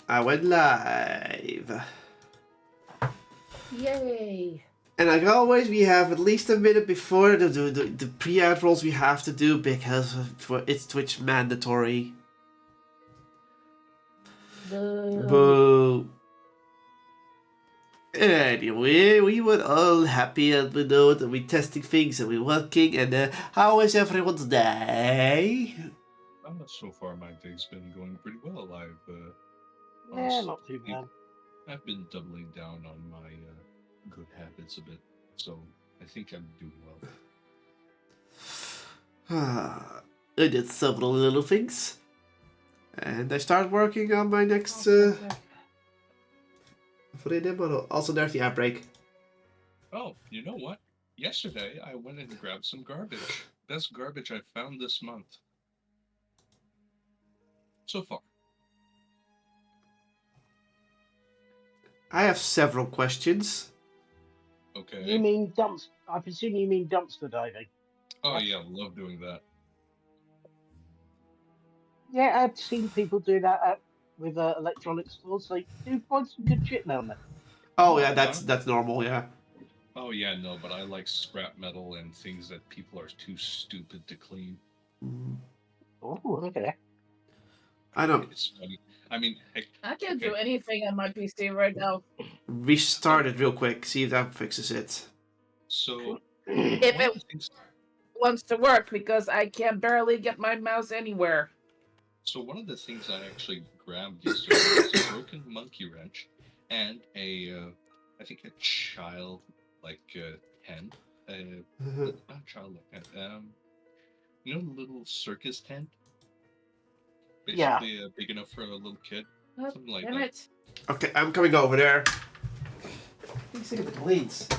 I went live. Yay! And like always, we have at least a minute before the pre-ad rolls we have to do because it's Twitch mandatory. Boo. Anyway, we were all happy and we know that we're testing things and we're working. And how is everyone's day? So far, my day's been going pretty well. Yeah, not too bad. I've been doubling down on my good habits a bit, so I think I'm doing well. I did several little things, and I start working on my next freedom model. Also, there's the outbreak. Oh, you know what? Yesterday, I went and grabbed some garbage. Best garbage I found this month. So far. I have several questions. Okay. You mean dumpster? I presume you mean dumpster diving. Oh yeah, love doing that. Yeah, I've seen people do that with electronic stores. They do find some good shit down there. Oh yeah, that's normal. Yeah. Oh yeah, no, but I like scrap metal and things that people are too stupid to clean. Oh, okay. I don't. It's funny. I mean, I can't do anything on my PC right now. Restart it real quick. See if that fixes it. So, if it wants to work, because I can barely get my mouse anywhere. So one of the things I actually grabbed yesterday was a broken monkey wrench and I think a child tent. Not child tent. You know, the little circus tent. Basically, big enough for a little kid. Something like that. It. Okay, I'm coming over there. Please look at the leads.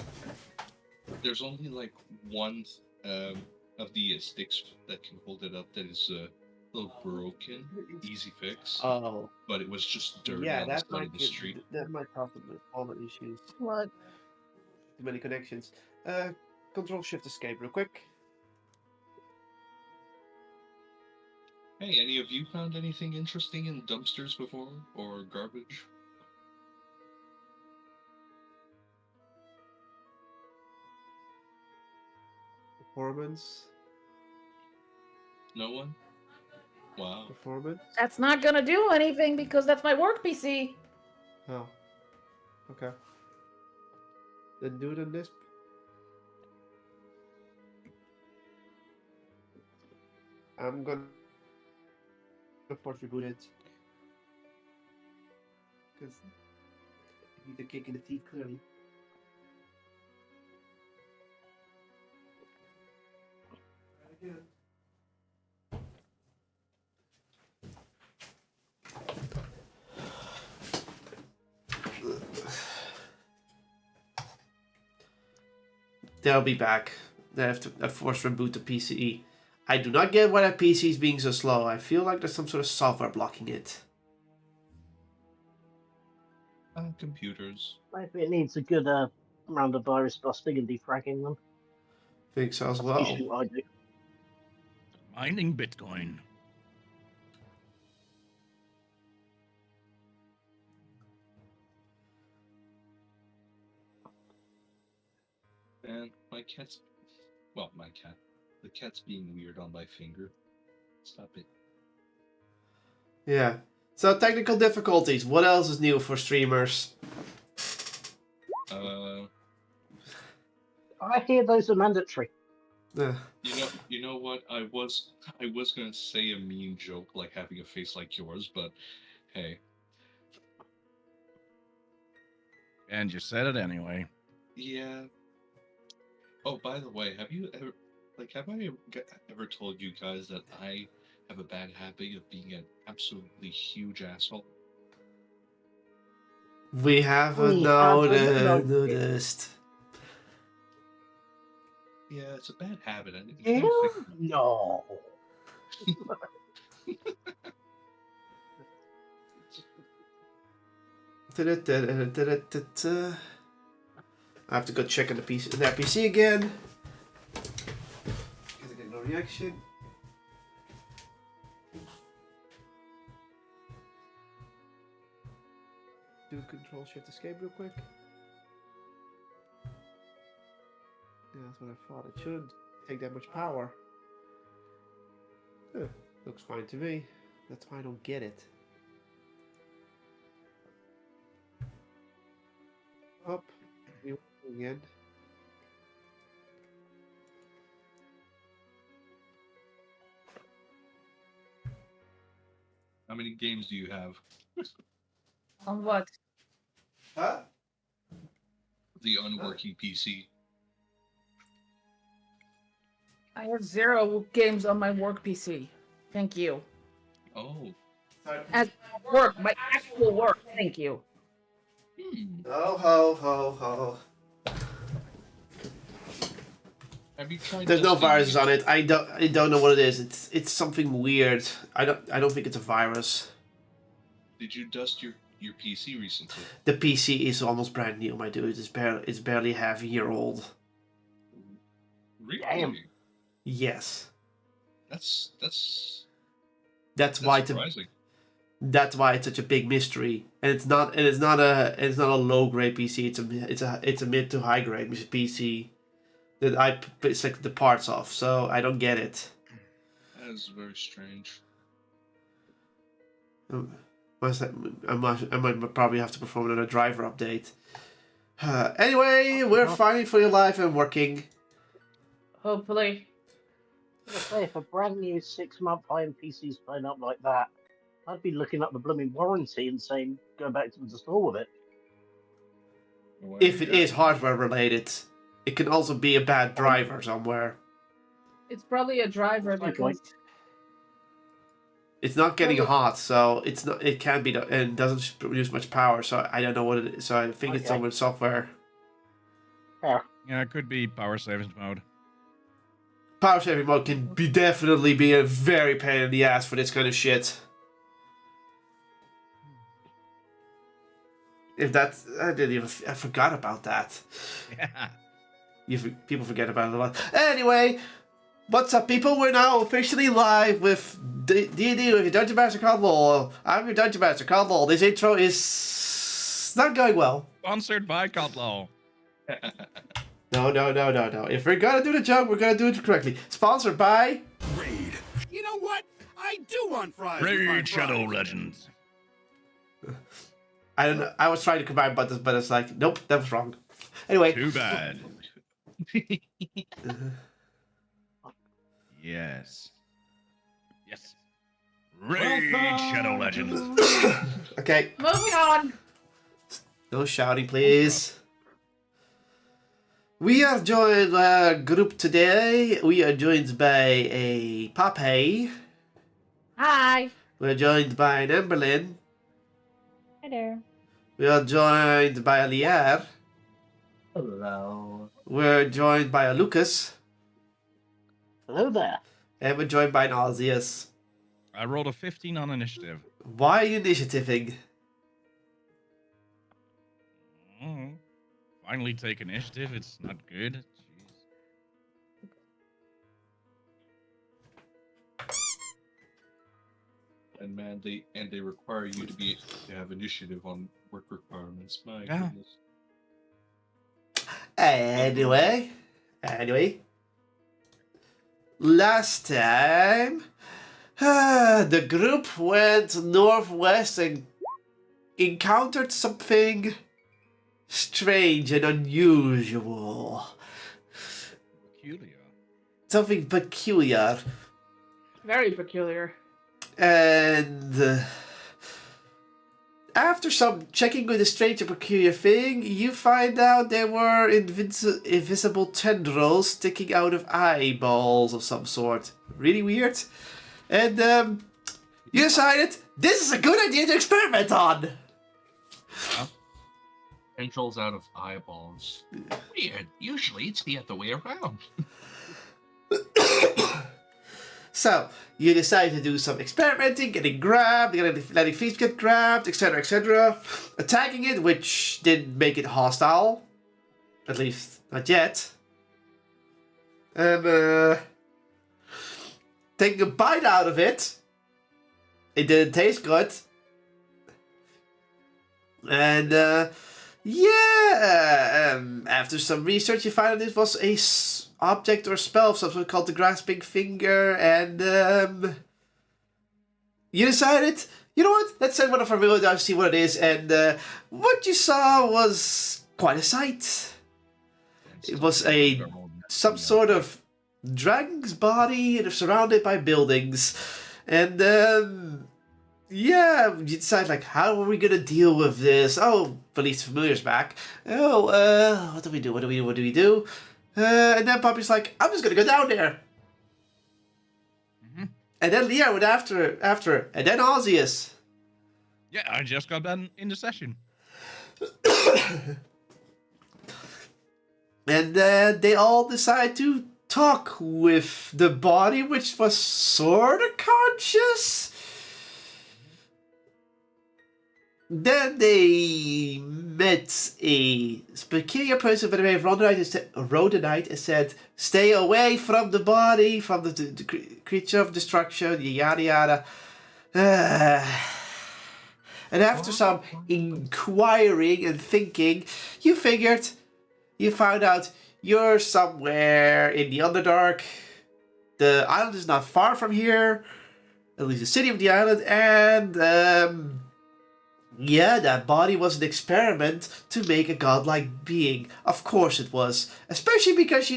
There's only like one of the sticks that can hold it up that is a little broken. Easy fix. Oh. But it was just dirty on the side of the street. That might cause all the issues. What? Too many connections. Control Shift Escape real quick. Hey, any of you found anything interesting in dumpsters before? Or garbage? Performance. No one? Wow. Performance. That's not gonna do anything because that's my work PC. Oh. Okay. Then do it on this. I'm gonna force reboot it. Because I need a kick in the teeth clearly. Again. They'll be back. They have to force reboot the PCE. I do not get why that PC is being so slow. I feel like there's some sort of software blocking it. Computers. Maybe it needs a good round of virus busting and defragging them. Think so as That's well. usually what I do. Mining Bitcoin. And my cat's... Well, my cat. The cat's being weird on my finger. Stop it. Yeah. So technical difficulties. What else is new for streamers? I hear those are mandatory. You know what? I was gonna say a mean joke like having a face like yours, but hey. And you said it anyway. Yeah. Oh, by the way, have I ever told you guys that I have a bad habit of being an absolutely huge asshole? We haven't noticed. Yeah, it's a bad habit. No. I have to go check on the PC again. Because I get no reaction. do Control Shift Escape real quick. Yeah, that's what I thought. It shouldn't take that much power. Huh, looks fine to me. That's why I don't get it. Up. Again. How many games do you have? On what? Huh? The unworking PC. I have 0 games on my work PC. Thank you. Oh. Sorry. As my work, my actual work. Thank you. Oh ho ho ho. Have you tried? There's no dusting viruses it? on it. I don't know what it is. It's something weird. I don't think it's a virus. Did you dust your PC recently? The PC is almost brand new, my dude. It's barely half a year old. Really? Damn. That's Yes. that's why surprising. that's why it's such a big mystery. And it's not a low grade PC. It's a mid to high grade PC that I select the parts of. So I don't get it. That is very strange. I might probably have to perform another driver update. Anyway, we're fighting for your life and working. Hopefully. I was gonna say, if a brand new 6-month high-end PC's playing up like that, I'd be looking up the blooming warranty and saying, go back to the store with it. Well, If it yeah. is hardware related, it can also be a bad driver somewhere. It's probably a driver That's my because point. It's not getting hot, so it's not. It can't be, and doesn't produce much power. So I don't know what it is. So I think it's Okay. somewhere software. Fair. Yeah, it could be power savings mode. Power saving mode can definitely be a very pain in the ass for this kind of shit. If that's, I forgot about that. Yeah. People forget about it a lot. Anyway, what's up, people? We're now officially live with D&D with your Dungeon Master Kotlol. I'm your Dungeon Master Kotlol. This intro is not going well. Sponsored by Kotlol. No. If we're gonna do the joke, we're gonna do it correctly. Sponsored by Raid. You know what? I do want fries. with my Raid Shadow fries. Legends. I don't know. I was trying to combine buttons, but it's like, nope, that was wrong. Anyway. Too bad. Yes. Yes. Raid Shadow Legends. Okay. moving on. No shouting, please. We are joined by a group today. We are joined by a Pape. Hi. We are joined by an Emberlyn. Hi there. We are joined by a Lier. Hello. We're joined by a Lucas. Hello there. And we're joined by an Arceus. I rolled a 15 on initiative. Why initiativing? Mhm. Finally take initiative. It's not good. Jeez. And man, they require you to have initiative on work requirements. My Yeah. goodness. Anyway. Last time, the group went northwest and encountered something strange and unusual. Peculiar. Something peculiar. Very peculiar. And after some checking with a strange and peculiar thing, you find out there were invisible tendrils sticking out of eyeballs of some sort. Really weird. And you decided this is a good idea to experiment on. Tendrils out of eyeballs. Weird. Usually it's the other way around. So, you decide to do some experimenting, getting grabbed, letting things get grabbed, etc., etc. Attacking it, which didn't make it hostile. At least, not yet. And, taking a bite out of it. It didn't taste good. And after some research, you find out this was a object or spell of something called the Grasping Finger, and you decided, you know what? Let's send one of our villagers to see what it is, and what you saw was quite a sight. It was some sort of dragon's body and surrounded by buildings, and you decide like, how are we gonna deal with this? Oh, Police Familiar's back. Oh, what do we do? What do we do? And then Poppy's like, I'm just gonna go down there. And then Leah went after her, and then Ozzius. Yeah, I just got done in the session. And they all decide to talk with the body, which was sort of conscious. Then they met a peculiar person by the name of Rhodonite and said, stay away from the body, from the creature of destruction, yada yada. And after some inquiring and thinking, you found out you're somewhere in the Underdark. The island is not far from here, at least the city of the island, and that body was an experiment to make a godlike being. Of course it was. Especially because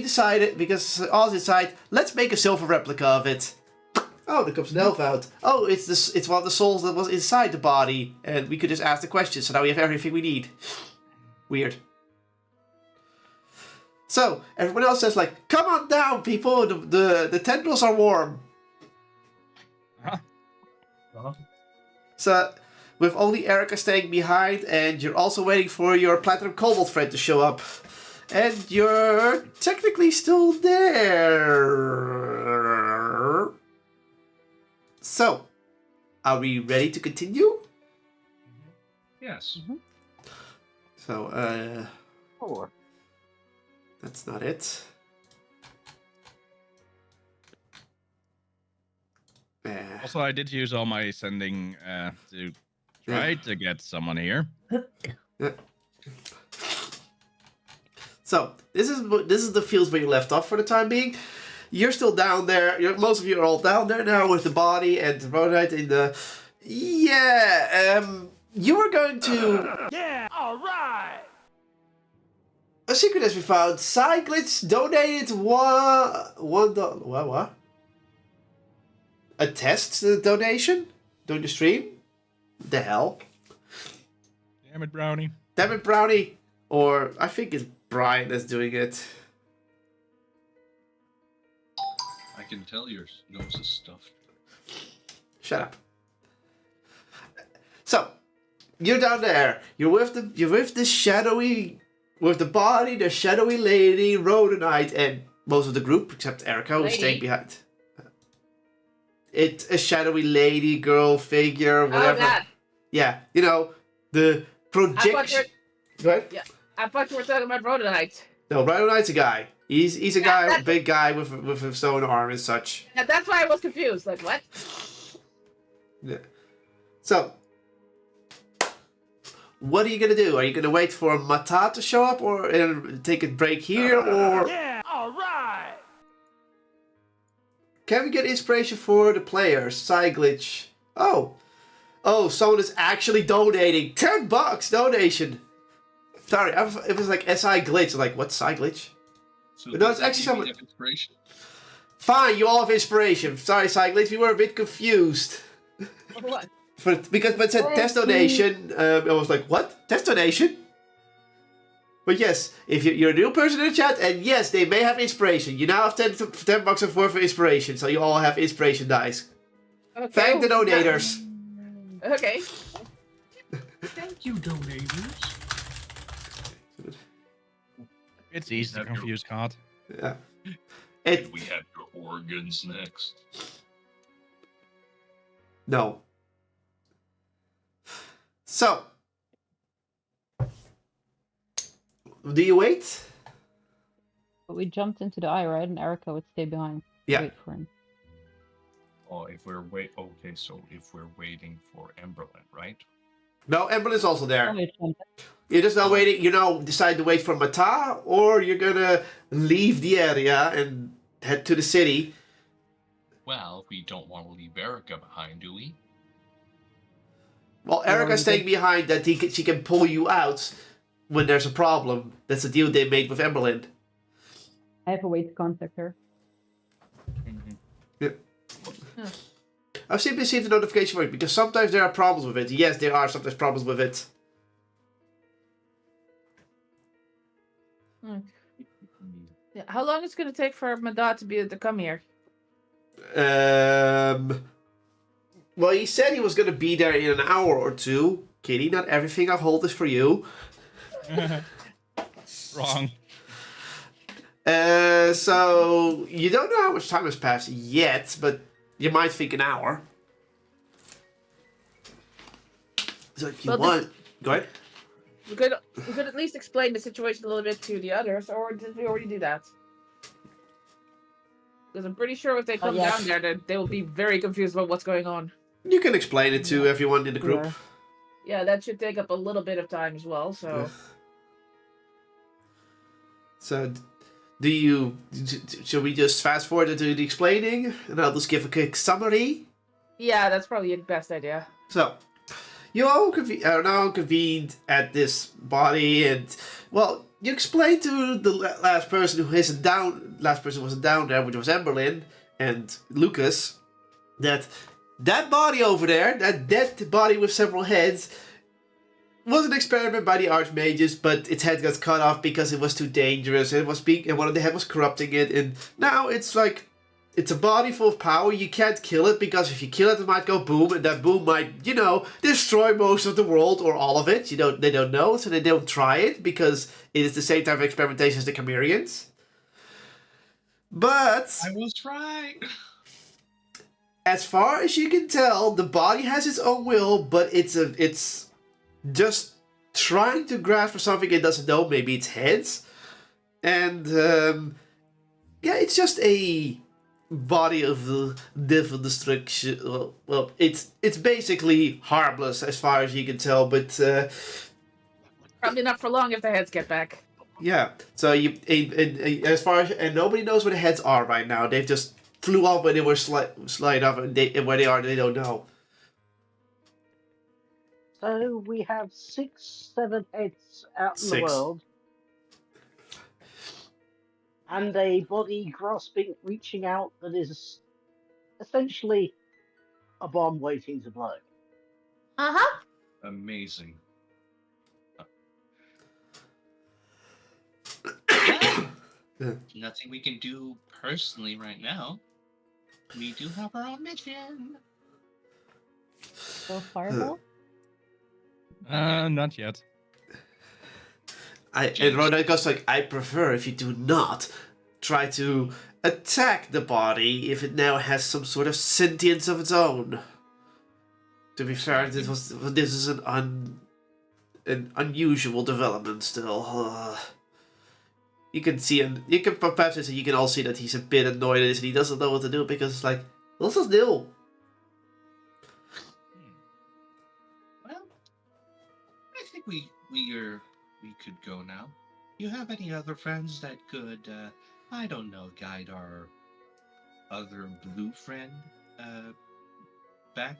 Oz decided, let's make a silver replica of it. Oh, there comes an elf out. Oh, it's one of the souls that was inside the body. And we could just ask the question, so now we have everything we need. Weird. So, everyone else says like, come on down, people, the tendrils are warm. So, with only Erica staying behind, and you're also waiting for your Platinum Cobalt friend to show up. And you're technically still there. So, are we ready to continue? Yes. So, that's not it. Also, I did use all my sending to try to get someone here. So this is the fields where you left off for the time being. You're still down there. Most of you are all down there now with the body and the Rhodonite in the. You were going to. Yeah, all right. A secret has been found. Cyglitz donated $1. What? A test donation during the stream? The hell? Damn it, Brownie. Damn it, Brownie. Or I think it's Brian that's doing it. I can tell your nose is stuffed. Shut up. So, you're down there. You're with the shadowy, with the body, the shadowy lady, Rhodonite, and most of the group except Erica, who's staying behind. It's a shadowy lady, girl, figure, whatever. Oh, that. Yeah, you know, the projection. Go ahead. Yeah, I thought you were talking about Rhodonite. No, Rhodonite's a guy. He's a guy, a big guy with a stone arm and such. Yeah, that's why I was confused. Like, what? Yeah. So, what are you gonna do? Are you gonna wait for Mata to show up, or take a break here, or? Yeah, all right. Can we get inspiration for the players? Cyglitch. Oh, someone is actually donating $10 donation. Sorry, it was like SI glitch. Like, what's Cyglitch? So No, it's actually someone. Inspiration? Fine, you all have inspiration. Sorry, Cyglitch, we were a bit confused. What? Because it said test donation, I was like, what? Test donation? But yes, if you're a new person in the chat, and yes, they may have inspiration. You now have $10 worth of inspiration, so you all have inspiration dice. Okay. Thank the donators. Okay. Thank you, donators. It's easy to confuse, Card. Yeah. We have your organs next. No. So, do you wait? But we jumped into the eye, right? And Erica would stay behind. Yeah. Wait for him. Oh, if we're waiting for Emberland, right? No, Emberlin's also there. Oh, it's on- You're just now waiting. Decide to wait for Mata, or you're gonna leave the area and head to the city. Well, we don't want to leave Erica behind, do we? Well, Yeah, Erica's you staying behind that she can pull you out when there's a problem. That's the deal they made with Emberlin. I have a way to contact her. Yeah. I've simply received a notification for it because sometimes there are problems with it. Yes, there are sometimes problems with it. Yeah. How long is it going to take for Madad to be able to come here? Well, he said he was going to be there in an hour or two. Kitty, not everything I hold is for you. Wrong. So you don't know how much time has passed yet, but you might think an hour. So if you want, go ahead. We could at least explain the situation a little bit to the others, or did we already do that? Because I'm pretty sure if they come yes. down there, they will be very confused about what's going on. You can explain it to everyone in the group. Yeah. Yeah, that should take up a little bit of time as well, so... So, shall we just fast forward into the explaining? And I'll just give a quick summary. Yeah, that's probably the best idea. So, you all are now convened at this body, and, well, you explained to the last person who wasn't down there, which was Emberlin and Lucas, that body over there, that dead body with several heads, was an experiment by the Archmages, but its head got cut off because it was too dangerous. And one of the head was corrupting it, and now it's like it's a body full of power. You can't kill it because if you kill it might go boom, and that boom might, destroy most of the world or all of it. They don't know, so they don't try it because it is the same type of experimentation as the Chimerians. But I was right. as far as you can tell, the body has its own will, but it's just trying to grasp for something it doesn't know. Maybe it's heads. And, it's just a body of the devil destruction. Well, it's basically harmless as far as you can tell, but, Probably not for long if the heads get back. yeah. So and nobody knows where the heads are right now. They've just flew off when they were slide off, and where they are, they don't know. So we have 6, 7 heads out in the 6. world. And a body reaching out that is essentially a bomb waiting to blow. Uh-huh. Amazing. Nothing we can do personally right now. We do have our own mission. So fireball? Not yet. And Ronan goes like, I prefer if you do not try to attack the body if it now has some sort of sentience of its own. To be fair, this is an unusual development still. You can all see that he's a bit annoyed at this and he doesn't know what to do because it's like, this is new. Well, I think we could go now. You have any other friends that could, I don't know, guide our other blue friend back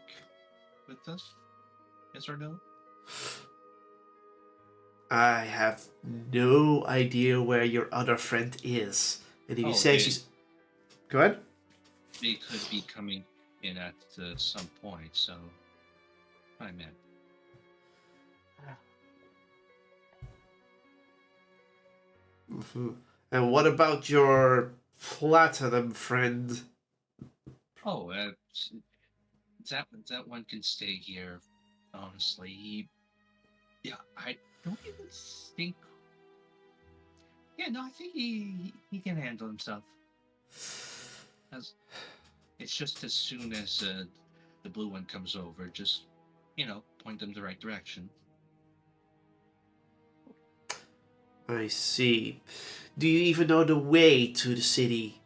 with us? Yes or no? I have no idea where your other friend is. And if you say she's... Go ahead. They could be coming in at some point, so I meant. Mm-hmm. And what about your platinum friend? Oh, that one can stay here. Honestly, I don't even think. Yeah, no, I think he can handle himself. It's just as soon as the blue one comes over, just point them the right direction. I see. Do you even know the way to the city?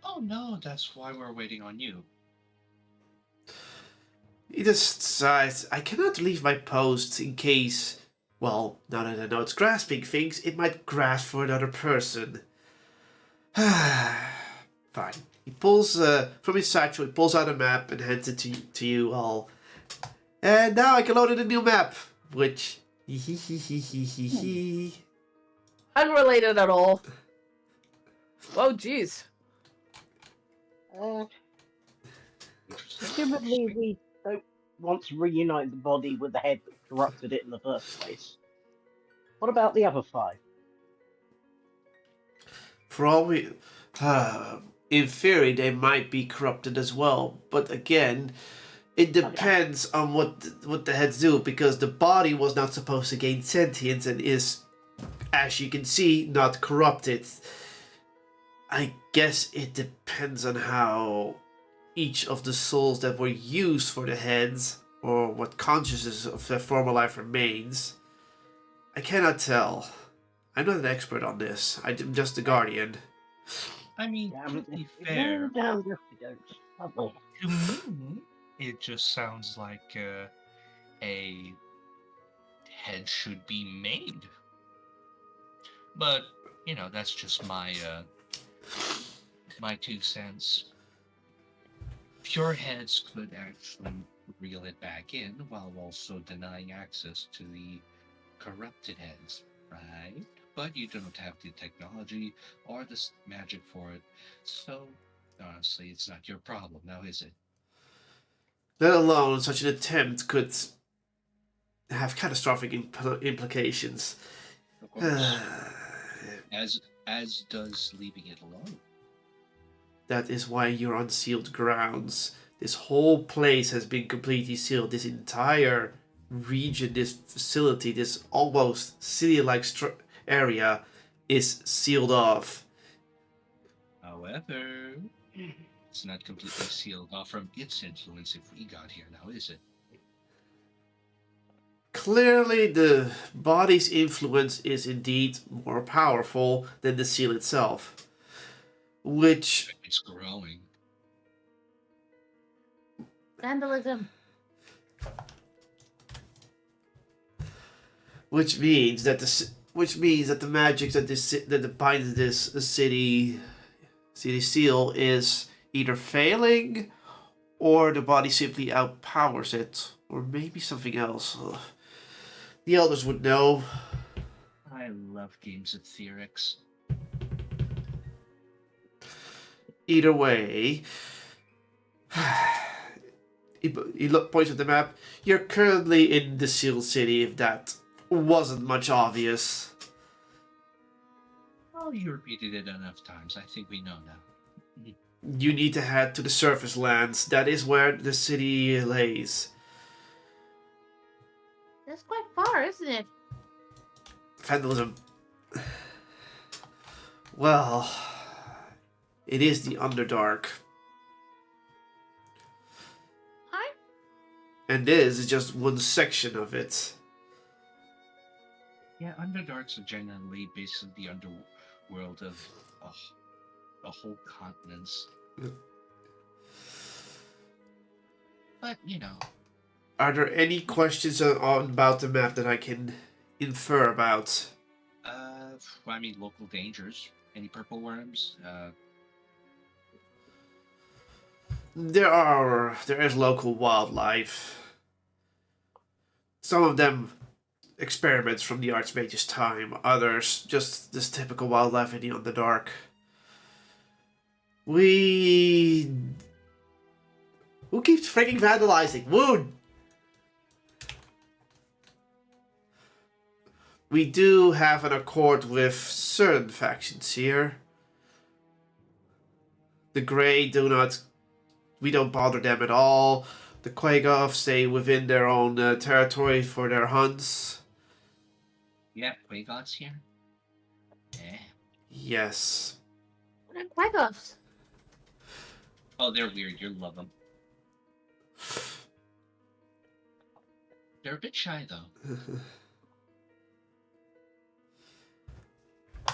Oh no, that's why we're waiting on you. He decides, I cannot leave my post in case, well, now that I know it's grasping things, it might grasp for another person. Fine. He pulls from his satchel, he pulls out a map and hands it to you all. And now I can load in a new map, which Unrelated at all. Oh, jeez. Presumably, we don't want to reunite the body with the head that corrupted it in the first place. What about the other 5? For all we, in theory, they might be corrupted as well. But again, it depends on what the heads do, because the body was not supposed to gain sentience and is, as you can see, not corrupted. I guess it depends on how each of the souls that were used for the heads, or what consciousness of their former life remains. I cannot tell. I'm not an expert on this. I'm just the guardian. I mean, to be No fair, damn goats. Lovely. to me, it just sounds like a head should be made. But you know, that's just my 2 cents. Pure heads could actually reel it back in while also denying access to the corrupted heads, right? But you don't have the technology or the magic for it, so honestly, it's not your problem now, is it? Let alone such an attempt could have catastrophic implications. Of course. as does leaving it alone. That is why you're on sealed grounds. This whole place has been completely sealed. This entire region, this facility, this almost city-like area is sealed off. However, it's not completely sealed off from its influence if we got here now, is it? Clearly, the body's influence is indeed more powerful than the seal itself. Which... It's growing. Vandalism. Which means that the magic that binds this city seal is either failing, or the body simply outpowers it, or maybe something else. The elders would know. I love games of theorics. Either way, he points at the map. You're currently in the sealed city, if that wasn't much obvious. Oh, you repeated it enough times. I think we know now. You need to head to the surface lands. That is where the city lays. That's quite far, isn't it? Vandalism. Well, it is the Underdark. Hi. And this is just one section of it. Yeah, Underdarks are generally basically the underworld of a whole continents. But, you know. Are there any questions about the map that I can infer about? I mean, local dangers. Any purple worms? There is local wildlife. Some of them experiments from the Archmage's time, others just this typical wildlife in the Underdark. Who keeps freaking vandalizing? Wood! We do have an accord with certain factions here. The Grey we don't bother them at all. The Quaggoth stay within their own territory for their hunts. You have Quagoths here? Yeah. Yes. What are Quaggoths? Oh, they're weird. You'll love them. They're a bit shy, though.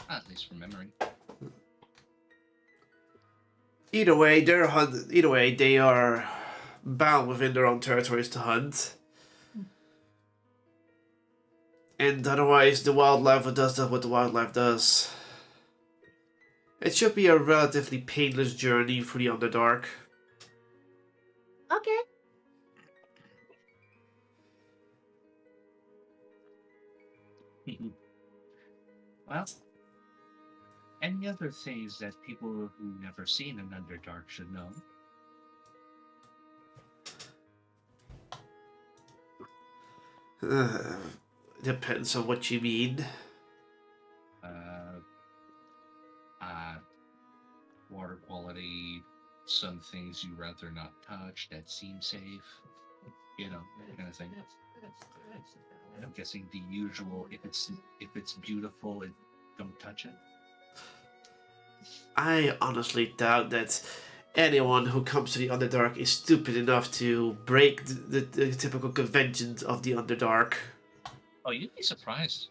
At least from memory. Either way, they are bound within their own territories to hunt. And otherwise, the wildlife does what the wildlife does. It should be a relatively painless journey through the Underdark. Okay. Well, any other things that people who never seen an Underdark should know? Depends on what you mean. Water quality, some things you rather not touch that seem safe, you know, that kind of thing. I'm guessing the usual, if it's beautiful, don't touch it. I honestly doubt that anyone who comes to the Underdark is stupid enough to break the typical conventions of the Underdark. Oh, you'd be surprised.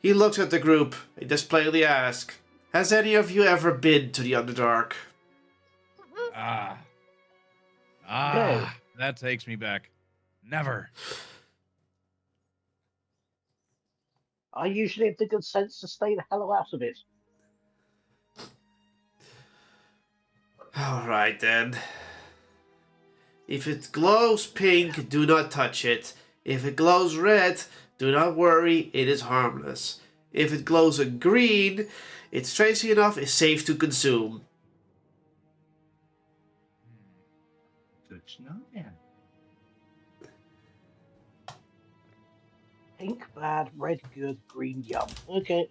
He looks at the group and just plainly asks, "Has any of you ever been to the Underdark?" That takes me back. Never. I usually have the good sense to stay the hell out of it. Alright then. If it glows pink, do not touch it. If it glows red, do not worry, it is harmless. If it glows a green, it strangely enough is safe to consume. Good to know, then. Pink bad, red good, green yum. Okay.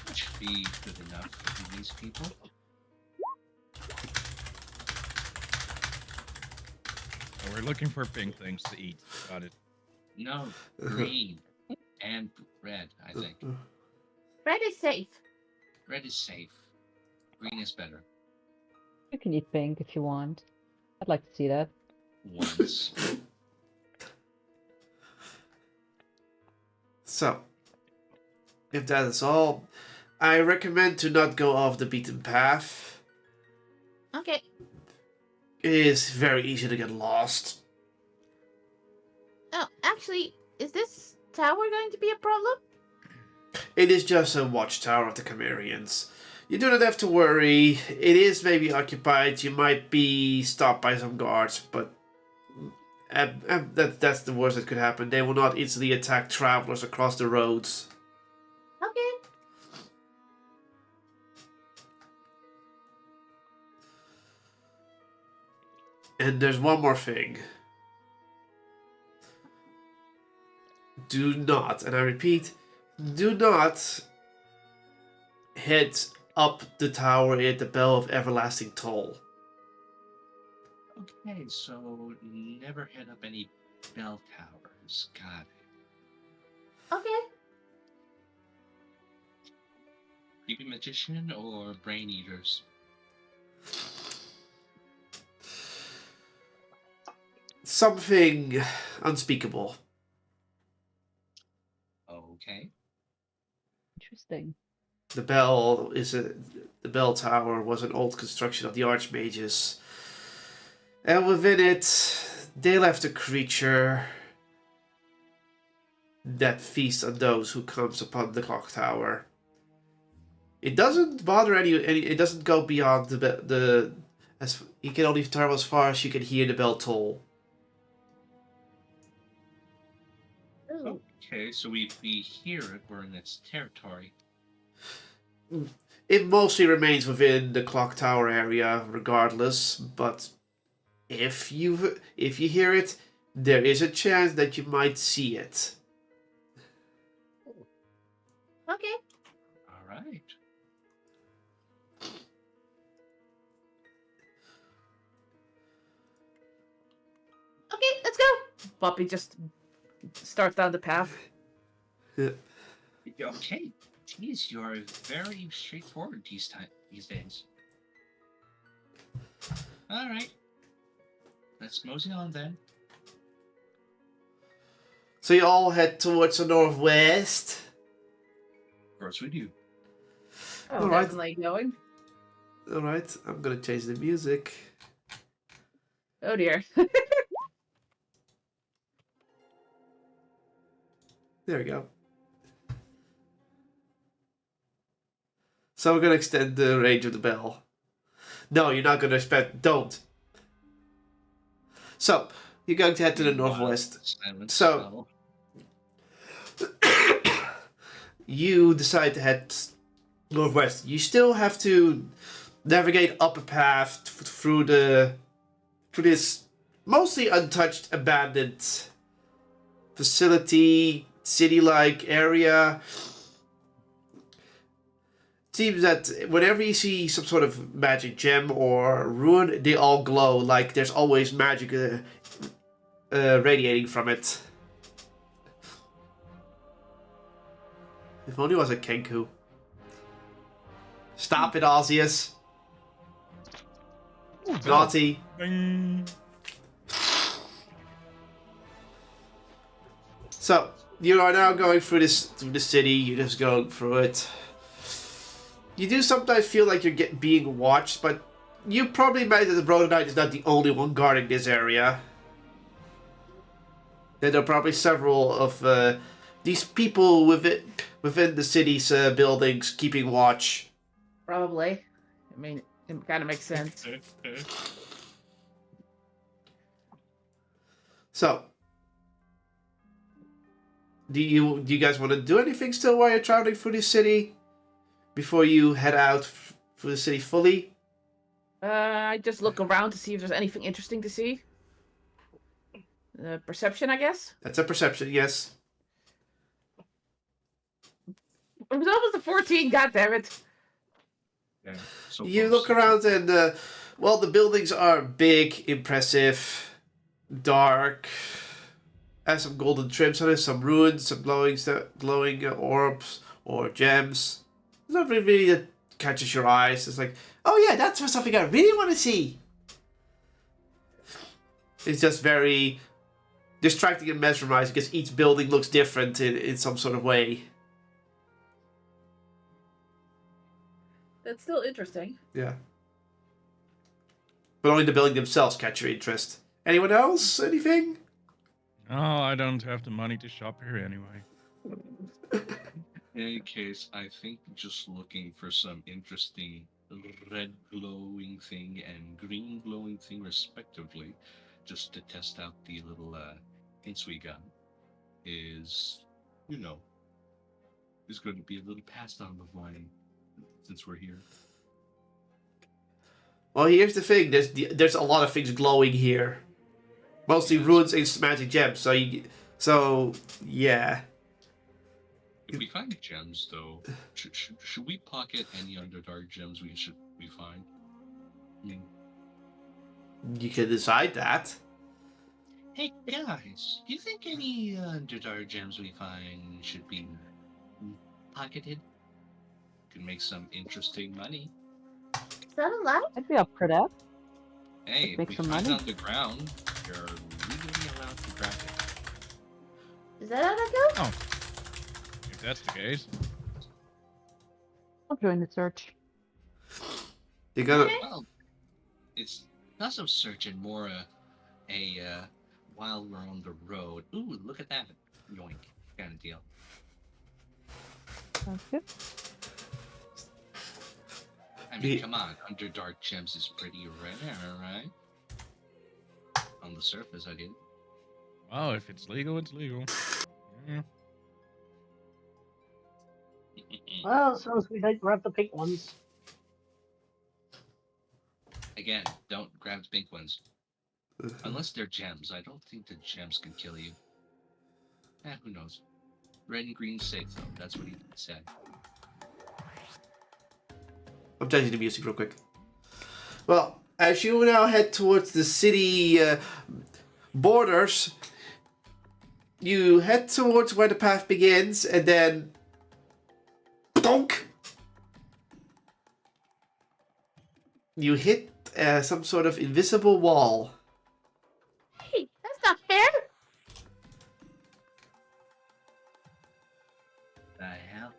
That should be good enough for these people. So we're looking for pink things to eat. Got it. No, green and red, I think. Red is safe. Red is safe. Green is better. You can eat pink if you want. I'd like to see that. Once. So, if that is all, I recommend to not go off the beaten path. Okay. It is very easy to get lost. Oh, actually, is this tower going to be a problem? It is just a watchtower of the Chimerians. You do not have to worry. It is maybe occupied. You might be stopped by some guards, but that's the worst that could happen. They will not easily attack travelers across the roads. Okay. And there's one more thing. Do not, and I repeat, do not head up the tower at the Bell of Everlasting Toll. Okay, so never head up any bell towers. Got it. Okay. Creepy magician or brain eaters? Something unspeakable. Okay. Interesting. The bell tower was an old construction of the Archmages. And within it, they left a creature that feasts on those who comes upon the clock tower. It doesn't bother any it doesn't go beyond as you can only travel as far as you can hear the bell toll. Ooh. Okay, so if we hear it, we're in its territory. It mostly remains within the clock tower area regardless, but if you hear it, there is a chance that you might see it. Okay. All right. Okay, let's go. Poppy just starts down the path. Okay. Geez, you are very straightforward these days. All right. Let's mosey on then. So you all head towards the northwest. Of course we do. I'm All right. definitely going. All right, I'm gonna change the music. Oh dear. There we go. So we're gonna extend the range of the bell. No, you're not gonna expect. Don't. So you're going to head to the northwest. Silence So- fell. You decide to head northwest. You still have to navigate up a path through this mostly untouched, abandoned facility, city-like area. It seems that whenever you see some sort of magic gem or rune, they all glow like there's always magic radiating from it. If only it was a Kenku. Stop it, Arceus. Naughty. Bing. So, you are now going through the city, you're just going through it. You do sometimes feel like you're being watched, but you probably imagine that the Brother Knight is not the only one guarding this area. There are probably several of these people within the city's buildings keeping watch. Probably. I mean, it kind of makes sense. So, do you guys want to do anything still while you're traveling through the city? Before you head out through the city fully? I just look around to see if there's anything interesting to see. Perception, I guess. That's a perception, yes. It was almost a 14. God damn it! Yeah, so You close. look around and, well, the buildings are big, impressive, dark, has some golden trims on it, some ruins, some glowing orbs or gems. It's not really that catches your eyes. It's like, oh yeah, that's something I really want to see. It's just very distracting and mesmerizing because each building looks different in some sort of way. That's still interesting. Yeah. But only the building themselves catch your interest. Anyone else? Anything? Oh, I don't have the money to shop here anyway. In any case, I think just looking for some interesting red glowing thing and green glowing thing respectively, just to test out the little hints we got, is, is going to be a little passed on of mine since we're here. Well, here's the thing. There's a lot of things glowing here. Mostly Yes. runes and magic gems. So yeah. If we find gems, though, should we pocket any Underdark gems we find? I mean, You can decide that. hey guys, do you think any Underdark gems we find should be pocketed? Could make some interesting money. Is that allowed? I'd be up for that. Hey, Make if we some find money. on the ground, you're legally allowed to grab it. Is that how that goes? Oh, if that's the case. I'll join the search. You gotta. Well, it's not so searching, more while we're on the road. Ooh, look at that! Yoink, kind of deal. Sounds good. I mean, The- come on, Underdark gems is pretty rare, right? On the surface, I did. Well, if it's legal, it's legal. Yeah. Well, as long as we don't grab the pink ones. Again, don't grab the pink ones. Unless they're gems. I don't think the gems can kill you. Who knows? Red and green safe, though. That's what he said. I'm changing the music real quick. Well, as you now head towards the city borders, you head towards where the path begins, and then, donk! You hit some sort of invisible wall. Hey, that's not fair. The hell?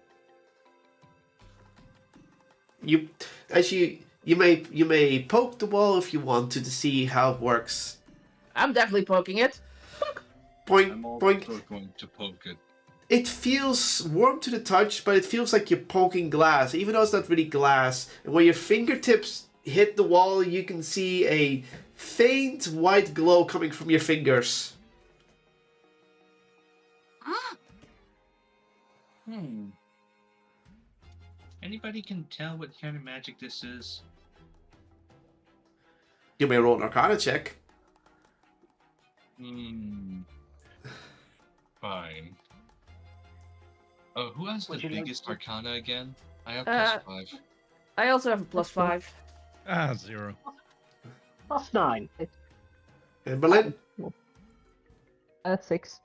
you may poke the wall if you want to see how it works. I'm definitely poking it. Point, I'm also point. going to poke it. It feels warm to the touch, but it feels like you're poking glass, even though it's not really glass. And when your fingertips hit the wall, you can see a faint white glow coming from your fingers. Anybody can tell what kind of magic this is? You may roll an Arcana check. Fine. Oh, who has the Would you like biggest to- Arcana again? I have Uh, +5. I also have a +5. 0. +9. And Berlin? 6.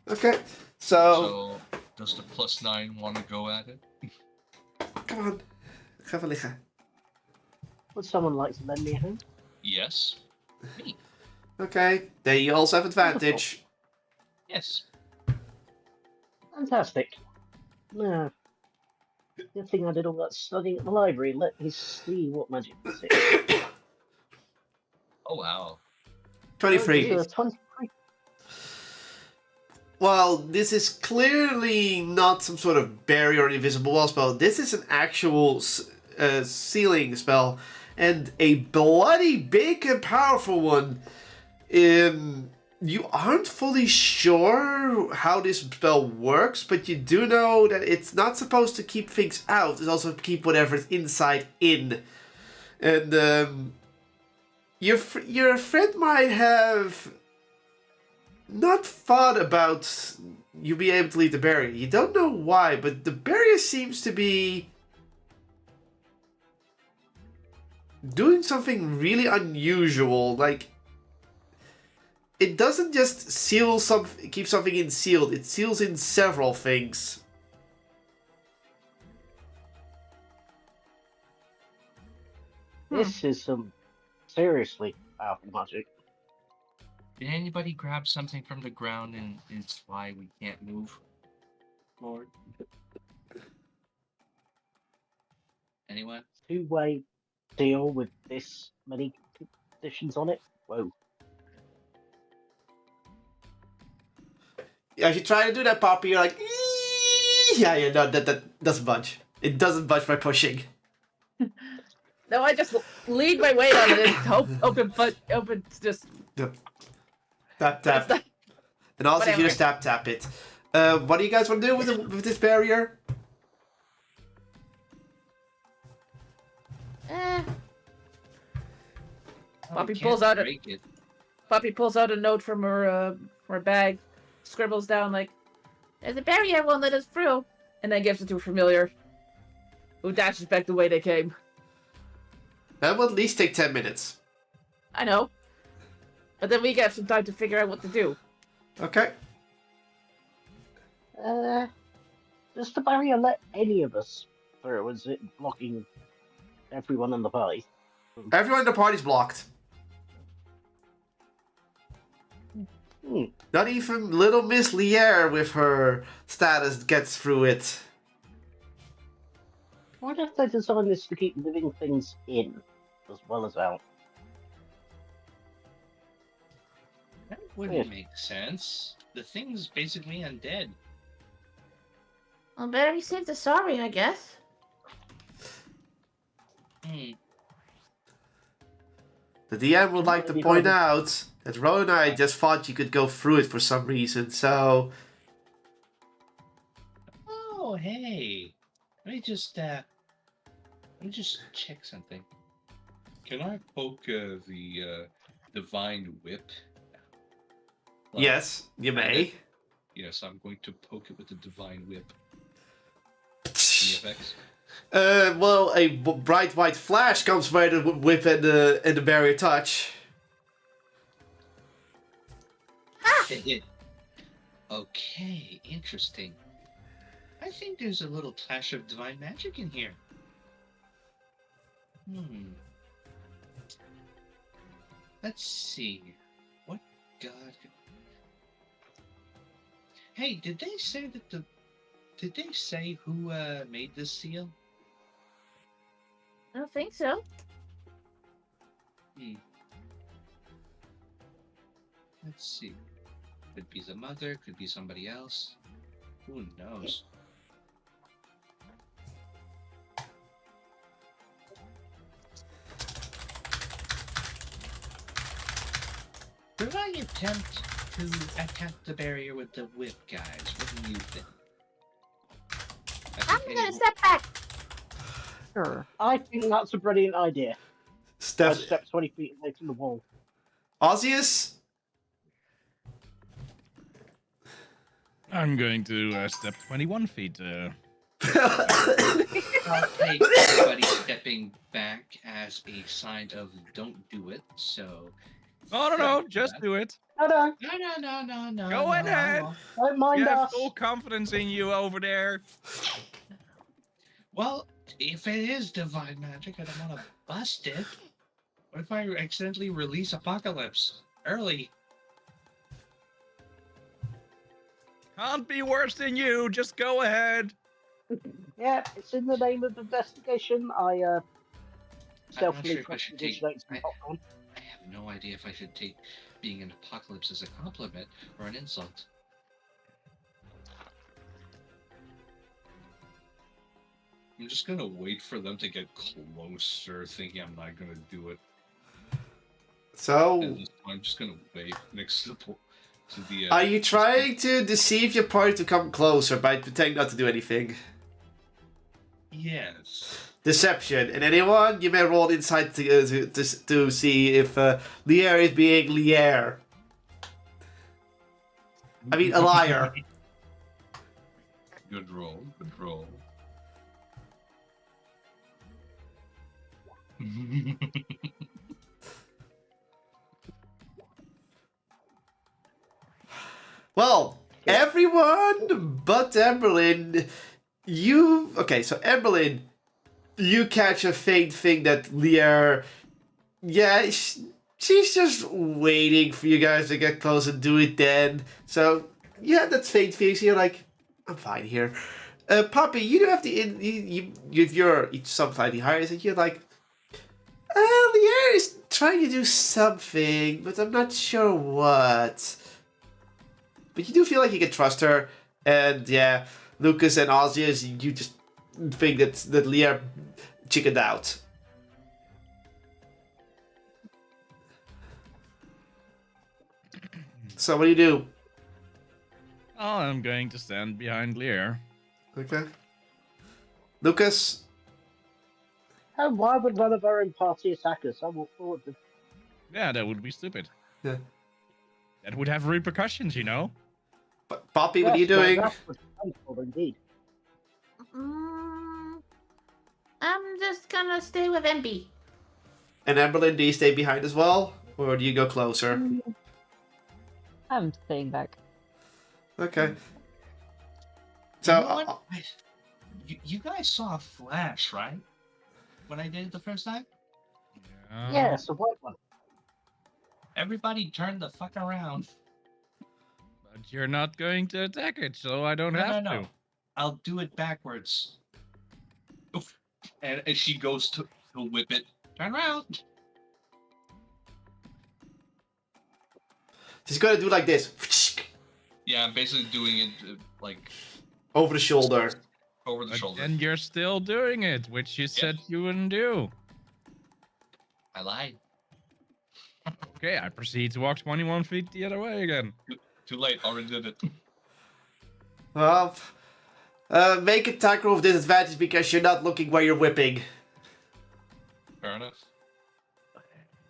Okay, So, does the +9 want to go at it? come on. Ga even liggen. Would someone like to lend me a hand? Yes. Me. Okay, then you also have advantage. Yes. Fantastic. Nah. Good thing I did all that studying at the library. Let me see what magic this is. Oh, wow. 23. It's a 23. Well, this is clearly not some sort of barrier or invisible wall spell. This is an actual sealing spell, and a bloody big and powerful one. You aren't fully sure how this spell works, but you do know that it's not supposed to keep things out. It's also keep whatever's inside in. And your friend might have not thought about you being able to leave the barrier. You don't know why, but the barrier seems to be doing something really unusual. Like, it doesn't just keep something in sealed. It seals in several things. This is some seriously powerful magic. Did anybody grab something from the ground and it's why we can't move forward? Anyone? Two-way deal with this many conditions on it. Whoa. Yeah, if you try to do that, Poppy, you're like, "Eee!" yeah, no, that doesn't budge. It doesn't budge by pushing. No, I just lead my weight on it and hope open just Tap, but it's tap. not- And also, you whatever. just tap it. What do you guys want to do with this barrier? Poppy We pulls can't out a- break it. Poppy pulls out a note from her bag, scribbles down like, "There's a barrier won't let us through," and then gives it to a familiar, who dashes back the way they came. That will at least take 10 minutes. I know, but then we get some time to figure out what to do. Okay. Does the barrier let any of us through? Or is it blocking everyone in the party? Everyone in the party's blocked. Not even little Miss Lier with her status gets through it. Why don't they design this to keep living things in as well as out? That wouldn't Weird. make sense. The thing's basically undead. Well, better be safe than sorry, I guess. The DM would like to point out that Ron and I just thought you could go through it for some reason, so... Oh, hey. Let me just check something. Can I poke the divine whip? Like, Yes, you may. Yes, I'm going to poke it with the divine whip. Any effects? Well, a bright white flash comes by the whip and the barrier touch. Okay, interesting. I think there's a little clash of divine magic in here. Let's see. What god? Hey, did they say that Did they say who made this seal? I don't think so. Let's see. Could be the mother, could be somebody else. Who knows? Should I attempt to attack the barrier with the whip, guys? What do you think? I'm gonna step back. Sure. I think that's a brilliant idea. I Steph, step 20 feet away from the wall. Ozzius? I'm going to step 21 feet. I'll take everybody stepping back as a sign of don't do it, so... No, just do it. No, No. Go ahead. don't mind You have us. full confidence in you over there. Well, if it is divine magic, I don't want to bust it. What if I accidentally release Apocalypse early? Can't be worse than you. Just go ahead. Yeah, it's in the name of investigation. I stealthily sure if I press should the take- digitate some I- popcorn. I have no idea if I should take being an apocalypse as a compliment or an insult. I'm just gonna wait for them to get closer, thinking I'm not gonna do it. So, And I'm just gonna wait next to the. are you trying to deceive your party to come closer by pretending not to do anything? Yes. Deception. And anyone, you may roll insight to see if Lier is being Lier. I mean, a liar. Good roll. Good roll. Well, everyone but Emberlyn, you... Okay, so Emberlyn, you catch a faint thing that Lier... Yeah, she's just waiting for you guys to get close and do it then. So, yeah, that faint feeling, so you're like, I'm fine here. Poppy, you do have the... If you're slightly higher, so you're like... Lier is trying to do something, but I'm not sure what. But you do feel like you can trust her, and yeah, Lucas and Ozzius, you just think that Lier chickened out. So what do you do? Oh, I'm going to stand behind Lear. Okay. Lucas? And why would one of our own party attack us? I walk forward. Yeah, that would be stupid. Yeah. That would have repercussions, you know? Poppy, what are you doing? That's what's indeed. I'm just gonna stay with MB. And Emberlyn, do you stay behind as well? Or do you go closer? I'm staying back. Okay. So, You know what? You guys saw a flash, right? When I did it the first time? Yeah, it's a white one. Everybody turned the fuck around. But you're not going to attack it, so I don't have No. to. I'll do it backwards. Oof. And as she goes to whip it, turn around. she's gonna do like this. Yeah, I'm basically doing it like Over the shoulder. over the But shoulder. then you're still doing it, which you said you wouldn't do. I lied. Okay, I proceed to walk 21 feet the other way again. Too late. Already did it. Well, make attack roll with disadvantage because you're not looking where you're whipping. Fair enough.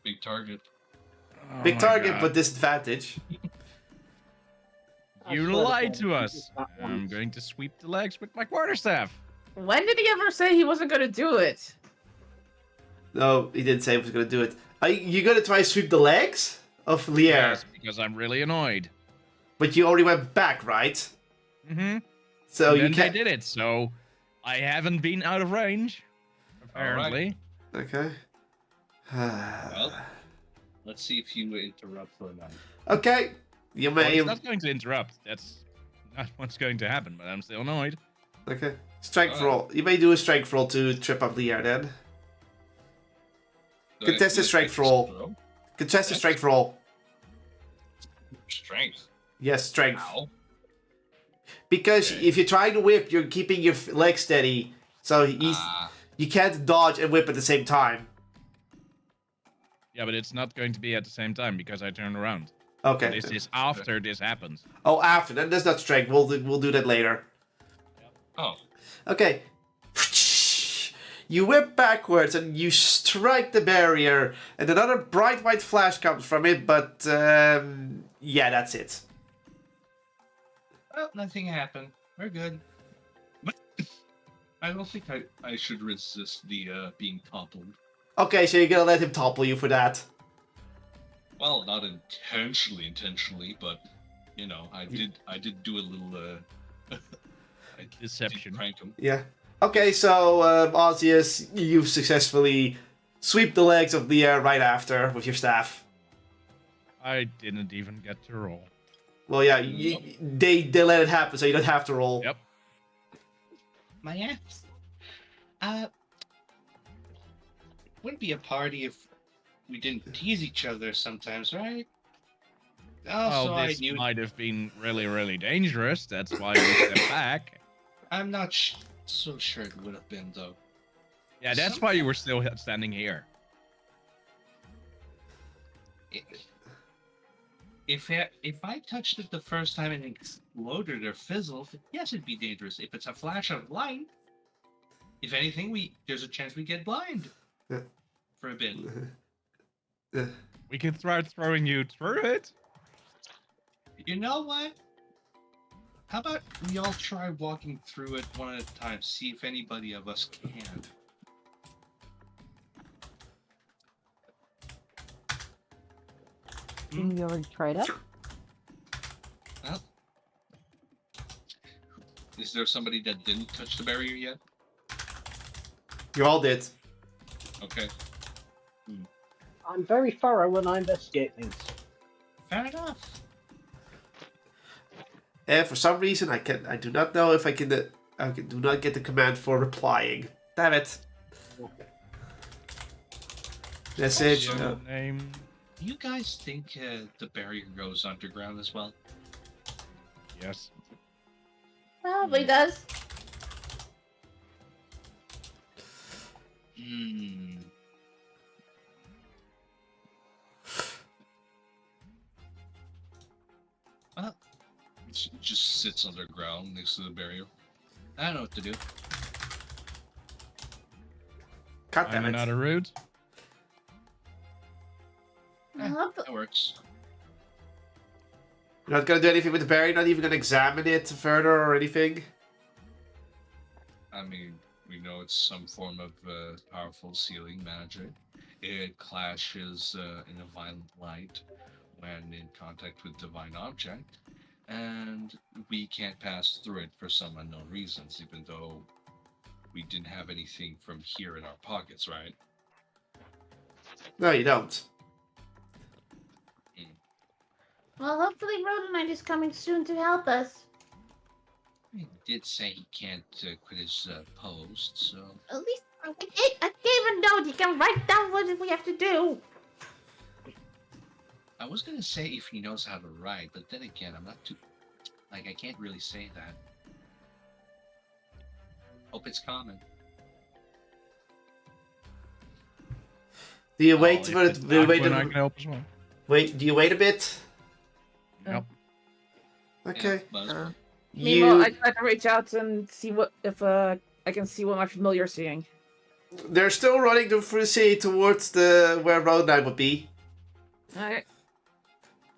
Big target. Oh Big my target, God. but disadvantage. I You swear to lied God, to I us. did that I'm once. going to sweep the legs with my quarterstaff. When did he ever say he wasn't gonna do it? No, he didn't say he was gonna do it. Are you gonna try to sweep the legs of Lier? Yes, because I'm really annoyed. But you already went back, right? Mm-hmm. So And you then can't. they did it, so I haven't been out of range. Apparently. Okay. Well, let's see if you interrupt or not. Okay. You Well, may. it's not going to interrupt. That's not what's going to happen, but I'm still annoyed. Okay. Strength roll. You may do a strength roll to trip up Lier then. Do I Contested do strength this roll. throw? Contested Yes. strength roll. Strength. Yes, strength. Ow. Because Okay. if you're trying to whip, you're keeping your leg steady, so you can't dodge and whip at the same time. Yeah, but it's not going to be at the same time because I turned around. Okay. And this is after this happens. Oh, after then, that's not strength. We'll do that later. Oh. Okay. You whip backwards and you strike the barrier, and another bright white flash comes from it. But yeah, that's it. Well, nothing happened. We're good. I don't think I should resist the being toppled. Okay, so you're gonna let him topple you for that. Well, not intentionally, but you know, I did do a little Deception. prank him. Yeah. Okay, so Osseous, you successfully sweep the legs of the air right after with your staff. I didn't even get to roll. Well, yeah, they let it happen, so you don't have to roll. Yep. My ass. Wouldn't be a party if we didn't tease each other sometimes, right? Also, Oh, this might have been really, really dangerous. That's why we stepped back. I'm not so sure it would have been, though. Yeah, that's why you were still standing here. If I touched it the first time and it exploded or fizzled, yes, it'd be dangerous. If it's a flash of light, if anything, there's a chance we get blind for a bit. We can try throwing you through it. You know what? How about we all try walking through it one at a time, see if anybody of us can. Didn't you already try that? Well, is there somebody that didn't touch the barrier yet? You all did. Okay. I'm very thorough when I investigate things. Fair enough. And for some reason, I do not know if I do not get the command for replying. Damn it. Message. Also, Name. Do you guys think the barrier goes underground as well? Yes. Probably does. Hmm. Well, it just sits underground next to the barrier. I don't know what to do. God Find damn it. another route. That works. You're not gonna do anything with the barrier? Not even gonna examine it further or anything? I mean, we know it's some form of powerful sealing magic. It clashes in a violent light when in contact with divine object, and we can't pass through it for some unknown reasons, even though we didn't have anything from here in our pockets, right? No, you don't. Well, hopefully Rhodonite is coming soon to help us. He did say he can't quit his post, so... At least I gave a note. He can write down what we have to do. I was gonna say if he knows how to write, but then again, I'm not too... Like, I can't really say that. Hope it's common. Do you wait Oh, for if it? it's Do you not, wait? then I can help as well. Wait. Do you wait a bit? Yep. Okay. Yeah, Meanwhile, I try to reach out and see if I can see what my familiar's seeing. They're still running through the city towards where Road 9 would be. Alright.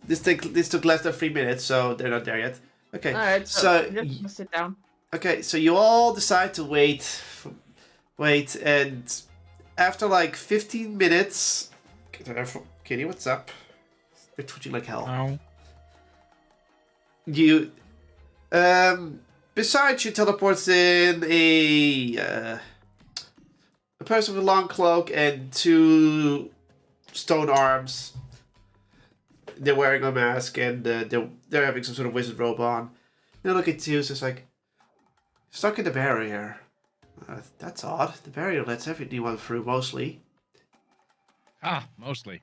This took less than 3 minutes, so they're not there yet. Okay. Alright, so just sit down. Okay, so you all decide to wait, and after like 15 minutes, Kitty, what's up? They're twitching like hell. Ow. You, besides you teleports in a person with a long cloak and 2 stone arms. They're wearing a mask and they're having some sort of wizard robe on. They look at you, so it's like, stuck in the barrier. That's odd. The barrier lets everyone through, mostly. Mostly.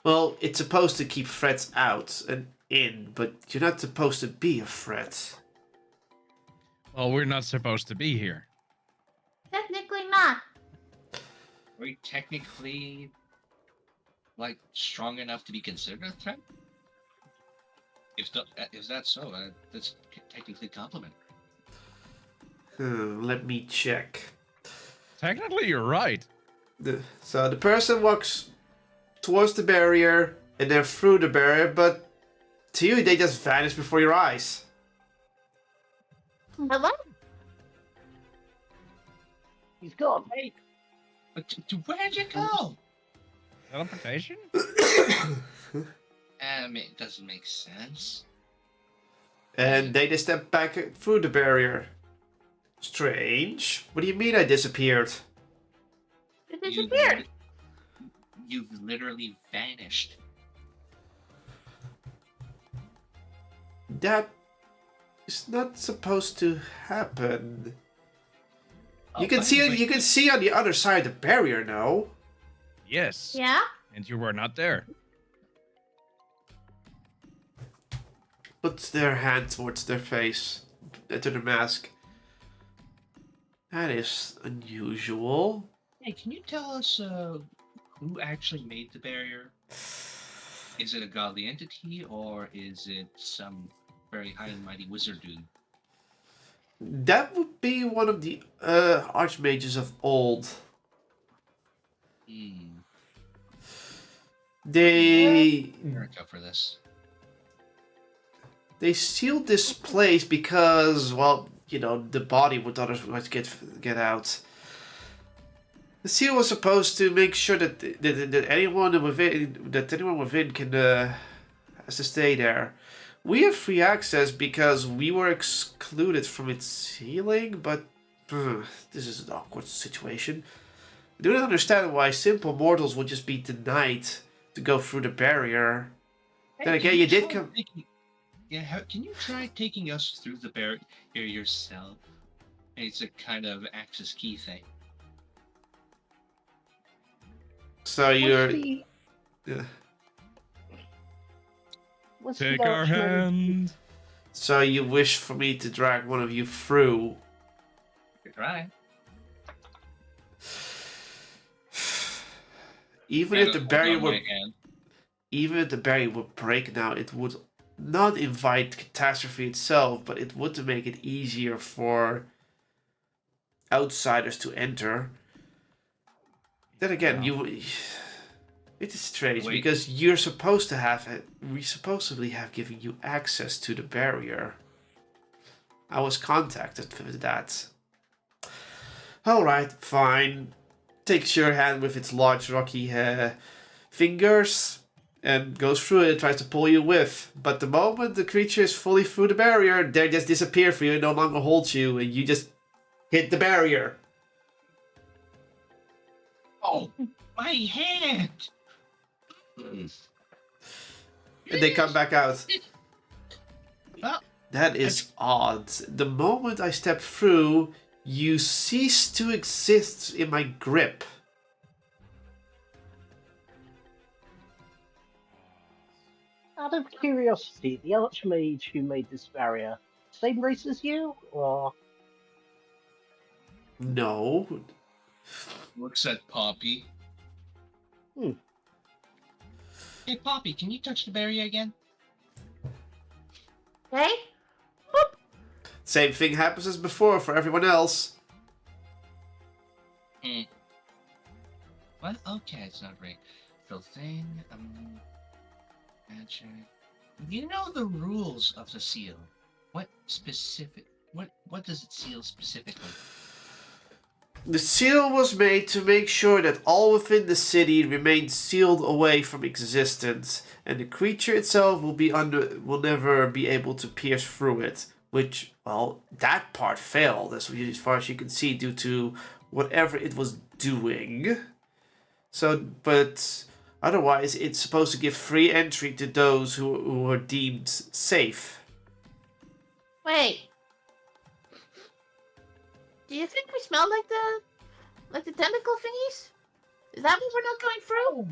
Well, it's supposed to keep threats out and in, but you're not supposed to be a threat. Well, we're not supposed to be here. Technically not. Are we technically, like, strong enough to be considered a threat? If that's so, that's technically a compliment. Let me check. Technically, you're right. So the person walks towards the barrier and then through the barrier, but to you they just vanish before your eyes. Hello? He's gone. Hey, but where'd you go? Teleportation? It doesn't make sense. And they just step back through the barrier. Strange. What do you mean I disappeared? It disappeared. You've literally vanished. That is not supposed to happen. You can see on the other side of the barrier now. Yes. Yeah? And you were not there. Puts their hand towards their face, to the mask. That is unusual. Hey, can you tell us who actually made the barrier? Is it a godly entity or is it some very high and mighty wizard dude? That would be one of the archmages of old. They America for this. They sealed this place because, well, you know, the body would otherwise get out. The seal was supposed to make sure that anyone within can has to stay there. We have free access because we were excluded from its sealing, but this is an awkward situation. I do not understand why simple mortals would just be denied to go through the barrier. Then again, you did come. Can you try taking us through the barrier yourself? It's a kind of access key thing. So you're. Yeah. What's Take the our Archmage? hand. So you wish for me to drag one of you through? Good try. Even if the barrier would break now, it would not invite catastrophe itself, but it would to make it easier for outsiders to enter. Then again, it is strange because you're supposed to have it. We supposedly have given you access to the barrier. I was contacted for that. All right, fine. Takes your hand with its large rocky fingers and goes through it and tries to pull you with. But the moment the creature is fully through the barrier, they just disappear for you and no longer hold you, and you just hit the barrier. Oh, my hand! And they come back out. That is odd. The moment I step through, you cease to exist in my grip. Out of curiosity, the Archmage who made this barrier, same race as you, or? No. Looks at Poppy. Hey, Poppy, can you touch the barrier again? Okay? Same thing happens as before for everyone else. What? Okay, it's not right. The thing, magic. You know the rules of the seal. What does it seal specifically? The seal was made to make sure that all within the city remain sealed away from existence, and the creature itself will never be able to pierce through it. Which, well, that part failed as far as you can see due to whatever it was doing. So, but otherwise, it's supposed to give free entry to those who are deemed safe. Wait. Do you think we smell like the tentacle thingies? Is that why we're not going through?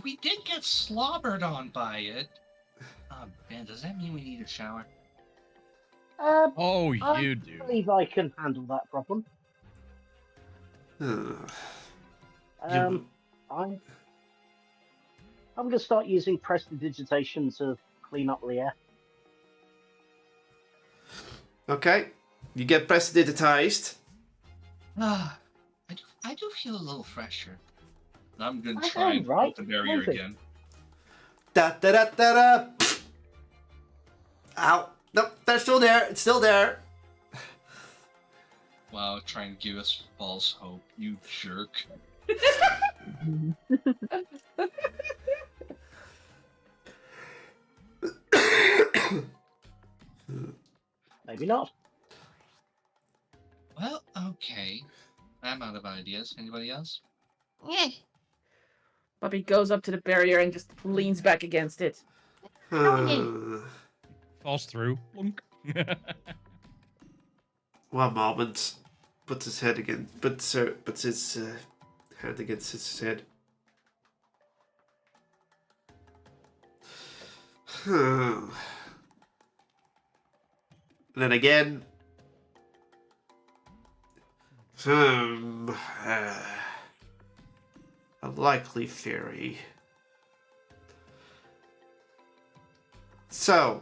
We did get slobbered on by it. Man, does that mean we need a shower? Oh, I you do. believe I can handle that problem. Hmm. I'm going to start using prestidigitation to clean up the air. Okay. You get prestidigitized. Ah, I do feel a little fresher. I'm gonna I try know, and right? put the barrier Amazing. again. Da da da da da. Ow. Nope, they're still there. It's still there. Wow, trying to give us false hope, you jerk. Maybe not. Well, okay. I'm out of ideas. Anybody else? Yeah. Puppy goes up to the barrier and just leans back against it. Falls through. Plunk. One moment. Puts his head again. Puts his hand against his head. And then again. A likely theory. So,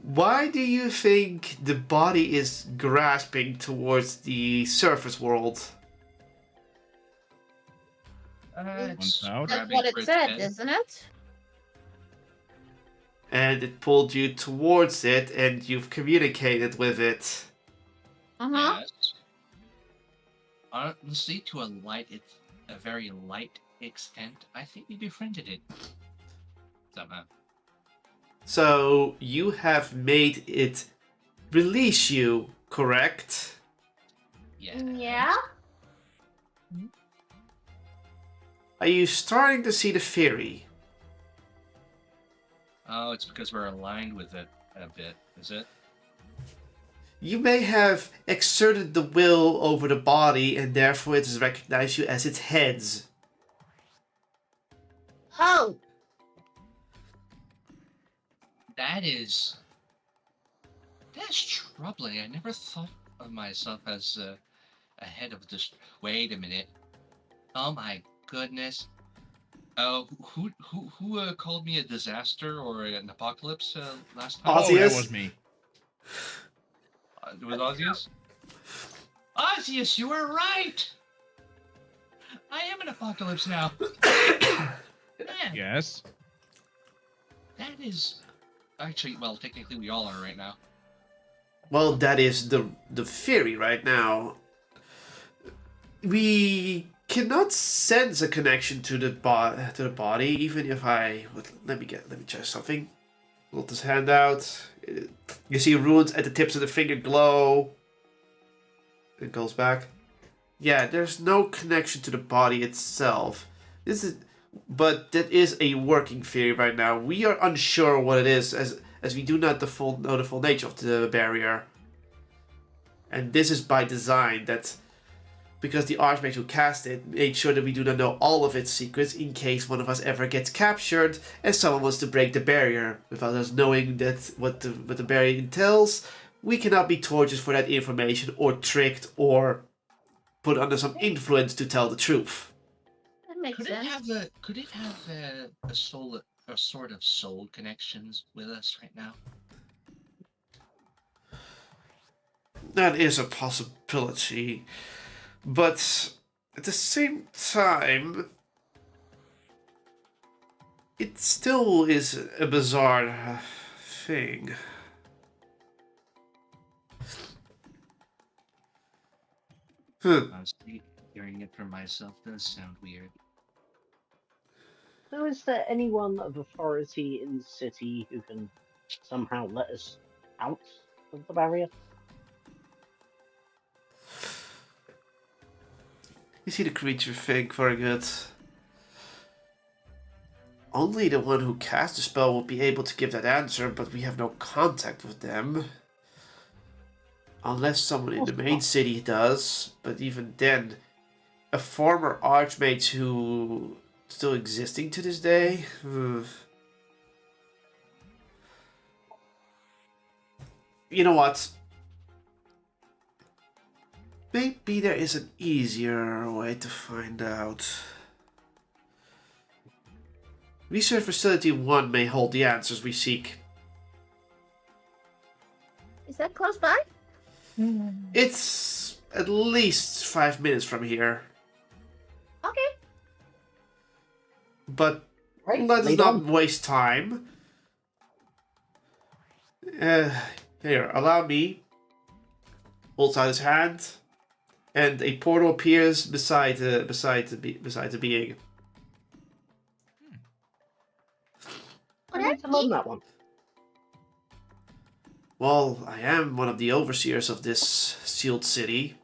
why do you think the body is grasping towards the surface world? It's out. That's grabbing what for it its said, head. isn't it? And it pulled you towards it, and you've communicated with it. Uh-huh. Yes. Honestly, to a very light extent, I think we befriended it. Somehow. So you have made it release you, correct? Yeah. Yeah? Are you starting to see the theory? Oh, it's because we're aligned with it a bit, is it? You may have exerted the will over the body, and therefore it has recognized you as its heads. Oh! That's troubling. I never thought of myself as a head of this. Wait a minute. Oh my goodness. Who called me a disaster or an apocalypse last time? Oh, that Ozzius? was me. It was Ozzius? Ozzius, you were right! I am an apocalypse now. Man, Yes. that is... Actually, well, technically we all are right now. Well, that is the theory right now. We cannot sense a connection to the body, even if I let me try something. Hold this hand out. You see runes at the tips of the finger glow. It goes back. Yeah, there's no connection to the body itself. But that is a working theory right now. We are unsure what it is, as we do not know the full nature of the barrier. And this is by design, that because the Archmage who cast it made sure that we do not know all of its secrets in case one of us ever gets captured and someone wants to break the barrier. Without us knowing that what the barrier entails, we cannot be tortured for that information or tricked or put under some influence to tell the truth. That makes Could sense. it have a sort of soul connections with us right now? That is a possibility. But at the same time, it still is a bizarre thing. Honestly, hearing it from myself does sound weird. So is there anyone of authority in the city who can somehow let us out of the barrier? You see the creature think very good. Only the one who cast the spell will be able to give that answer, but we have no contact with them. Unless someone in the main city does, but even then, a former archmage who still existing to this day. You know what? Maybe there is an easier way to find out. Research Facility 1 may hold the answers we seek. Is that close by? It's at least 5 minutes from here. Okay. But Right, let's lead not on. waste time. Here, allow me. Holds out his hand, and a portal appears beside the being. I need to learn that one. Well, I am one of the overseers of this sealed city.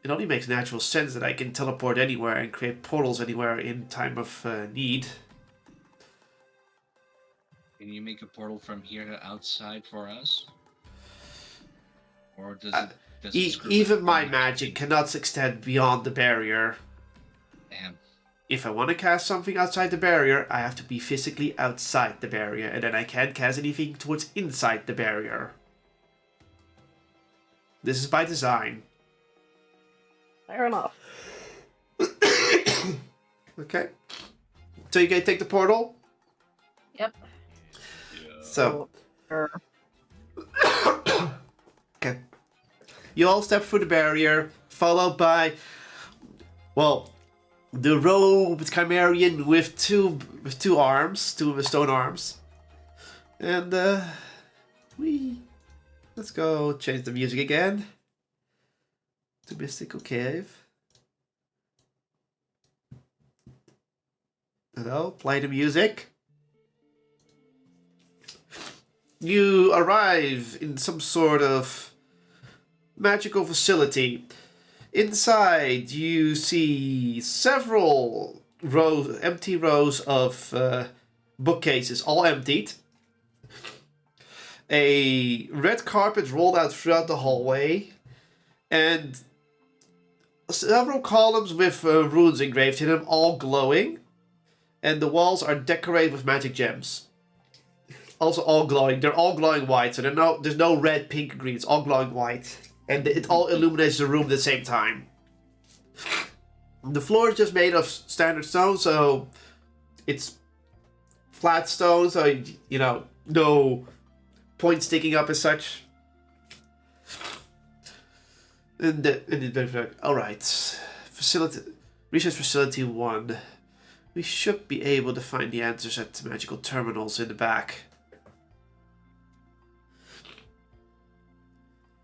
It only makes natural sense that I can teleport anywhere and create portals anywhere in time of need. Can you make a portal from here to outside for us? Or does it... Does it screw Even with my the- magic cannot extend beyond the barrier. Damn. If I want to cast something outside the barrier, I have to be physically outside the barrier, and then I can't cast anything towards inside the barrier. This is by design. Fair enough. Okay. So you can take the portal? Yep. So, Sure. okay. You all step through the barrier, followed by, well, the robed Chimerian with two arms, two stone arms. And, let's go change the music again. To Mystical Cave. Hello, play the music. You arrive in some sort of magical facility. Inside, you see several empty rows of bookcases, all emptied. A red carpet rolled out throughout the hallway, and several columns with runes engraved in them, all glowing. And the walls are decorated with magic gems. Also all glowing. They're all glowing white, so there's no red, pink, green. It's all glowing white. And it all illuminates the room at the same time. The floor is just made of standard stone, so it's flat stone, so, you know, no point sticking up as such. Alright. Research Facility 1. We should be able to find the answers at the magical terminals in the back.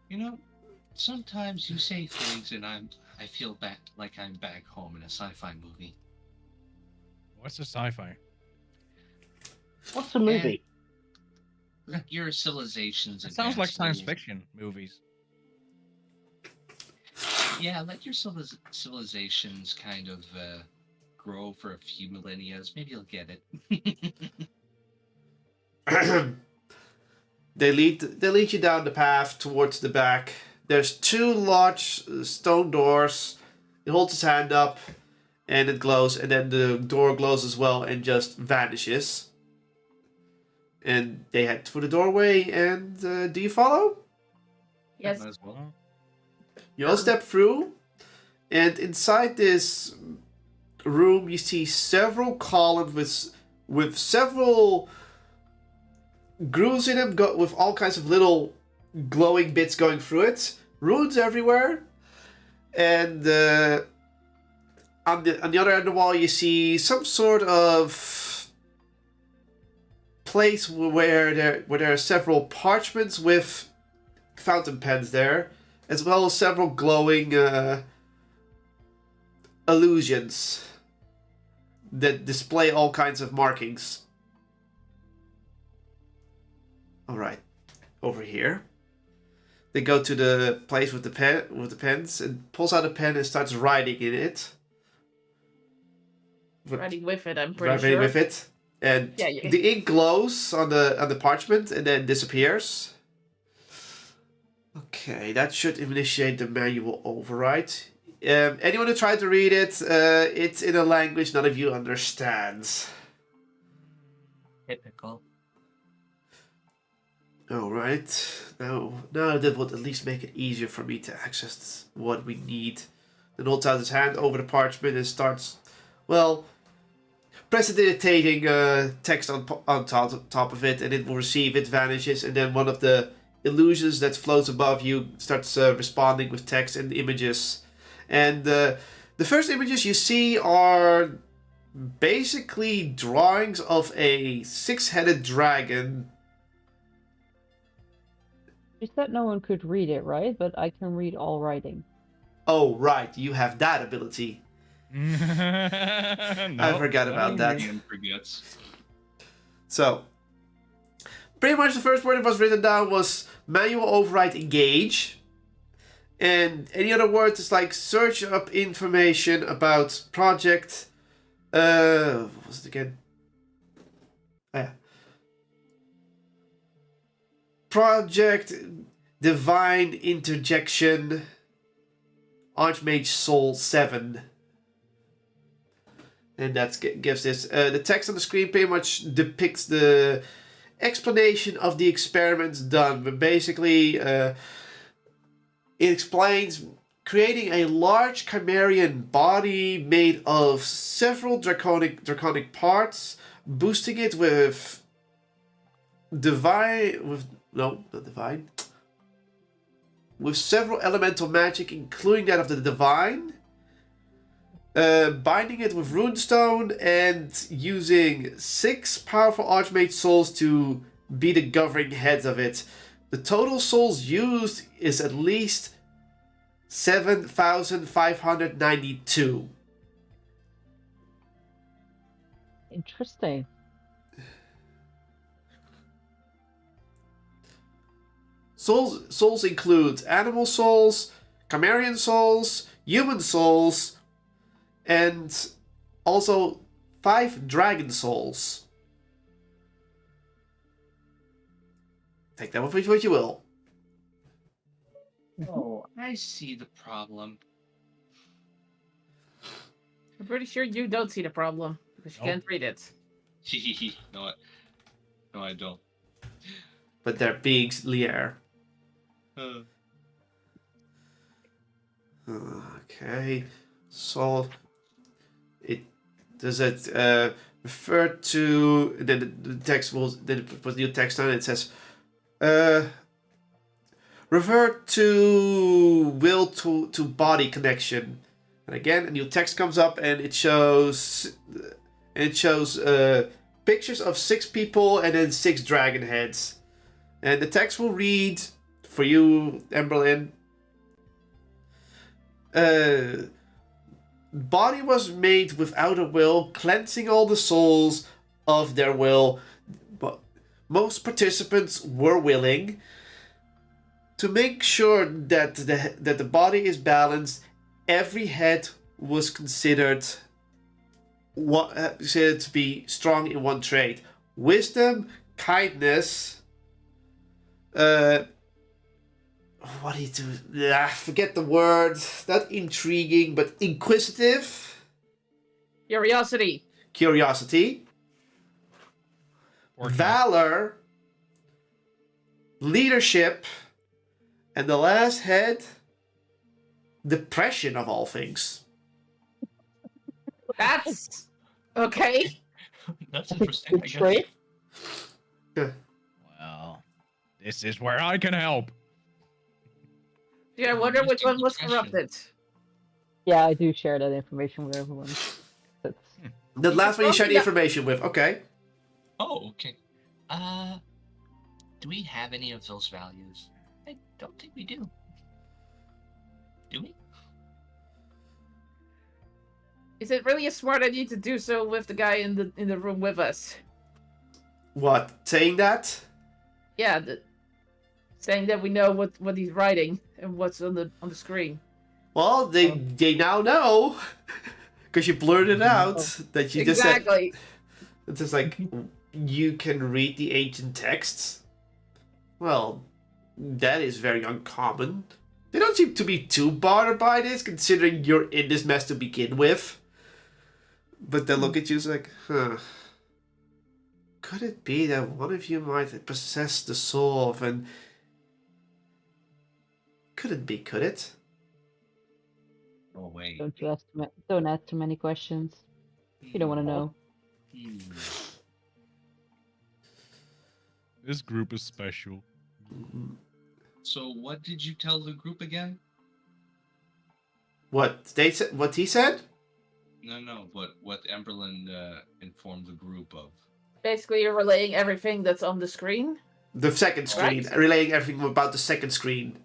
You know, sometimes you say things and I feel back like I'm back home in a sci-fi movie. What's a sci-fi? What's a movie? Let your civilizations It sounds like advance science little- fiction movies. Yeah, let your civilizations kind of grow for a few millennia. Maybe you'll get it. They lead you down the path towards the back. There's two large stone doors. He holds his hand up, and it glows, and then the door glows as well and just vanishes. And they head through the doorway, and do you follow? Yes. Might as well. You all step through, and inside this room, you see several columns with several grooves in them, with all kinds of little glowing bits going through it. Runes everywhere, and on the other end of the wall, you see some sort of place where there are several parchments with fountain pens there, as well as several glowing illusions that display all kinds of markings. Alright, over here. They go to the place with the pens, and pulls out a pen and starts writing in it. Writing with it, I'm pretty Writing sure. with it. And Yeah, yeah. the ink glows on the parchment and then disappears. Okay, that should initiate the manual override. Anyone who tried to read it, it's in a language none of you understands. Typical. Alright, now that would at least make it easier for me to access what we need. Then holds out his hand over the parchment and starts, well, precipitating text on top of it, and it will receive it, vanishes, and then one of the illusions that floats above you starts responding with text and images. And the first images you see are basically drawings of a six-headed dragon. You said no one could read it, right? But I can read all writing. Oh, right, you have that ability. I forgot about that. Ian forgets. So, pretty much the first word that was written down was manual override engage. And any other words is like search up information about project. What was it again? Oh, yeah. Project Divine Interjection Archmage Soul 7. And that gives this. The text on the screen pretty much depicts the explanation of the experiments done. But basically, it explains creating a large Chimerian body made of several draconic parts, boosting it with with several elemental magic, including that of the divine, binding it with runestone, and using 6 powerful Archmage souls to be the governing heads of it. The total souls used is at least 7,592. Interesting. Souls include animal souls, Chimerian souls, human souls, and also 5 dragon souls. Take that one for what you will. Oh, I see the problem. I'm pretty sure you don't see the problem because you Nope. can't read it. No, I don't. But they're being Lier. Okay, so does it refer to, then the text will then put new text on it. It says revert to will to body connection, and again a new text comes up and it shows pictures of 6 people and then 6 dragon heads, and the text will read for you, Emberlyn. Body was made without a will, cleansing all the souls of their will. But most participants were willing. To make sure that the body is balanced, every head was considered to be strong in one trait: wisdom, kindness. What do you do? Forget the word. Not intriguing, but inquisitive. Curiosity. Curiosity. Valor. Leadership. And the last head, depression of all things. That's okay. That's interesting, I Good guess. trait. Well, this is where I can help. Yeah, I wonder which one was corrupted. Yeah, I do share that information with everyone. That's... The last one you share the information with. Okay. Oh, okay. Do we have any of those values? I don't think we do. Do we? Is it really a smart idea to do so with the guy in the room with us? What? Saying that? Yeah, saying that we know what he's writing and what's on the screen. Well, they now know because you blurted out that you just said. Exactly. It's just like, you can read the ancient texts? Well, that is very uncommon. They don't seem to be too bothered by this, considering you're in this mess to begin with. But they look at you like, huh. Could it be that one of you might possess the soul of an... Couldn't be, could it? Oh wait. Don't ask too many questions. You don't want to know. Hmm. This group is special. So what did you tell the group again? What they said? What he said? No. What Emberlyn informed the group of? Basically, you're relaying everything that's on the screen. The second screen, Right. relaying everything about the second screen.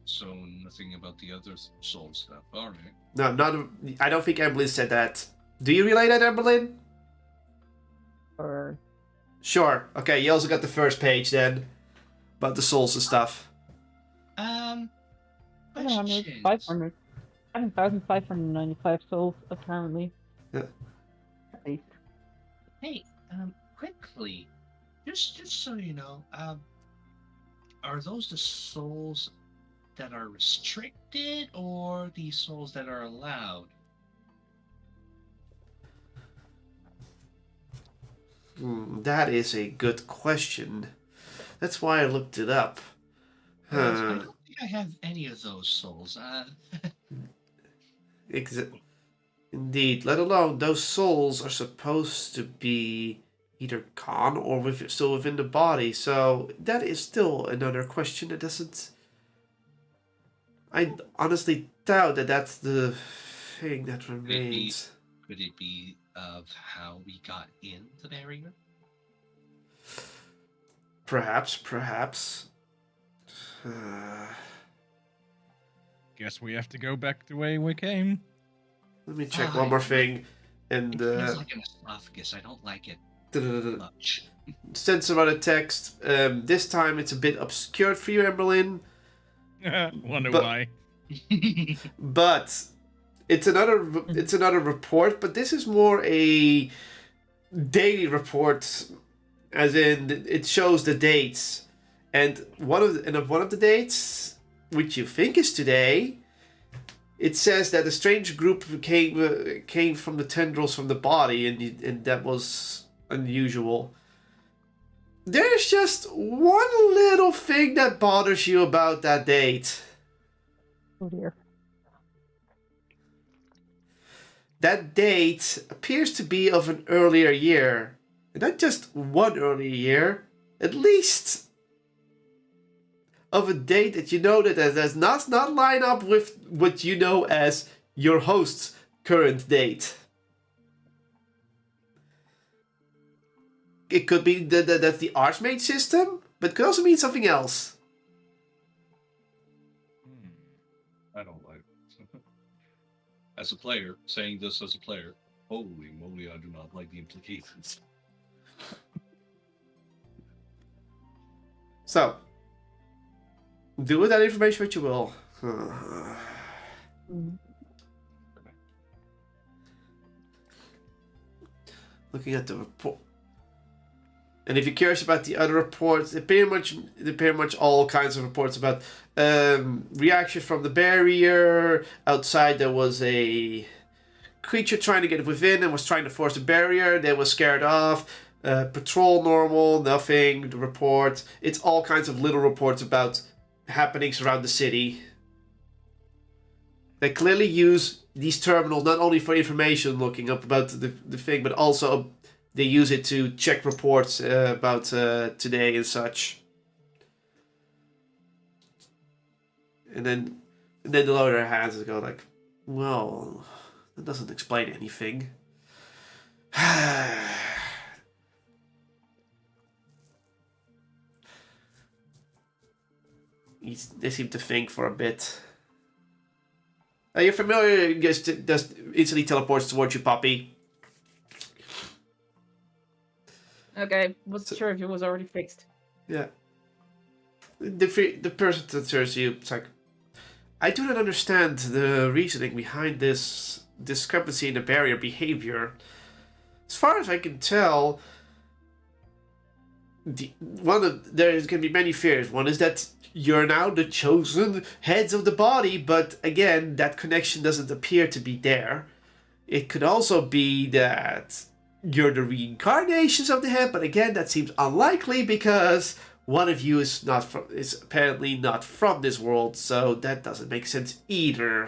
So nothing about the other soul stuff. All right. No, not. I don't think Emberlyn said that. Do you relay that, Emberlyn? Or Sure. Okay, you also got the first page then, about the souls and stuff. 700, Questions. 500. 7,595 souls, apparently. Yeah. At least. Hey, quickly, just so you know, are those the souls that are restricted or the souls that are allowed? That is a good question. That's why I looked it up. I don't think I have any of those souls. Indeed, let alone those souls are supposed to be either gone or still within the body. So that is still another question that doesn't. I honestly doubt that that's the thing that remains. Could it be of how we got in the barrier? Perhaps. Guess we have to go back the way we came. Let me check one more thing. And It feels like an esophagus. I don't like it much. send some other text. This time it's a bit obscured for you, Emberlyn. Wonder But- why. But it's another report, but this is more a daily report, as in it shows the dates, and one of the dates, which you think is today, it says that a strange group came from the tendrils from the body, and that was unusual. There's just one little thing that bothers you about that date. Oh dear. That date appears to be of an earlier year. And not just one earlier year, at least of a date that you know that does not line up with what you know as your host's current date. It could be that's the Archmage system, but it could also mean something else. I don't like it. As a player, saying this as a player, holy moly, I do not like the implications. So, do with that information what you will. Looking at the report. And if you're curious about the other reports, they pretty much all kinds of reports about reaction from the barrier. Outside there was a creature trying to get within and was trying to force the barrier. They were scared off. Patrol normal, nothing. The report. It's all kinds of little reports about happenings around the city. They clearly use these terminals not only for information looking up about the thing, but also they use it to check reports about today and such. And then they lower their hands and go like, well, that doesn't explain anything. They seem to think for a bit. You're familiar, just instantly teleports towards you, Poppy. Okay, wasn't sure if it was already fixed. Yeah. The person that serves you, it's like, I do not understand the reasoning behind this discrepancy in the barrier behavior. as far as I can tell, there's going to be many fears. One is that you're now the chosen heads of the body, but again, that connection doesn't appear to be there. It could also be that you're the reincarnations of the head, but again, that seems unlikely because one of you is apparently not from this world, so that doesn't make sense either.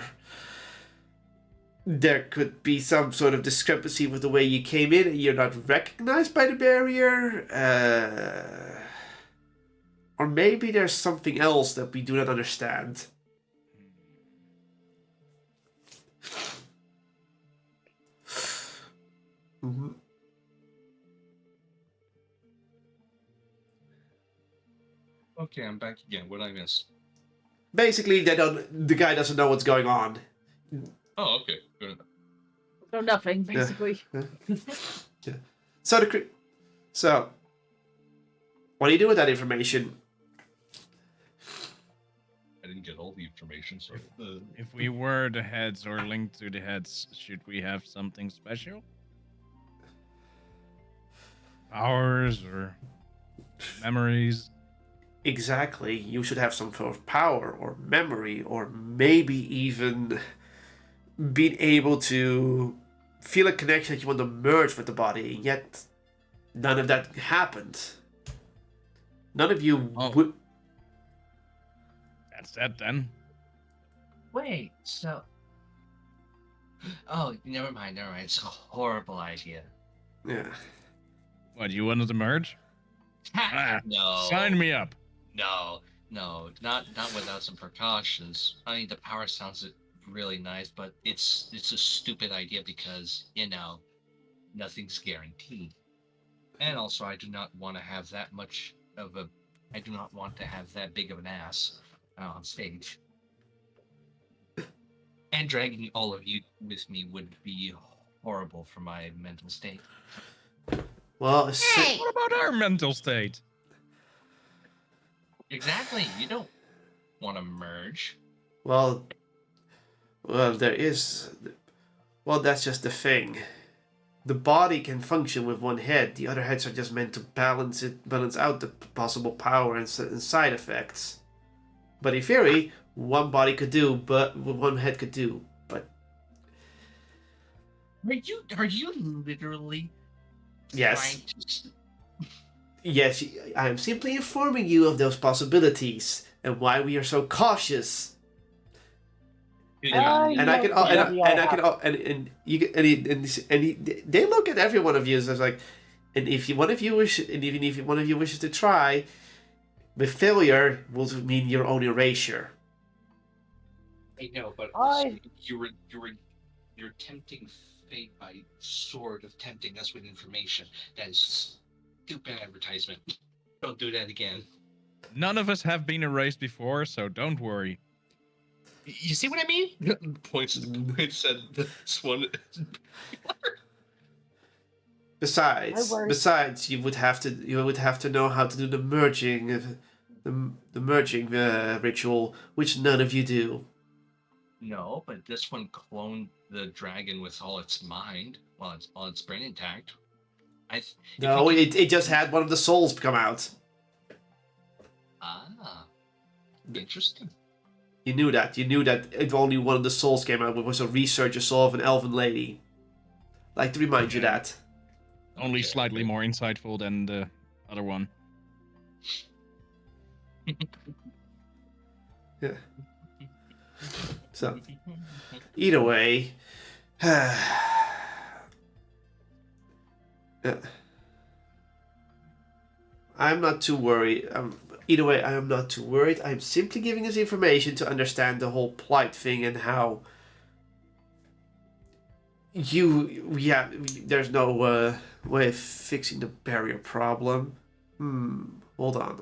There could be some sort of discrepancy with the way you came in and you're not recognized by the barrier. Or maybe there's something else that we do not understand. Mm-hmm. Okay, I'm back again. What did I miss? Basically, the guy doesn't know what's going on. Oh, okay. Good. So nothing, basically. Yeah. So, what do you do with that information? I didn't get all the information, so... If we were the heads or linked to the heads, should we have something special? Powers or memories? Exactly. You should have some sort of power or memory or maybe even being able to feel a connection that you want to merge with the body, yet none of that happened. None of you would... That's that then. Wait, so... Oh, never mind. It's a horrible idea. Yeah. What, you wanted to merge? No. Sign me up. No, not without some precautions. I mean, the power sounds really nice, but it's a stupid idea because, nothing's guaranteed. And also, I do not want to have that big of an ass on stage. And dragging all of you with me would be horrible for my mental state. Well, what about our mental state? Exactly. You don't want to merge. Well, there is... Well, that's just the thing. The body can function with one head. The other heads are just meant to balance out the possible power and side effects. But in theory, one body could do, but one head could do. But are you literally? Yes. Yes, I am simply informing you of those possibilities and why we are so cautious. They look at every one of you as like, and if one of you wishes to try, the failure will mean your own erasure. I know, but you're tempting fate by sort of tempting us with information. That is stupid advertisement. Don't do that again. None of us have been erased before, so don't worry. You see what I mean? Points at this one. Besides, you would have to know how to do the merging, ritual, which none of you do. No, but this one cloned the dragon with all its mind, all its brain intact. No, it just had one of the souls come out. Ah, interesting. You knew that. You knew that if only one of the souls came out, it was a researcher soul of an elven lady. Like to remind you that. Only slightly more insightful than the other one. Yeah. So, either way, I'm not too worried. Either way, I am not too worried. I'm simply giving us information to understand the whole plight thing and how there's no way of fixing the barrier problem. Hold on.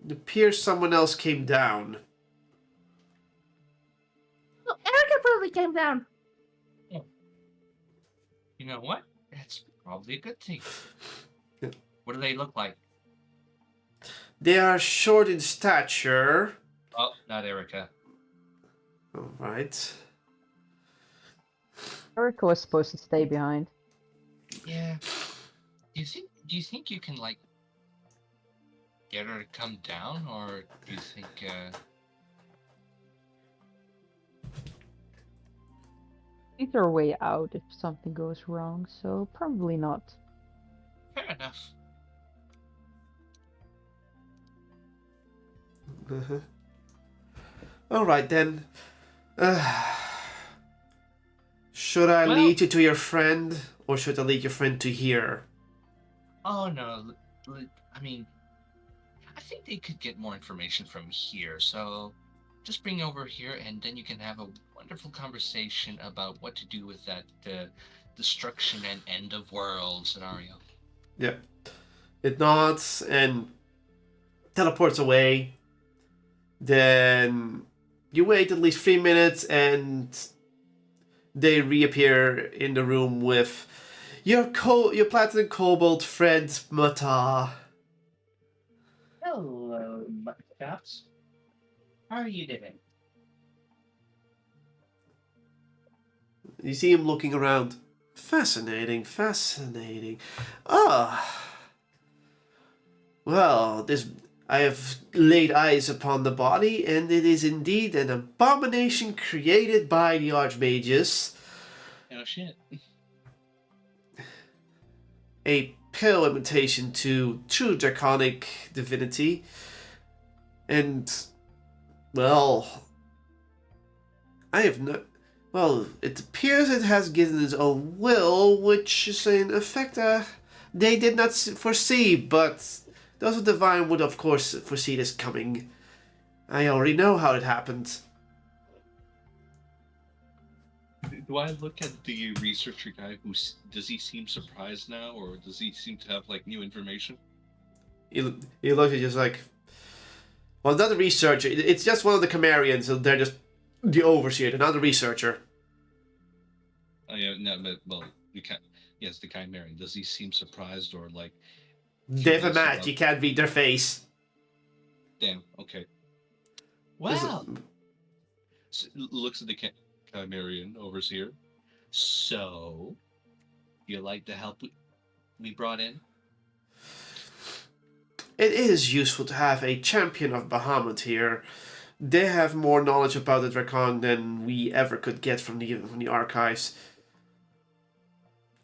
It appears someone else came down. Oh, Erica probably came down. Yeah. You know what? That's probably a good thing. Yeah. What do they look like? They are short in stature. Oh, not Erica. All right. Erica was supposed to stay behind. Yeah. Do you think you can like get her to come down, or do you think Think her way out if something goes wrong, so probably not. fair enough? Uh-huh. All right then. Should I Well- lead you to your friend, or should I lead your friend to here? Oh no, I mean, I think they could get more information from here. So just bring over here, and then you can have a wonderful conversation about what to do with that destruction and end of world scenario. Yeah. It nods and teleports away. Then you wait at least 3 minutes and they reappear in the room with your platinum cobalt friend Mata. Hello, Mudcaps. How are you doing? You see him looking around. Fascinating, fascinating. Ah. Well, I have laid eyes upon the body, and it is indeed an abomination created by the Archmages. Oh shit. A pale imitation to true draconic divinity. And, well, I have no... Well, it appears it has given its own will, which is an effect they did not foresee, but those of Divine would of course foresee this coming. I already know how it happened. Do I look at the researcher guy? Does he seem surprised now, or does he seem to have like new information? He looks at you just like... Well, not a researcher, it's just one of the Chimerians, so they're just the overseer, they're not a researcher. Oh yeah, no, but well, you can't. Yes, the Chimerian. Does he seem surprised or like? They have a curious match, about- you can't read their face. Damn. Okay. Well, Looks at the Chimerian overseer. so you like the help we brought in? It is useful to have a champion of Bahamut here. They have more knowledge about the Dracon than we ever could get from the archives.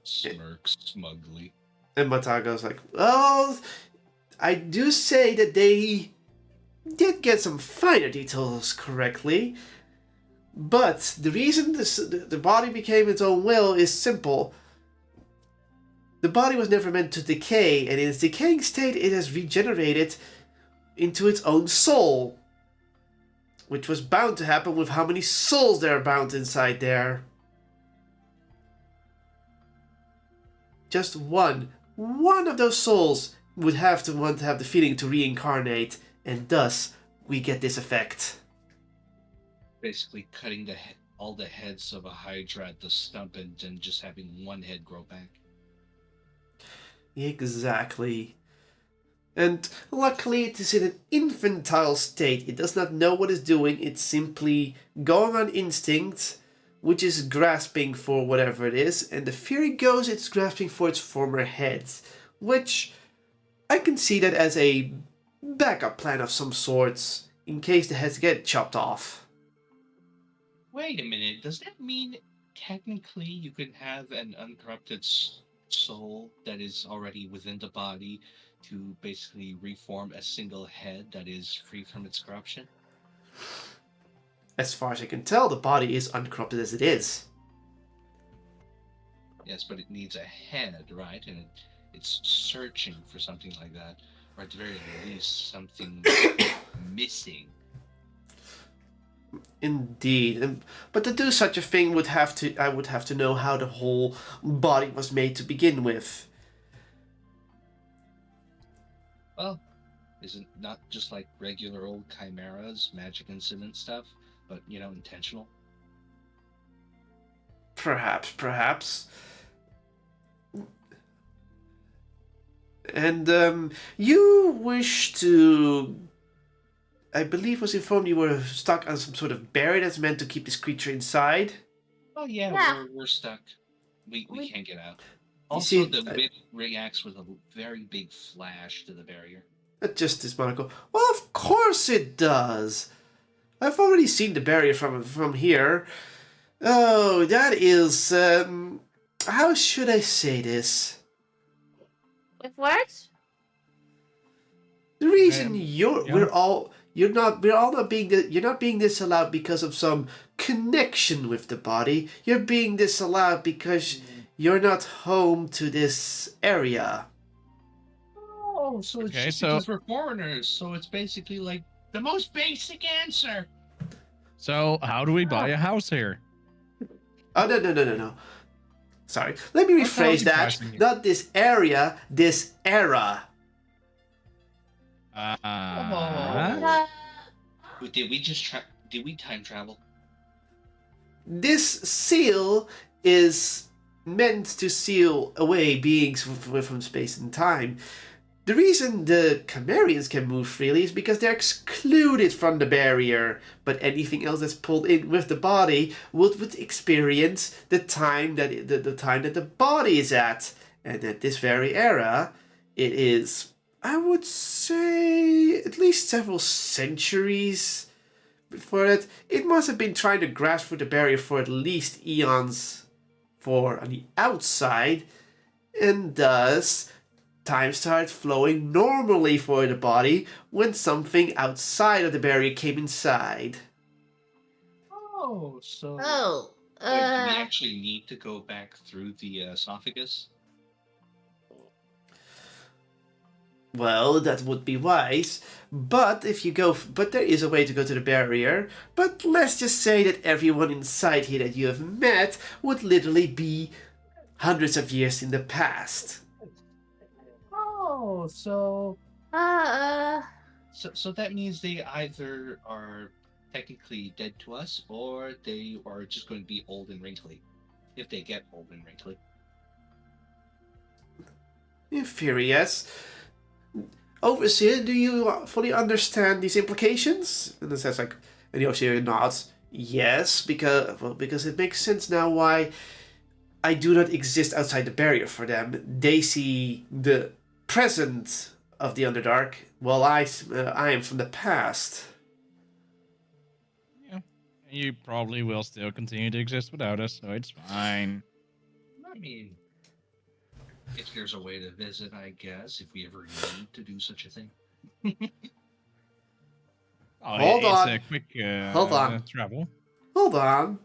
Smirks smugly. And Matago's like, well, I do say that they did get some finer details correctly, but the reason the body became its own will is simple. The body was never meant to decay, and in its decaying state it has regenerated into its own soul, which was bound to happen with how many souls there are bound inside there. Just one of those souls would have to want to have the feeling to reincarnate, and thus we get this effect. Basically, cutting all the heads of a Hydra at the stump and then just having one head grow back. Exactly. And luckily it is in an infantile state. It does not know what it's doing. It's simply going on instinct, which is grasping for whatever it is. And the theory goes it's grasping for its former head, which I can see that as a backup plan of some sorts in case the heads get chopped off. Wait a minute. Does that mean technically you could have an uncorrupted soul that is already within the body to basically reform a single head that is free from its corruption? As far as I can tell, the body is uncorrupted as it is. Yes, but it needs a head, right? And it's searching for something like that, or at the very least, something missing. Indeed, but to do such a thing I would have to know how the whole body was made to begin with. Well, is it not just like regular old chimeras, magic incident stuff, but intentional? Perhaps. And you wish to... I believe was informed you were stuck on some sort of barrier that's meant to keep this creature inside. Oh yeah, Yeah. we're stuck. We We- can't get out. You Also, see, the wind reacts with a very big flash to the barrier. just this Monaco. Well, of course it does. I've already seen the barrier from here. Oh, that is how should I say this? With what? The reason yeah. we're all not being you're not being disallowed because of some connection with the body. You're being disallowed because you're not home to this area. Oh, so it's Okay, just so- because we're foreigners. So it's basically like the most basic answer. So how do we buy a house here? Oh no. Sorry. Let me What's the rephrase housing that. pricing here? Not this area, this era. Uh, Did we just did we time travel? This seal is meant to seal away beings from space and time. The reason the Camarians can move freely is because they're excluded from the barrier, but anything else that's pulled in with the body would experience the time that the time that the body is at. And at this very era, it is, I would say, at least several centuries before that. It must have been trying to grasp through the barrier for at least eons for on the outside, and thus time started flowing normally for the body when something outside of the barrier came inside. Oh, so oh. wait, do we actually need to go back through the esophagus? Well, that would be wise, but there is a way to go to the barrier. But let's just say that everyone inside here that you have met would literally be hundreds of years in the past. Oh, so that means they either are technically dead to us, or they are just going to be old and wrinkly, if they get old and wrinkly. In theory, yes. Overseer, do you fully understand these implications? And it says and the Overseer nods. Yes, because it makes sense now why I do not exist outside the barrier for them. They see the present of the Underdark, while I am from the past. Yeah. You probably will still continue to exist without us, so it's fine. I mean, if there's a way to visit, I guess, if we ever need to do such a thing. Oh, Hold it's on. a quick Hold on. travel. Hold on.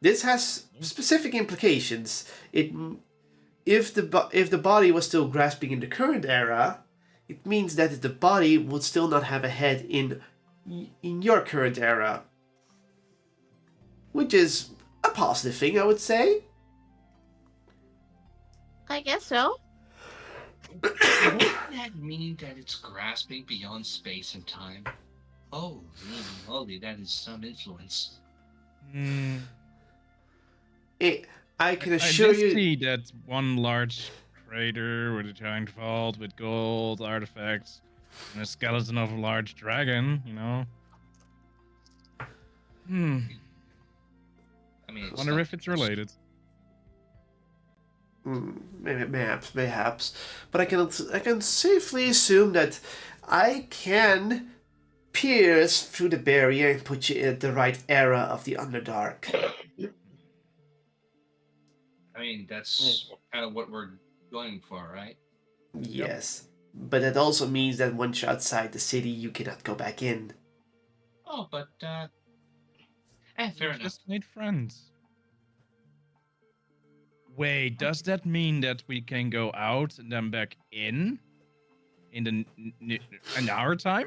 This has specific implications. If the body was still grasping in the current era, it means that the body would still not have a head in your current era, which is a positive thing, I would say. I guess so. Wouldn't that mean that it's grasping beyond space and time? Holy moly, that is some influence. Hmm. I can I assure did you. see that one large crater with a giant vault with gold artifacts and a skeleton of a large dragon, you know. I mean, it's Wonder not if it's related. Mayhaps, but I can safely assume that I can pierce through the barrier and put you in the right era of the Underdark. I mean, that's kind of what we're going for, right? Yes, but that also means that once you're outside the city, you cannot go back in. Oh, but fair enough. Just made friends. Wait, does that mean that we can go out and then back in an hour time?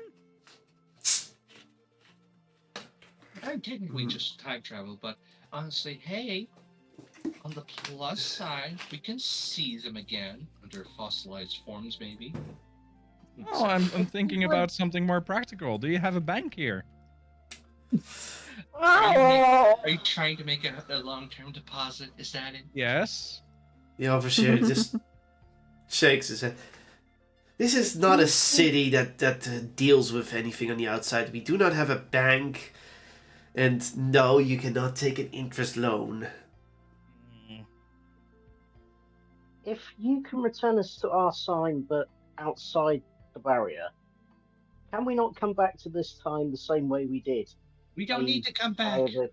I technically just time travel, but honestly, hey, on the plus side, we can see them again under fossilized forms, maybe. Oh, I'm thinking about something more practical. Do you have a bank here? Are you trying to make a long-term deposit? Is that it? Yes. The overseer just shakes his head. This is not a city that deals with anything on the outside. We do not have a bank. And no, you cannot take an interest loan. If you can return us to our sign, but outside the barrier, can we not come back to this time the same way we did? We don't need to come back. Via the-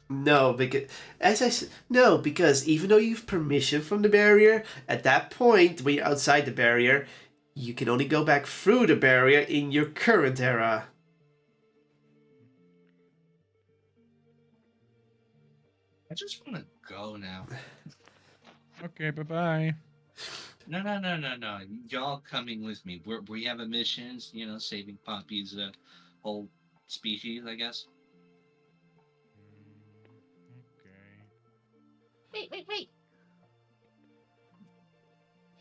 No, because no, because even though you've permission from the barrier, at that point when you're outside the barrier, you can only go back through the barrier in your current era. I just want to go now. Okay, bye-bye. No. Y'all coming with me. We have a mission, saving Poppy's whole species, I guess. Okay. Wait.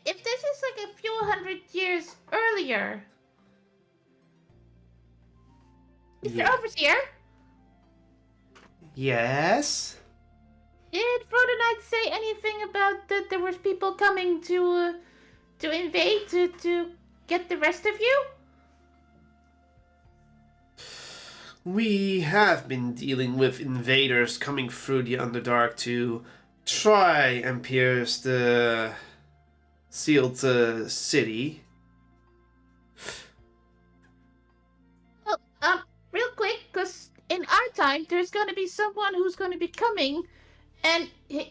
If this is like a few hundred years earlier, Mr. Overseer, Yes? did Frodo say anything about that there was people coming to invade to get the rest of you? We have been dealing with invaders coming through the Underdark to try and pierce the sealed city. Well, real quick, because in our time, there's gonna be someone who's gonna be coming, and he's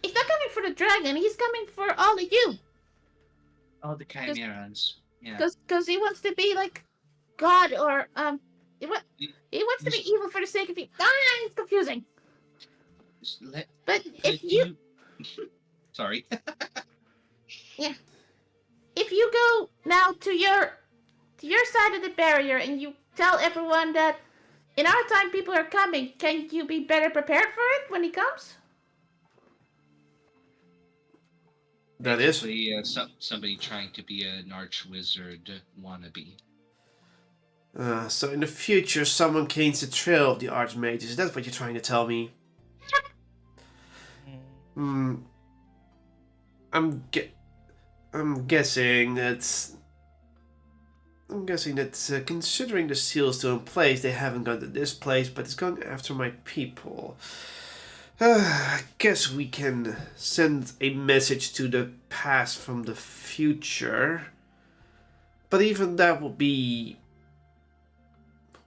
not coming for the dragon. He's coming for all of you. Oh, the chimerans. Yeah. Because he wants to be like God or he wants to be evil for the sake of you. It's confusing. But if you Sorry. yeah, if you go now to your side of the barrier and you tell everyone that in our time people are coming, can you be better prepared for it when he comes? That is. Somebody trying to be an arch wizard wannabe. So in the future, someone cleans the trail of the archmages. Is that what you're trying to tell me? I'm guessing that. Considering the seal's still in place, they haven't gone to this place, but it's going after my people. I guess we can send a message to the past from the future. But even that would be.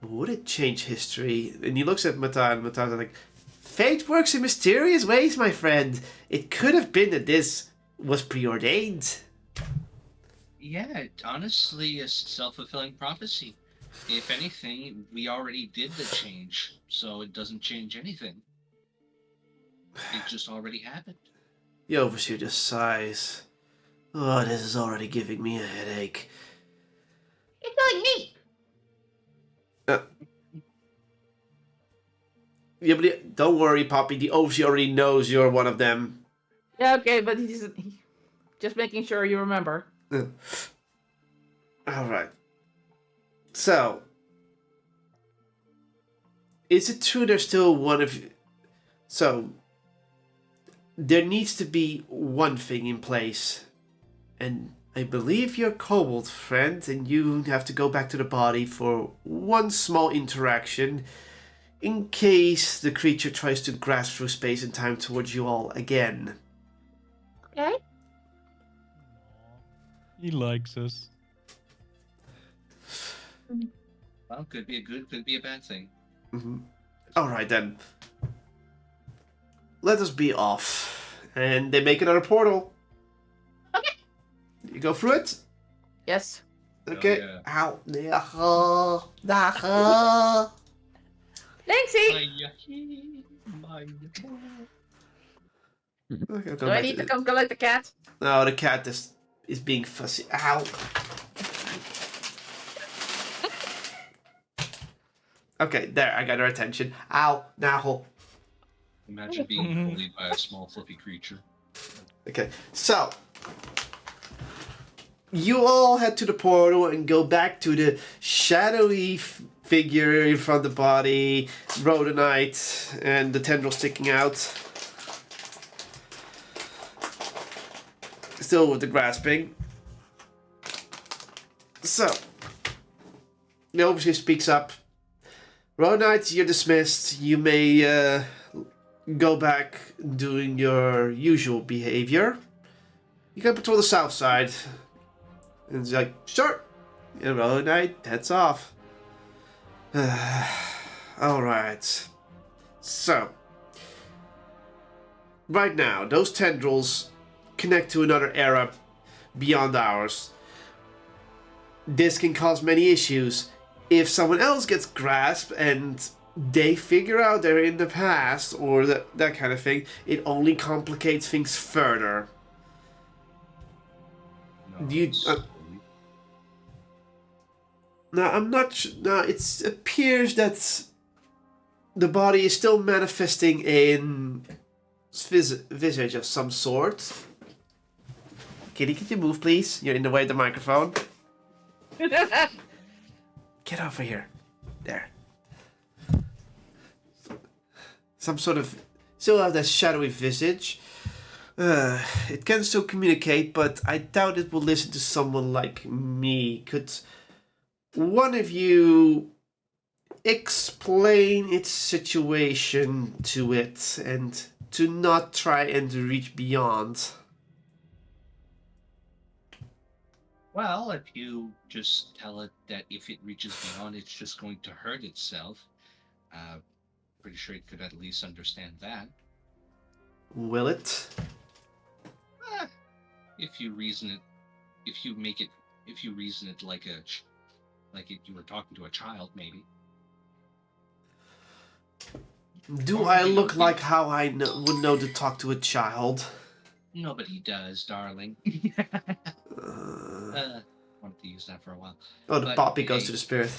Would it change history? And he looks at Mata, and Mata's like, fate works in mysterious ways, my friend. It could have been that this was preordained. Yeah, honestly, a self-fulfilling prophecy. If anything, we already did the change, so it doesn't change anything. It just already happened. The overseer just sighs. Oh, this is already giving me a headache. You're telling me. Yeah, but don't worry, Poppy. The overseer already knows you're one of them. Yeah, okay, but he's just making sure you remember. Alright. So, is it true there's still one of you? So, there needs to be one thing in place. And I believe you're Kobold, friend, and you have to go back to the body for one small interaction in case the creature tries to grasp through space and time towards you all again. Okay. He likes us. Well, could be a good, could be a bad thing. Mm-hmm. Alright then. Let us be off. And they make another portal. Okay. You go through it? Yes. Okay. Oh, Ow. Thanksy! Okay, I'll go Do I back need to come collect the cat? No, the cat is being fussy. Ow. Okay, there, I got her attention. Ow. Now. Imagine being bullied by a small fluffy creature. Okay, so you all head to the portal and go back to the shadowy figure in front of the body, Rhodonite, and the tendril sticking out. Still with the grasping. So, the overseer speaks up. Row Knight, you're dismissed. You may go back doing your usual behavior. You can patrol the south side. And he's like, sure. And Row Knight heads off. Alright. So. Right now, those tendrils connect to another era beyond ours. This can cause many issues. If someone else gets grasped and they figure out they're in the past or that kind of thing, it only complicates things further. No, Do you? No, I'm not. No, it appears that the body is still manifesting in visage of some sort. Kitty, could you move, please? You're in the way of the microphone. Get over here. There. Some sort of... Still have that shadowy visage. It can still communicate, but I doubt it will listen to someone like me. Could one of you explain its situation to it and to not try and reach beyond? Well, if you just tell it that if it reaches beyond, it's just going to hurt itself. Pretty sure it could at least understand that. Will it? If you reason it, if you reason it like if you were talking to a child, maybe. Do I look like how I would know to talk to a child? Nobody does, darling. Wanted to use that for a while. Oh, the But, poppy goes hey, to the spirit.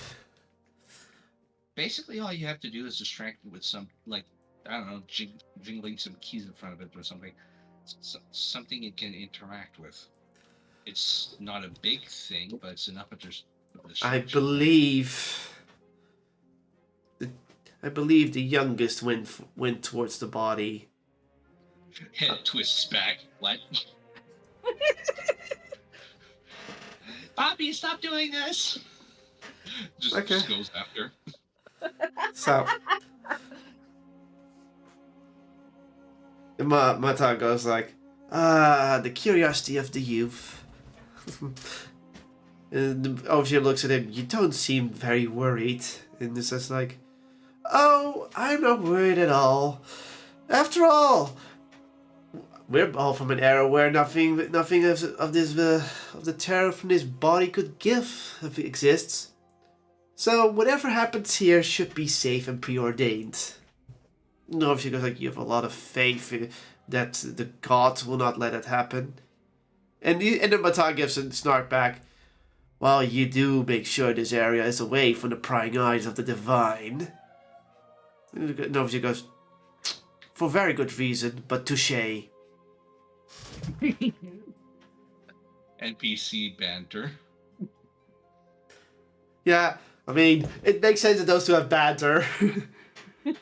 Basically, all you have to do is distract it with some, like, I don't know, jingling some keys in front of it or something. Something it can interact with. It's not a big thing, but it's enough of I distraction. believe the youngest went towards the body. Head twists back. What? Bobby, stop doing this! Just goes after. So Mata goes like, the curiosity of the youth. And the overseer looks at him. You don't seem very worried. And this is like, oh, I'm not worried at all. After all, we're all from an era where nothing of the terror from this body could give exists. So whatever happens here should be safe and preordained. And obviously, goes like, you have a lot of faith that the gods will not let it happen. And then Mata gives a snark back. Well, you do make sure this area is away from the prying eyes of the divine. And obviously goes, for very good reason, but touché. NPC banter. Yeah, I mean, it makes sense that those two have banter,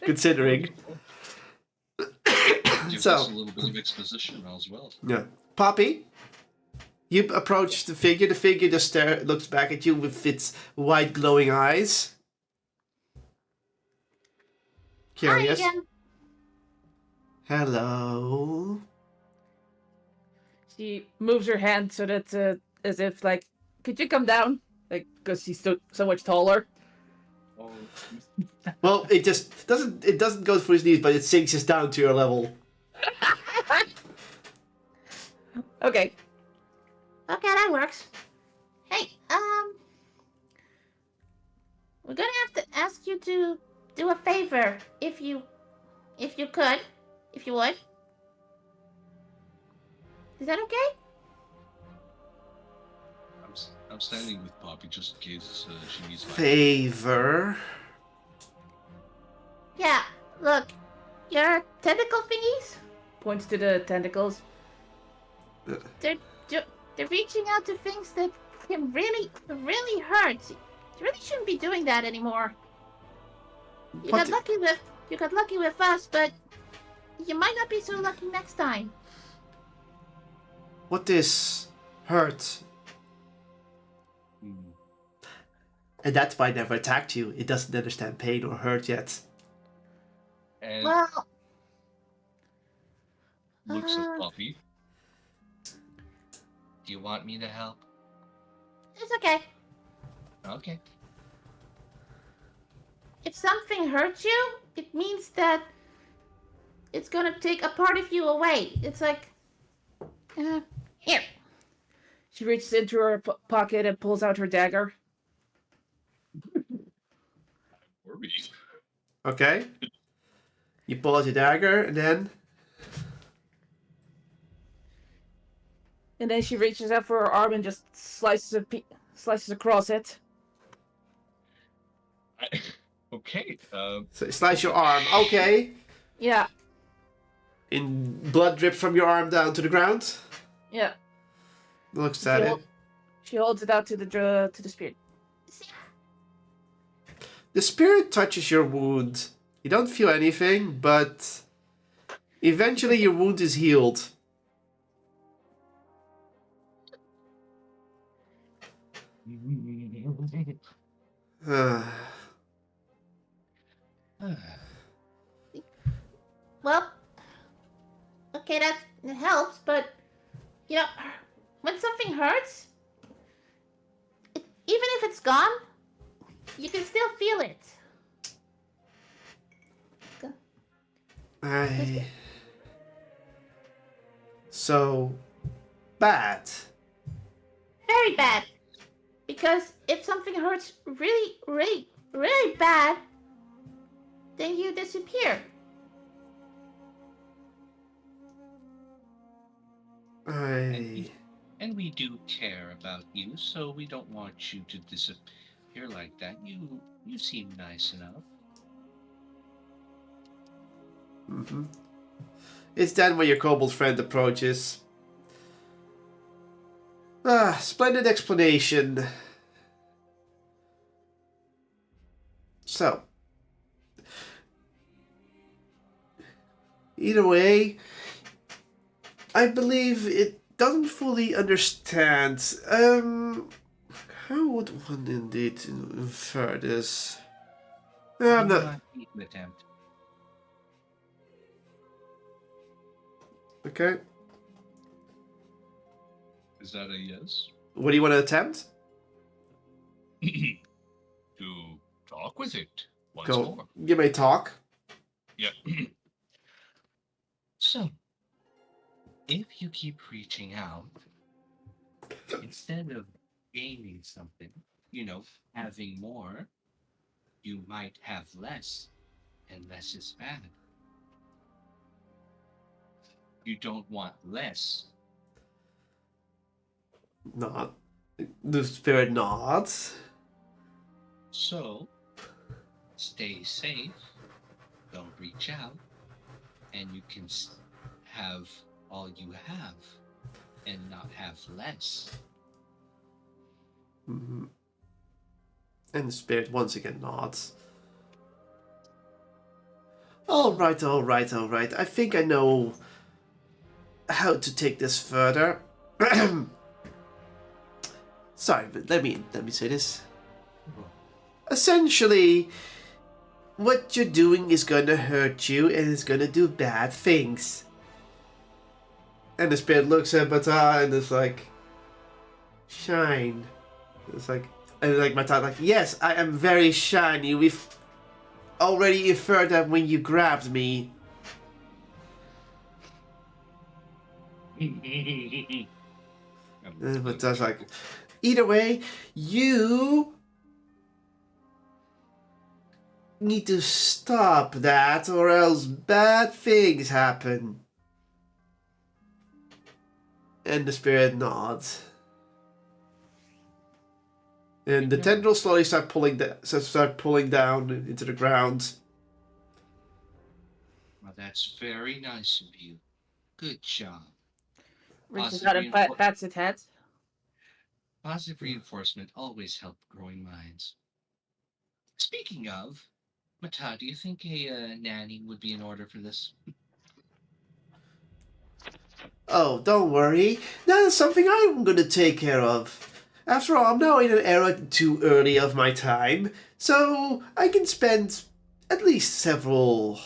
considering. Gives So, us a little bit of exposition as well. yeah. Poppy, you approach the figure. The figure just looks back at you with its white glowing eyes. Curious. Hi again. Hello. She moves her hand so that, as if like, could you come down? Like, because she's so much taller. Oh, Well, it just doesn't. It doesn't go for his knees, but it sinks us down to your level. Okay. Okay, that works. Hey, we're gonna have to ask you to do a favor, if you could, if you would. Is that okay? I'm standing with Poppy just in case she needs my Favor. Yeah. Look, your tentacle thingies. Points to the tentacles. They're reaching out to things that can really hurt. You really shouldn't be doing that anymore. You What got lucky with us, but you might not be so lucky next time. What is hurt? And that's why it never attacked you. It doesn't understand pain or hurt yet. And Well, looks at uh, Poppy. Do you want me to help? it's okay. Okay. If something hurts you, it means that it's gonna take a part of you away. It's like, here. She reaches into her pocket and pulls out her dagger. Worry. Okay. You pull out your dagger, and then... And then she reaches out for her arm and just slices across it. Okay. So slice your arm. Okay. Yeah, In blood drips from your arm down to the ground. yeah. Looks at it. She holds it out to the spirit. The spirit touches your wound. You don't feel anything, but eventually your wound is healed. Well, okay, that helps, but you know, when something hurts, even if it's gone, you can still feel it. So bad. Very bad. Because if something hurts really, really, really bad, then you disappear. And we do care about you, so we don't want you to disappear like that. You seem nice enough. Mm-hmm. It's then when your kobold friend approaches. Splendid explanation. So, either way, I believe it doesn't fully understand. How would one indeed infer this? I'm Do not. not need to attempt. Okay. Is that a yes? What do you want to attempt? To talk with it once Go. more. Give me a talk. Yeah. So, if you keep reaching out, instead of gaining something, having more, you might have less, and less is bad. You don't want less. Not. The spirit nods. So, stay safe, don't reach out, and you can have all you have and not have less. Mm-hmm. And the spirit once again nods. Alright. I think I know how to take this further. Sorry, but let me say this. Essentially, what you're doing is gonna hurt you and it's gonna do bad things. And the spirit looks at Bata and is like, shine. It's like, and like Bata like, yes, I am very shiny. We've already inferred that when you grabbed me. But that's like, either way, you need to stop that or else bad things happen. And the spirit nods. And the tendrils slowly start pulling down into the ground. Well, that's very nice of you. Good job. Reaches out and pats its head. Positive reinforcement always helps growing minds. Speaking of, Mata, do you think a nanny would be in order for this? Oh, don't worry. That is something I'm gonna take care of. After all, I'm now in an era too early of my time, so I can spend at least several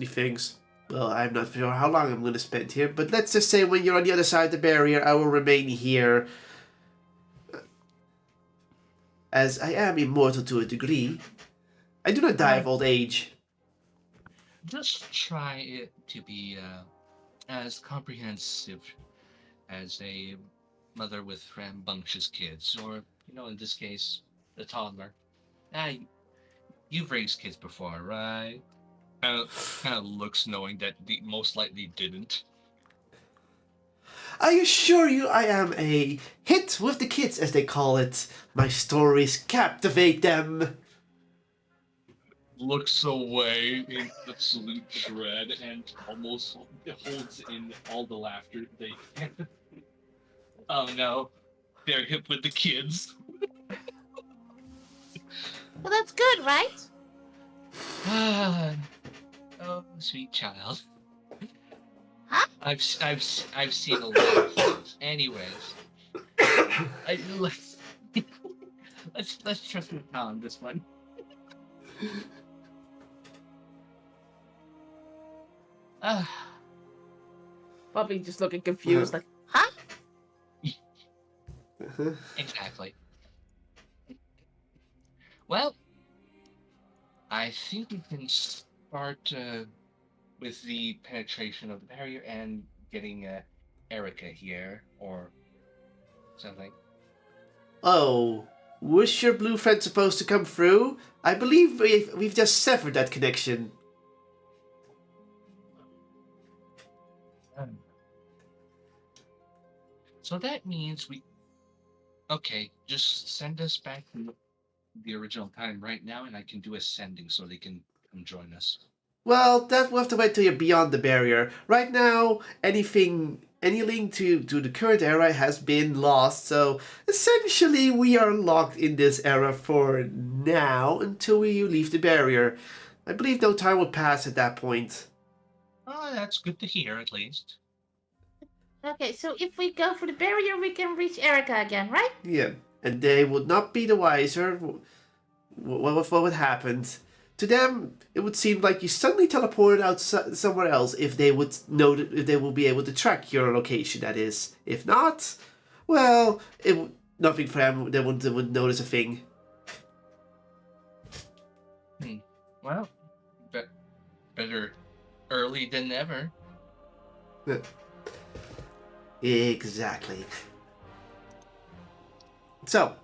things. Well, I'm not sure how long I'm going to spend here, but let's just say when you're on the other side of the barrier, I will remain here, as I am immortal to a degree. I do not die of old age. Just try it to be as comprehensive as a mother with rambunctious kids, or, in this case, a toddler. Ah, you've raised kids before, right? Kind of looks knowing that the most likely didn't. I assure you I am a hit with the kids, as they call it. My stories captivate them. Looks away in absolute dread and almost holds in all the laughter they can. Oh no, they're hip with the kids. Well, that's good, right? Ah, oh, sweet child. Huh? I've seen a lot of things. Anyways, let's trust my pal on this one. Puppy just looking confused, like, Huh? Exactly. Well, I think we can start with the penetration of the barrier and getting Erica here or something. Oh, was your blue friend supposed to come through? I believe we've just severed that connection. So that means okay, just send us back to the original time right now, and I can do a sending so they can come join us. Well, that we'll have to wait till you're beyond the barrier. Right now, any link to the current era has been lost, so essentially we are locked in this era for now until we leave the barrier. I believe no time will pass at that point. Oh, that's good to hear, at least. Okay, so if we go for the barrier, we can reach Erica again, right? Yeah, and they would not be the wiser what would happen. To them, it would seem like you suddenly teleported out somewhere else if they would know if they will be able to track your location, that is. If not, well, nothing for them. They wouldn't notice a thing. Well, better early than never. Exactly. So,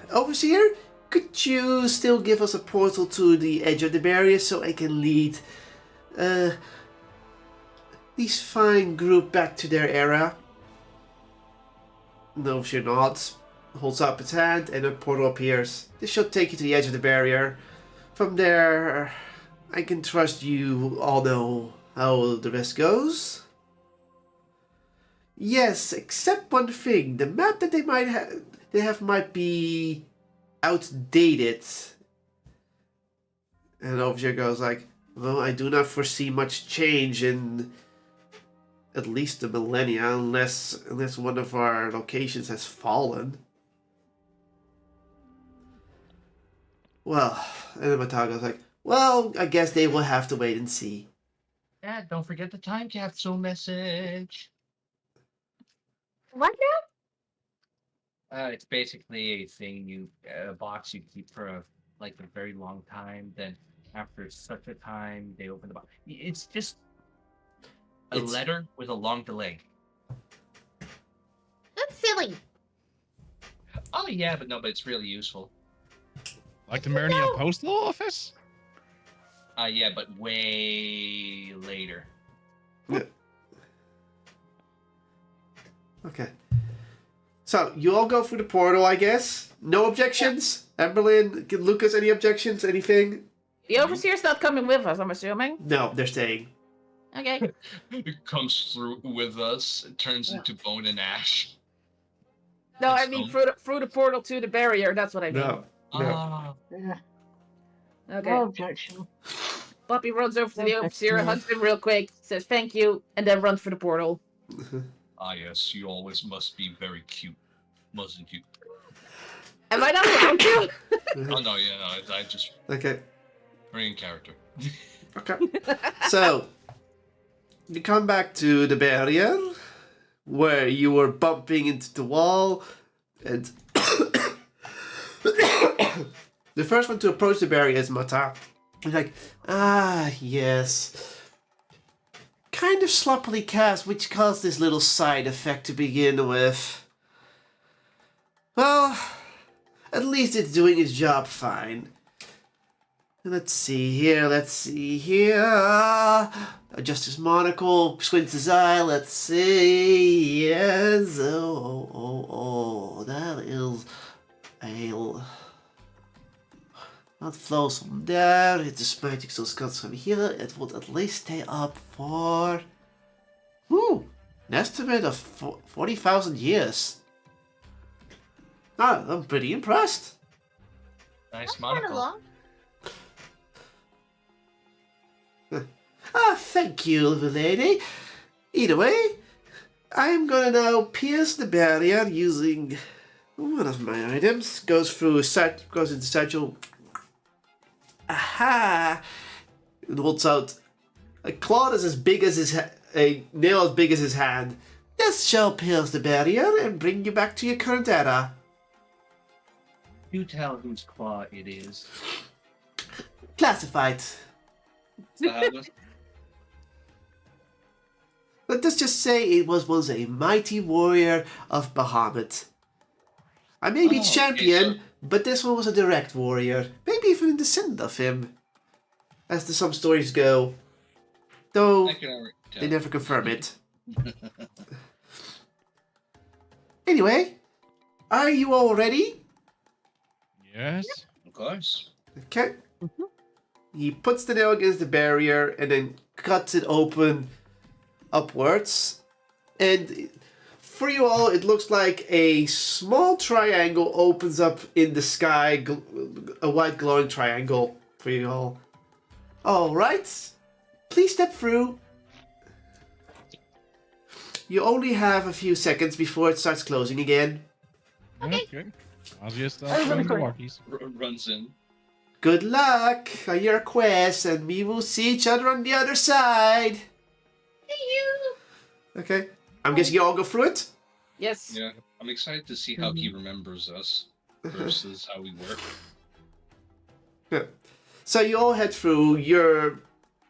Overseer, could you still give us a portal to the edge of the barrier so I can lead this fine group back to their era? No, if you're not, holds up its hand and a portal appears. This should take you to the edge of the barrier. From there, I can trust you all know how the rest goes. Yes, except one thing. The map that they have might be outdated. And Overseer goes like, well, I do not foresee much change in at least the millennia, unless one of our locations has fallen. Well, and then Matago's like, well, I guess they will have to wait and see. Yeah, don't forget the time capsule message. What now? It's basically a box you keep for a very long time. Then after such a time, they open the box. It's just a letter with a long delay. That's silly. Oh yeah, but it's really useful. Like the Marnia Postal Office? Yeah, but way later. Yeah. Okay. So, you all go through the portal, I guess? No objections? Yeah. Emberlyn, Lucas, any objections? Anything? The Overseer's not coming with us, I'm assuming. No, they're staying. Okay. It comes through with us, it turns into bone and ash. No, I mean through the portal to the barrier, that's what I mean. No. Yeah. Okay. No objection. Puppy runs over to the Overseer, hugs him real quick, says thank you, and then runs for the portal. Ah, yes, you always must be very cute, mustn't you? Am I not allowed to? Oh no, yeah, no, I just Okay. very in character. Okay. So, you come back to the barrier where you were bumping into the wall, and the first one to approach the barrier is Mata. He's like, ah, yes. Kind of sloppily cast, which caused this little side effect to begin with. Well, at least it's doing its job fine. Let's see here. Adjust his monocle, squint his eye. Let's see. Yes. Oh. That is a. That flows from there. It is magic source comes from here. It would at least stay up for. An estimate of 40,000 years. I'm pretty impressed. Nice Kind of monocle. long. Thank you, little lady. Either way, I'm gonna now pierce the barrier using one of my items. Goes into satchel. Aha! And holds out a claw that's as big as a nail as big as his hand. This shall pierce the barrier and bring you back to your current era. You tell whose claw it is. Classified. Let us just say it was once a mighty warrior of Bahamut. I may be its champion, but this one was a direct warrior. Maybe even a descendant of him. As some stories go. Though, I can already tell. they never confirm it. Anyway, are you all ready? Yes. Of course. Okay. He puts the nail against the barrier and then cuts it open upwards. And for you all, it looks like a small triangle opens up in the sky. A white glowing triangle for you all. Alright. Please step through. You only have a few seconds before it starts closing again. Okay. I'll just really showing the quick. walkies. Runs in. Good luck on your quest, and we will see each other on the other side. See you. Okay. I'm guessing you all go through it? Yes. Yeah, I'm excited to see how he remembers us versus how we work. Yeah. So you all head through. Your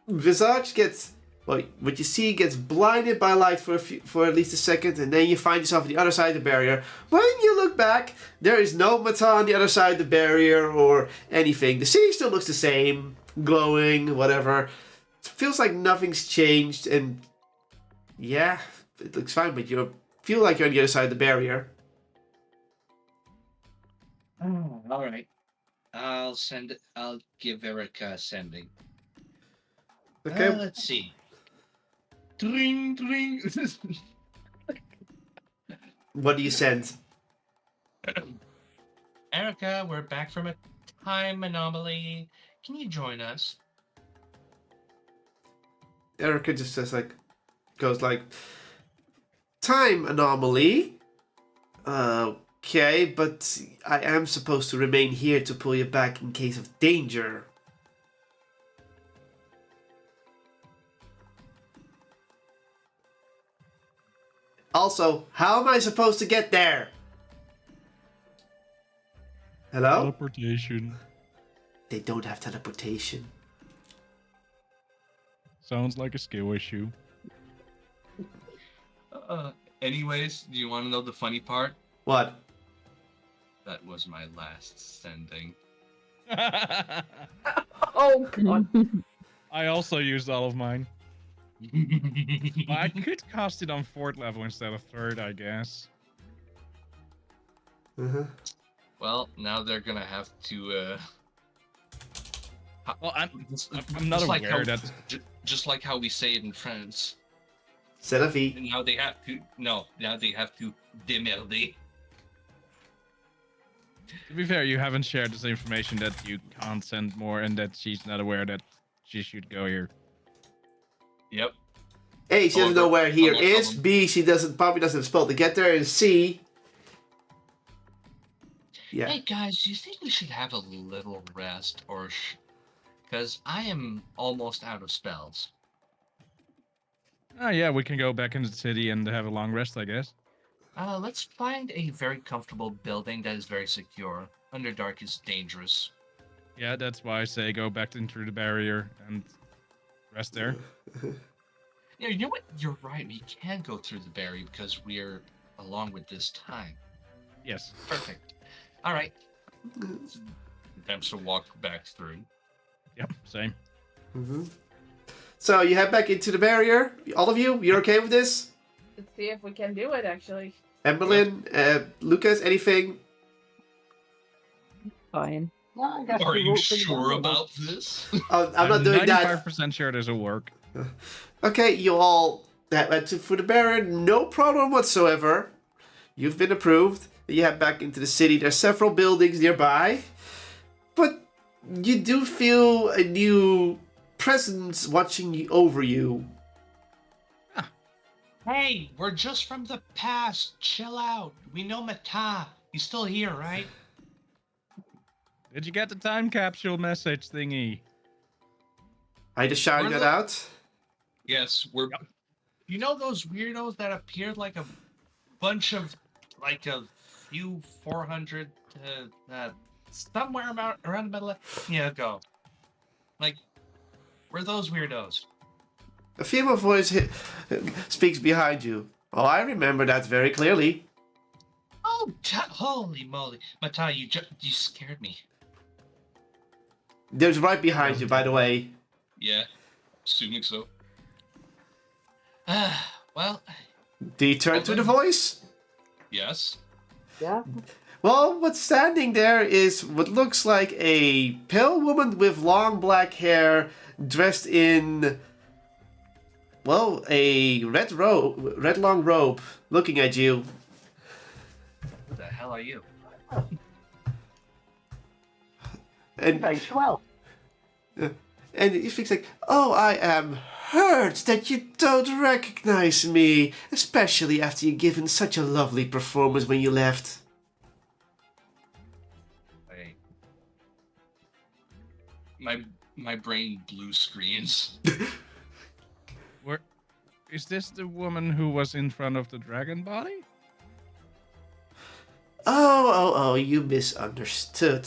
visage gets, well, what you see gets blinded by light for at least a second, and then you find yourself on the other side of the barrier. When you look back, there is no Mata on the other side of the barrier or anything. The city still looks the same, glowing, whatever. It feels like nothing's changed, and yeah, it looks fine, but you feel like you're on the other side of the barrier. Oh, all right. I'll give Erica a sending. Okay. Let's see. Dring, dring. What do you send? Erica, we're back from a time anomaly. Can you join us? Erica just says goes like, time anomaly. Okay, but I am supposed to remain here to pull you back in case of danger. Also, how am I supposed to get there? Hello? Teleportation. They don't have teleportation. Sounds like a skill issue. Anyways, do you want to know the funny part? What? That was my last sending. Oh god. I also used all of mine. Well, I could cast it on 4th level instead of 3rd, I guess. Uh-huh. Well, now they're gonna have to. Well, I'm not just aware like how, that. just like how we say it in France. C'est la vie. Now they have to. No, now they have to démerder. To be fair, you haven't shared this information that you can't send more and that she's not aware that she should go here. Yep. A, she doesn't know However, where here unlock is. problem. B, she probably doesn't have spell to get there. And C, yeah. Hey guys, do you think we should have a little rest, or because I am almost out of spells. Oh yeah, we can go back into the city and have a long rest, I guess. Let's find a very comfortable building that is very secure. Underdark is dangerous. Yeah, that's why I say go back in through the barrier and rest there. Yeah, you know what? You're right. We can go through the barrier because we're along with this time. Yes. Perfect. All right. Attempts to walk back through. Yep, same. Mm-hmm. So you head back into the barrier. All of you, you're okay with this? Let's see if we can do it, actually. Emberlyn, Lucas, anything? Fine. Well, I guess Are we you walked through the sure barrier. about this? Oh, I'm not doing that. 95% sure this will work. Okay, you all that went through the barrier, no problem whatsoever. You've been approved. You head back into the city. There's several buildings nearby, but you do feel a new presence watching you over you. Hey, we're just from the past. Chill out. We know Mata. He's still here, right? Did you get the time capsule message thingy? I just shouting We're that the- out. Yes, we're. You know those weirdos that appeared like a bunch of, like a few 400, somewhere around the middle of, ago. Like, we're those weirdos. A female voice speaks behind you. Oh, I remember that very clearly. Oh, holy moly. Mata, you scared me. There's right behind you, by the way. Yeah, assuming so. Well, Do you turn to the voice? Yes. Yeah. Well, what's standing there is what looks like a pale woman with long black hair, dressed in, well, a red long robe, looking at you. who the hell are you? And Very well. and he speaks like, "Oh, I am hurt that you don't recognize me, especially after you've given such a lovely performance when you left." Wait. My brain blue screens. Where is this the woman who was in front of the dragon body? Oh, you misunderstood.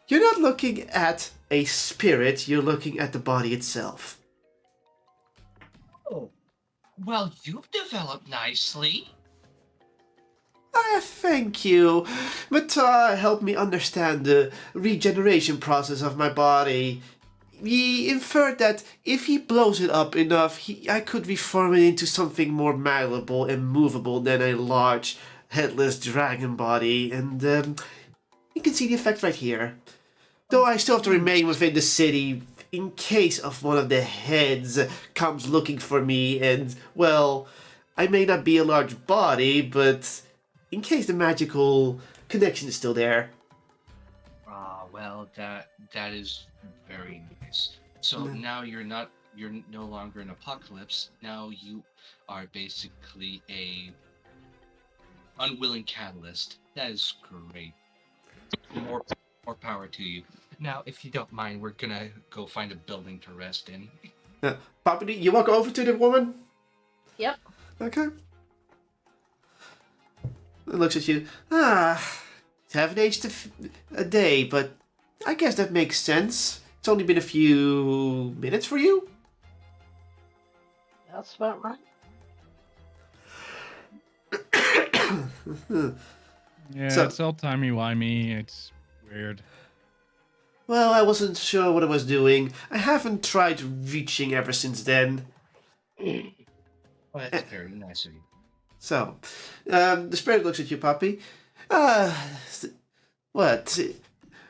You're not looking at a spirit, you're looking at the body itself. Oh. Well, you've developed nicely. Thank you. But help me understand the regeneration process of my body. He inferred that if he blows it up enough, I could reform it into something more malleable and movable than a large, headless dragon body, and you can see the effect right here. Though I still have to remain within the city in case of one of the heads comes looking for me, and, well, I may not be a large body, but in case the magical connection is still there. Well, that is very nice. So now you're no longer an apocalypse. Now you are basically a unwilling catalyst. That is great. More power to you. Now, if you don't mind, we're gonna go find a building to rest in. Papa, you walk over to the woman? Yep. Okay. It looks at you. Haven't aged a day, but I guess that makes sense. It's only been a few minutes for you? That's about right. Yeah, So- it's all timey-wimey. It's weird. Well, I wasn't sure what I was doing. I haven't tried reaching ever since then. Well, that's very nice of you. So, the spirit looks at you, Poppy. What?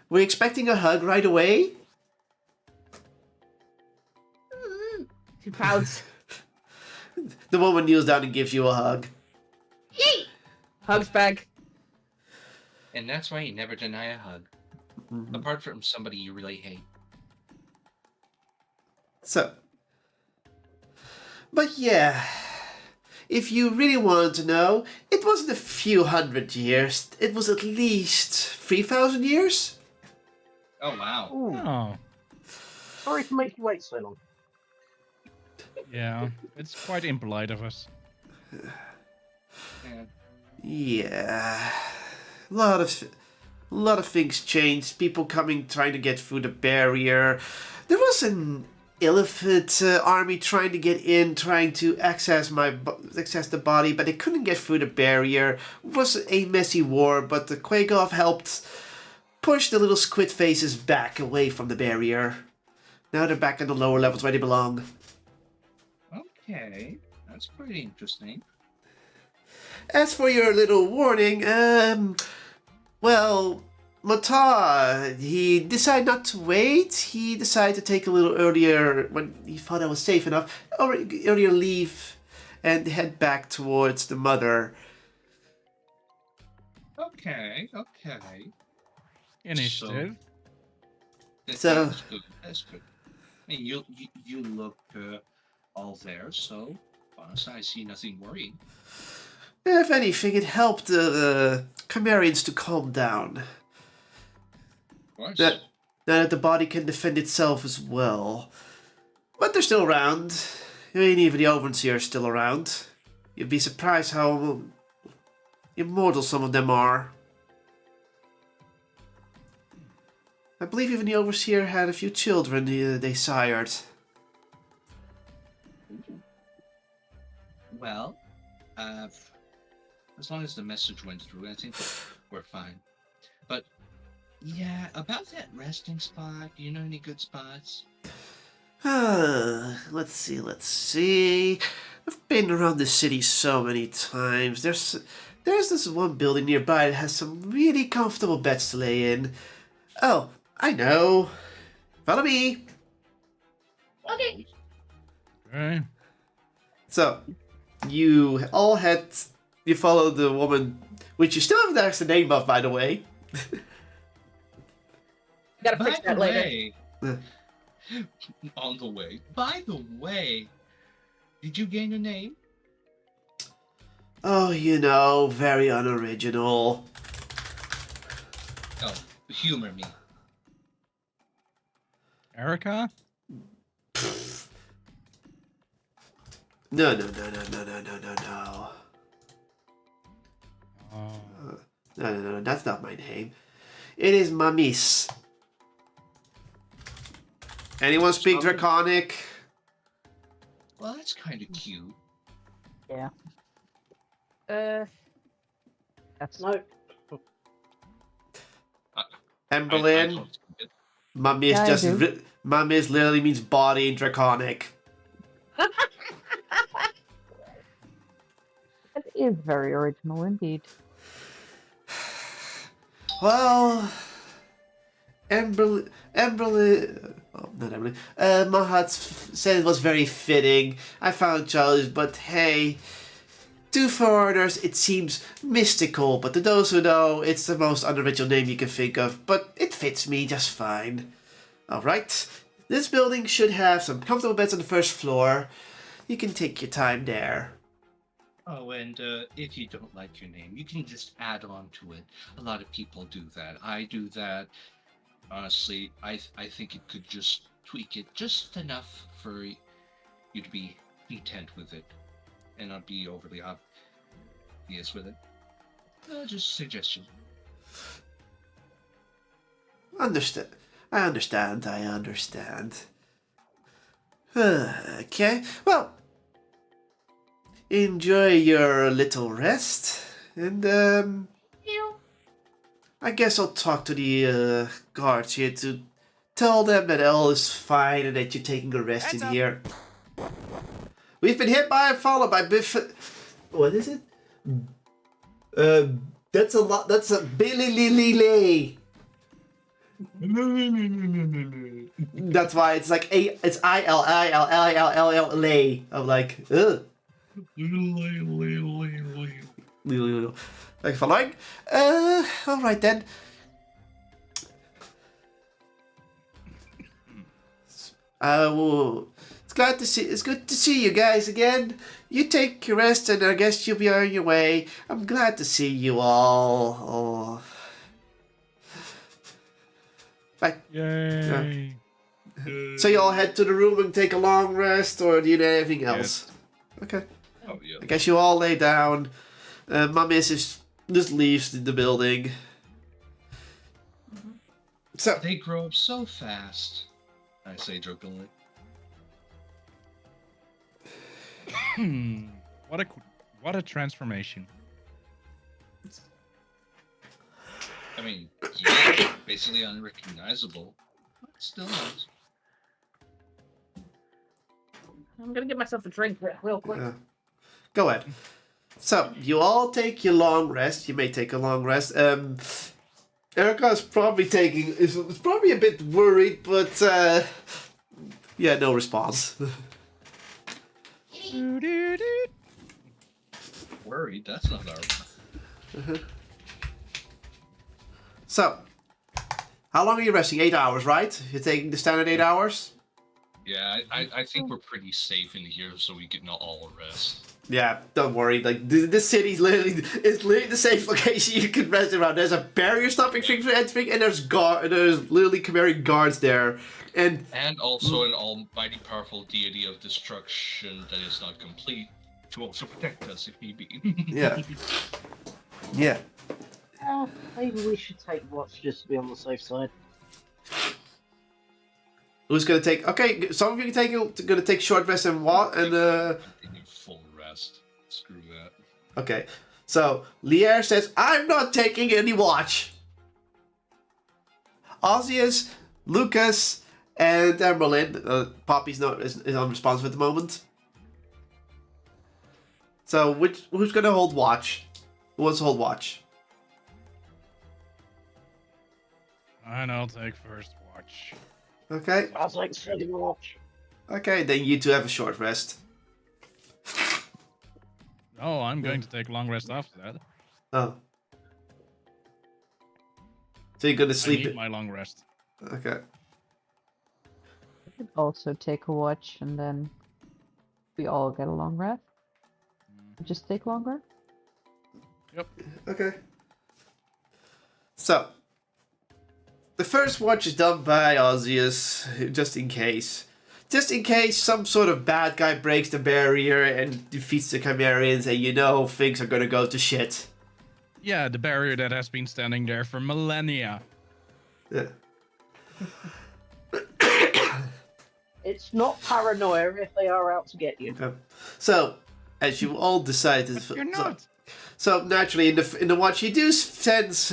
Were you expecting a hug right away? She pouts. The woman kneels down and gives you a hug. Yay! Hugs back. And that's why you never deny a hug. Apart from somebody you really hate. So, But yeah, if you really want to know, it wasn't a few hundred years. It was at least 3,000 years. Oh wow. Ooh, Oh, sorry to make you wait so long. yeah. It's quite impolite of us. Man. Yeah, a lot of things changed. People trying to get through the barrier. There was an elephant army trying to get in, trying to access the body, but they couldn't get through the barrier. It was a messy war, but the Quakov helped push the little squid faces back away from the barrier. Now they're back in the lower levels where they belong. Okay, that's pretty interesting. As for your little warning, well, Mata, he decided not to wait. He decided to take a little earlier when he thought I was safe enough, or earlier leave and head back towards the mother. Okay. Initiative. So- That's good. That's good. I mean, you look all there, so honestly, I see nothing worrying. If anything, it helped the Chimerians to calm down. Of course. Now that the body can defend itself as well. But they're still around. I mean, even the Overseer are still around. You'd be surprised how immortal some of them are. I believe even the Overseer had a few children they sired. Well, as long as the message went through, I think we're fine. But yeah, about that resting spot, do you know any good spots? Let's see. I've been around the city so many times. There's this one building nearby that has some really comfortable beds to lay in. Oh, I know. Follow me. Okay. Okay. So, you follow the woman, which you still haven't asked the name of, by the way. Gotta By fix the that later. way, on the way. By the way, did you gain a name? Oh, very unoriginal. Oh, humor me. Erica? No. Oh. No, that's not my name. It is Mamis. Anyone speak Sorry. Draconic? Well, that's kind of cute. Yeah. That's No, Emberlyn? I don't speak it. Mamis Yeah, I do. Mamis literally means body in Draconic. that is very original indeed. Well, Emberlyn, oh, not Emberlyn, Mahat said it was very fitting. I found it childish, but hey, to foreigners it seems mystical, but to those who know, it's the most unoriginal name you can think of, but it fits me just fine. Alright, this building should have some comfortable beds on the first floor. You can take your time there. Oh, and if you don't like your name, you can just add on to it. A lot of people do that. I do that. Honestly, I think it could just tweak it just enough for you to be content with it and not be overly obvious with it. Just a suggestion. I understand. Okay, well, enjoy your little rest, and You. I guess I'll talk to the guards here to tell them that all is fine and that you're taking a rest Heads in up. here. We've been hit by and followed by what is it? That's a lot. That's a Billy. That's why it's like it's ILLILLILL. I'm like, ugh. Thanks for like. Alright then. It's good to see you guys again. You take your rest, and I guess you'll be on your way. I'm glad to see you all. Oh. Bye. Yay. So you all head to the room and take a long rest, or do you do anything else? Okay. Oh yeah. I guess you all lay down. My missus just leaves the building. So They grow up so fast. I say jokingly. What a transformation. I mean, yeah, basically unrecognizable. But still nice. I'm gonna get myself a drink real quick. go ahead. So you all take your long rest. You may take a long rest. Erica's probably is probably a bit worried, but yeah, no response. Worried? That's not our. So, how long are you resting? 8 hours, right? You're taking the standard 8 hours? Yeah, I think we're pretty safe in here, so we can all rest. Yeah, don't worry. Like this city's literally the safe location you can rest around. There's a barrier stopping things from entering, and there's literally Khmerian guards there, and also an almighty powerful deity of destruction that is not complete to also protect us if need be. yeah, yeah. Maybe we should take watch just to be on the safe side. Who's gonna take? Okay, some of you gonna take short rest and what? And Full rest. Screw that. Okay, so Lier says, "I'm not taking any watch." Ozzius, Lucas, and Merlin. Poppy's is unresponsive at the moment. So who's gonna hold watch? Who wants to hold watch? And I'll take first watch. Okay. I'll take second watch. Okay, then you two have a short rest. Oh, I'm going to take long rest after that. Oh. So you're gonna I sleep? need my long rest. Okay. I could also take a watch and then we all get a long rest. Just take longer. Yep. Okay. So, the first watch is done by Ozzius, just in case. Just in case some sort of bad guy breaks the barrier and defeats the Chimerians and you know things are gonna go to shit. Yeah, the barrier that has been standing there for millennia. Yeah. It's not paranoia if they are out to get you. So, as you all decided... You're not. So naturally, in the watch, you do sense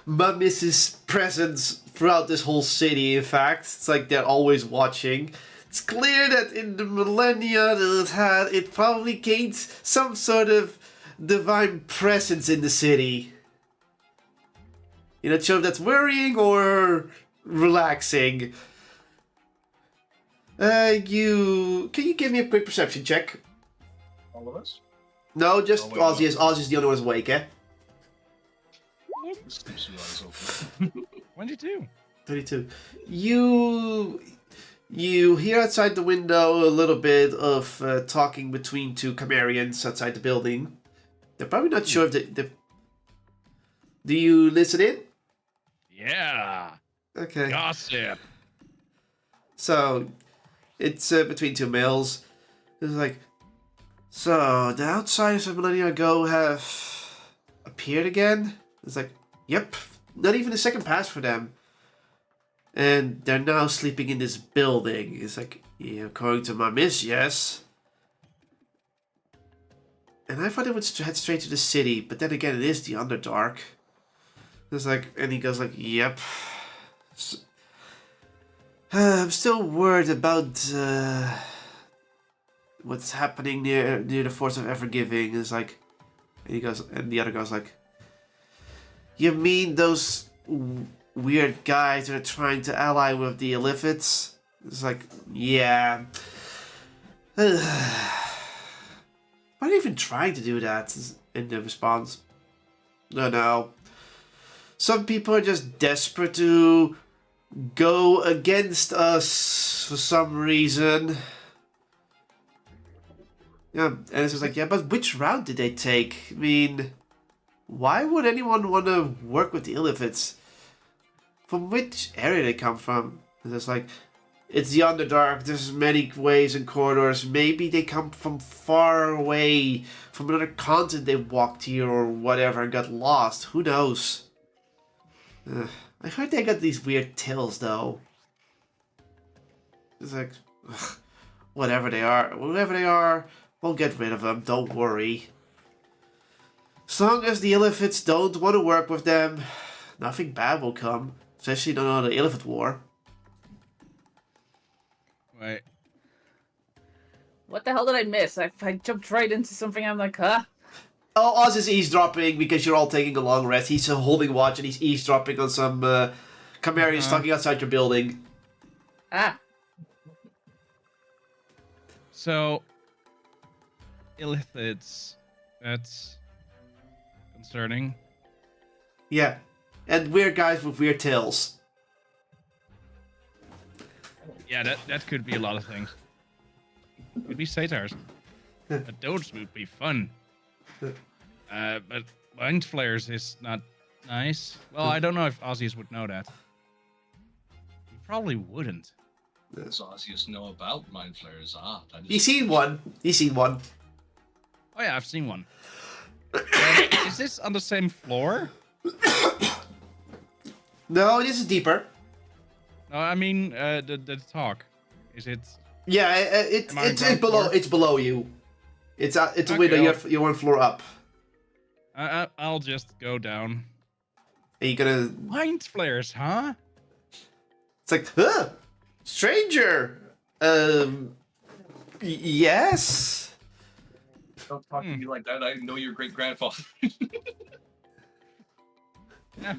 Mummis's presence throughout this whole city. In fact, it's like they're always watching. It's clear that in the millennia that it probably gained some sort of divine presence in the city. You're not sure if that's worrying or relaxing. Can you give me a quick perception check? All of us? No, just Oh, wait, Ozzy. Ozzy's the only one who's awake, eh? This keeps your eyes open. 22. 32. You hear outside the window a little bit of talking between two Chimerians outside the building. They're probably not sure if they... Do you listen in? Yeah. Okay. Gossip. So, it's between two males. It's like, so, the outsiders of millennia ago have appeared again? It's like, yep. Not even a second passed for them. And they're now sleeping in this building. It's like, yeah, according to my miss, yes. And I thought they would head straight to the city, but then again, it is the Underdark. It's like, and he goes like, yep. I'm still worried about what's happening near the Force of Evergiving. It's like, and he goes, and the other guy's like, you mean those weird guys that are trying to ally with the Illithids? It's like, yeah. Why are you even trying to do that? In the response, no. Some people are just desperate to go against us for some reason. Yeah, and it's just like, yeah, but which route did they take? I mean, why would anyone want to work with the Illithids? From which area they come from? And it's like, it's the Underdark, there's many ways and corridors. Maybe they come from far away, from another continent they walked here or whatever and got lost. Who knows? I heard they got these weird tails, though. It's like, ugh, whatever they are, we'll get rid of them, don't worry. As long as the Illithids don't want to work with them, nothing bad will come. Especially not on the Illithid War. Wait. What the hell did I miss? I jumped right into something. I'm like, huh? Oh, Oz is eavesdropping because you're all taking a long rest. He's holding watch and he's eavesdropping on some Chimerians talking outside your building. Ah. So, Illithids, that's concerning. Yeah. And weird guys with weird tails. Yeah, that could be a lot of things. Could be satyrs. Those would be fun. But mind flares is not nice. Well, I don't know if Aussies would know that. He probably wouldn't. Does Osius know about mind flares? He's seen one. Oh yeah, I've seen one. Is this on the same floor? No, this is deeper. No, I mean the talk. Is it? Yeah, it's below. It's below you. It's a Okay, window. You're one floor up. I'll just go down. Are you gonna? Mind flares, huh? It's like, stranger. Yes. Don't talk to me like that. I know your great grandfather. Yeah,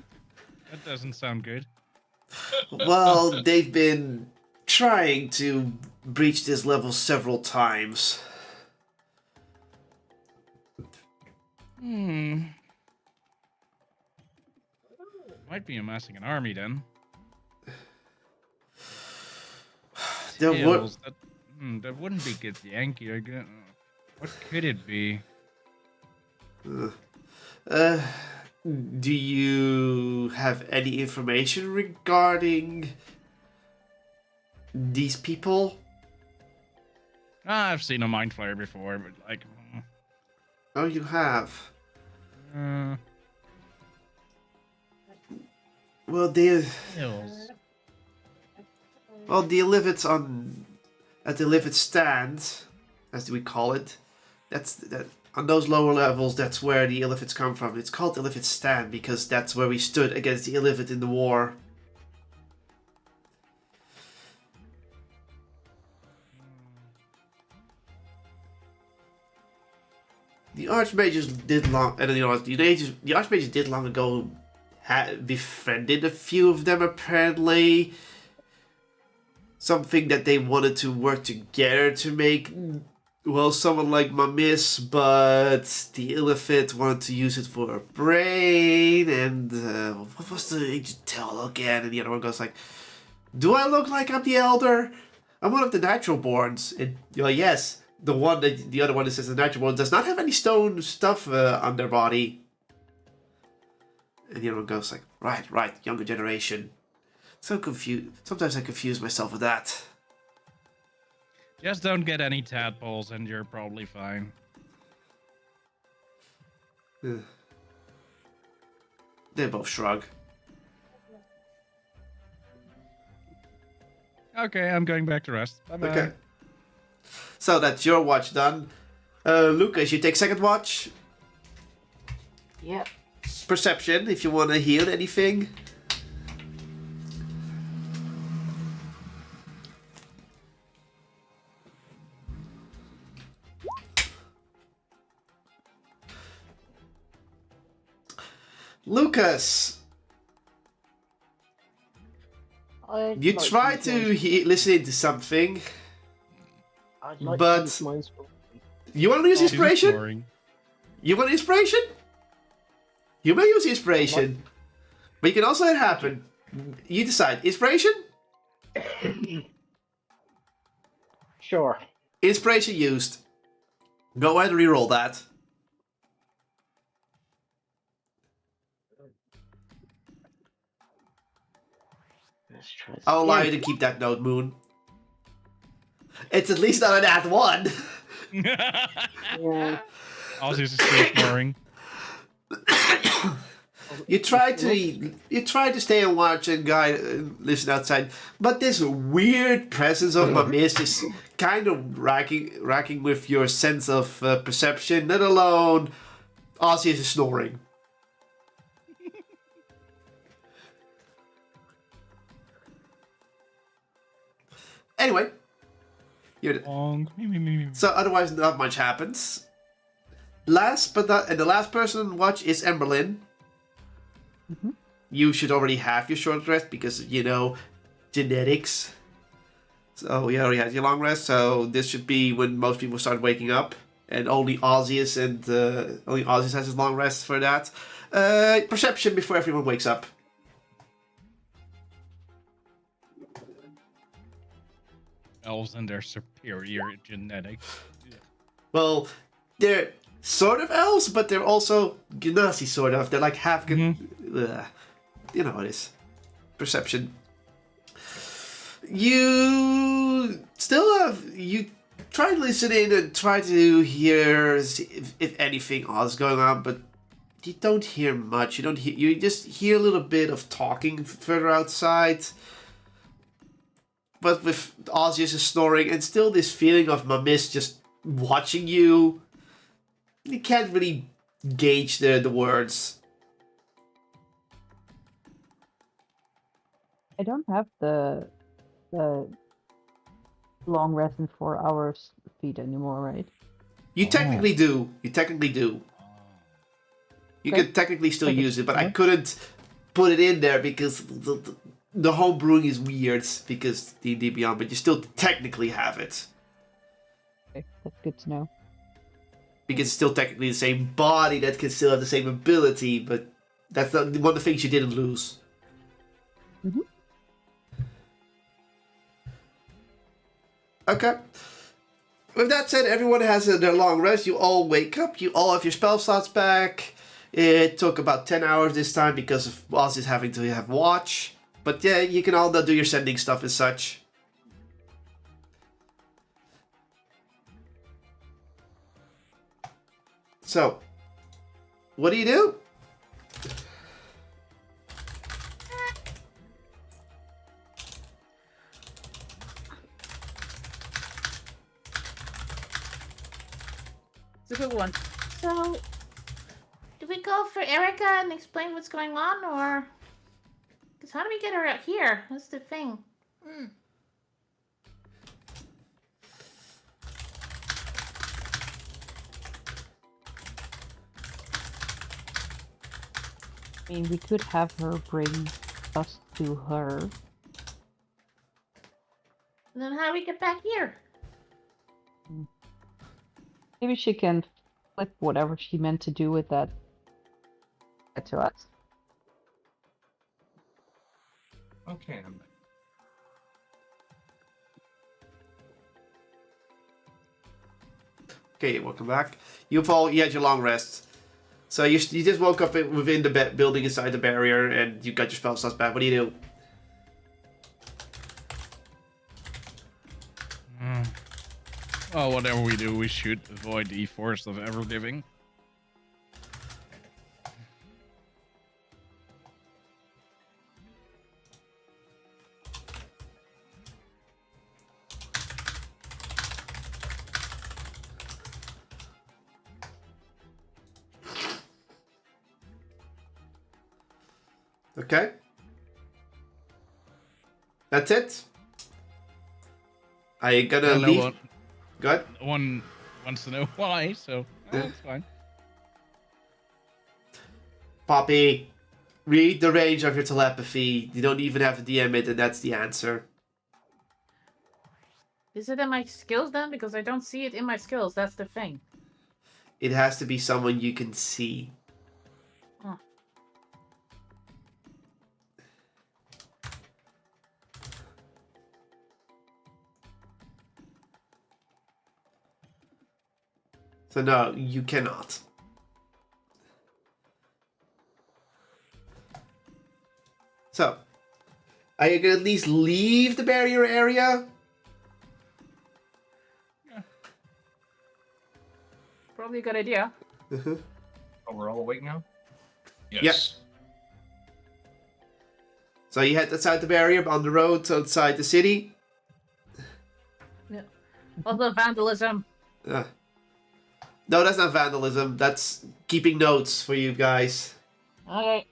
that doesn't sound good. Well, they've been trying to breach this level several times. Might be amassing an army then. There were. That wouldn't be good Yankee. What could it be? Do you have any information regarding these people? I've seen a mind flare before, but like. Oh, you have. Well, the Illithids at the Illithid stand, as we call it. That's on those lower levels. That's where the Illithids come from. It's called Illithid stand because that's where we stood against the Illithid in the war. The Archmages did long, and the Archmages did long ago befriended a few of them apparently. Something that they wanted to work together to make, well, someone like Mamis, but the Illithid wanted to use it for a brain, and what was the ancient tale again? And the other one goes like, do I look like I'm the Elder? I'm one of the natural borns. And you're like, yes. The other one that says the natural born does not have any stone stuff on their body. And the other one goes like, right, younger generation. So confused. Sometimes I confuse myself with that. Just don't get any tadpoles and you're probably fine. They both shrug. Okay, I'm going back to rest. Bye-bye. Okay. So that's your watch done. Lucas, you take second watch. Yep. Perception, if you want to heal anything. Lucas, you try to listen to something, but you want to use inspiration? You want inspiration? You may use inspiration, but you can also let it happen. You decide. Inspiration? Sure. Inspiration used. Go ahead and reroll that. Let's try this I'll allow you again. to keep that note, Moon. It's at least not an at 1. Yeah. Ozzy's still snoring. You try to stay and watch and guide, listen outside, but this weird presence of Mamis is kind of racking with your sense of perception. Let alone Ozzy is snoring. Anyway, so otherwise not much happens. The last person on watch is Emberlyn. Mm-hmm. You should already have your short rest because, you know, genetics. So you already had your long rest, so this should be when most people start waking up. And only Ozzy has his long rest for that. Perception before everyone wakes up. Elves and their superior genetics. Well, they're sort of elves, but they're also Genasi sort of. They're like half... You know what it is. Perception. You still have... You try to listen in and try to hear if anything odd is going on, but you don't hear much. You just hear a little bit of talking further outside. But with Ozzy snoring and still this feeling of Mamis just watching you, you can't really gauge the words. I don't have the long rest in 4 hours feed anymore, right? You technically do. You Okay. could technically still Okay. use it, but I couldn't put it in there because the home brewing is weird because D&D Beyond, but you still technically have it. Okay, that's good to know. Because it's still technically the same body that can still have the same ability, but that's not one of the things you didn't lose. Mm-hmm. Okay. With that said, everyone has their long rest. You all wake up. You all have your spell slots back. It took about 10 hours this time because of Ozzy's having to have watch. But yeah, you can all do your sending stuff and such. So, what do you do? It's a good one. So, do we go for Erica and explain what's going on, or? Because how do we get her out here? That's the thing. I mean, we could have her bring us to her. And then how do we get back here? Maybe she can flip whatever she meant to do with that to us. Okay, I'm back. Okay, welcome back. You had your long rest. So you just woke up within the building inside the barrier and you got your spell slots back. What do you do? Well, whatever we do, we should avoid the forest of ever living. Okay. That's it. I gotta leave. What, Good. one wants to know why, so that's fine. Poppy, read the range of your telepathy. You don't even have to DM it, and that's the answer. Is it in my skills then? Because I don't see it in my skills. That's the thing. It has to be someone you can see. Huh. So no, you cannot. So, are you gonna at least leave the barrier area? Probably a good idea. Oh, we're all awake now? Yes. So you head outside the barrier on the road outside the city. Also vandalism. No, that's not vandalism. That's keeping notes for you guys. Okay.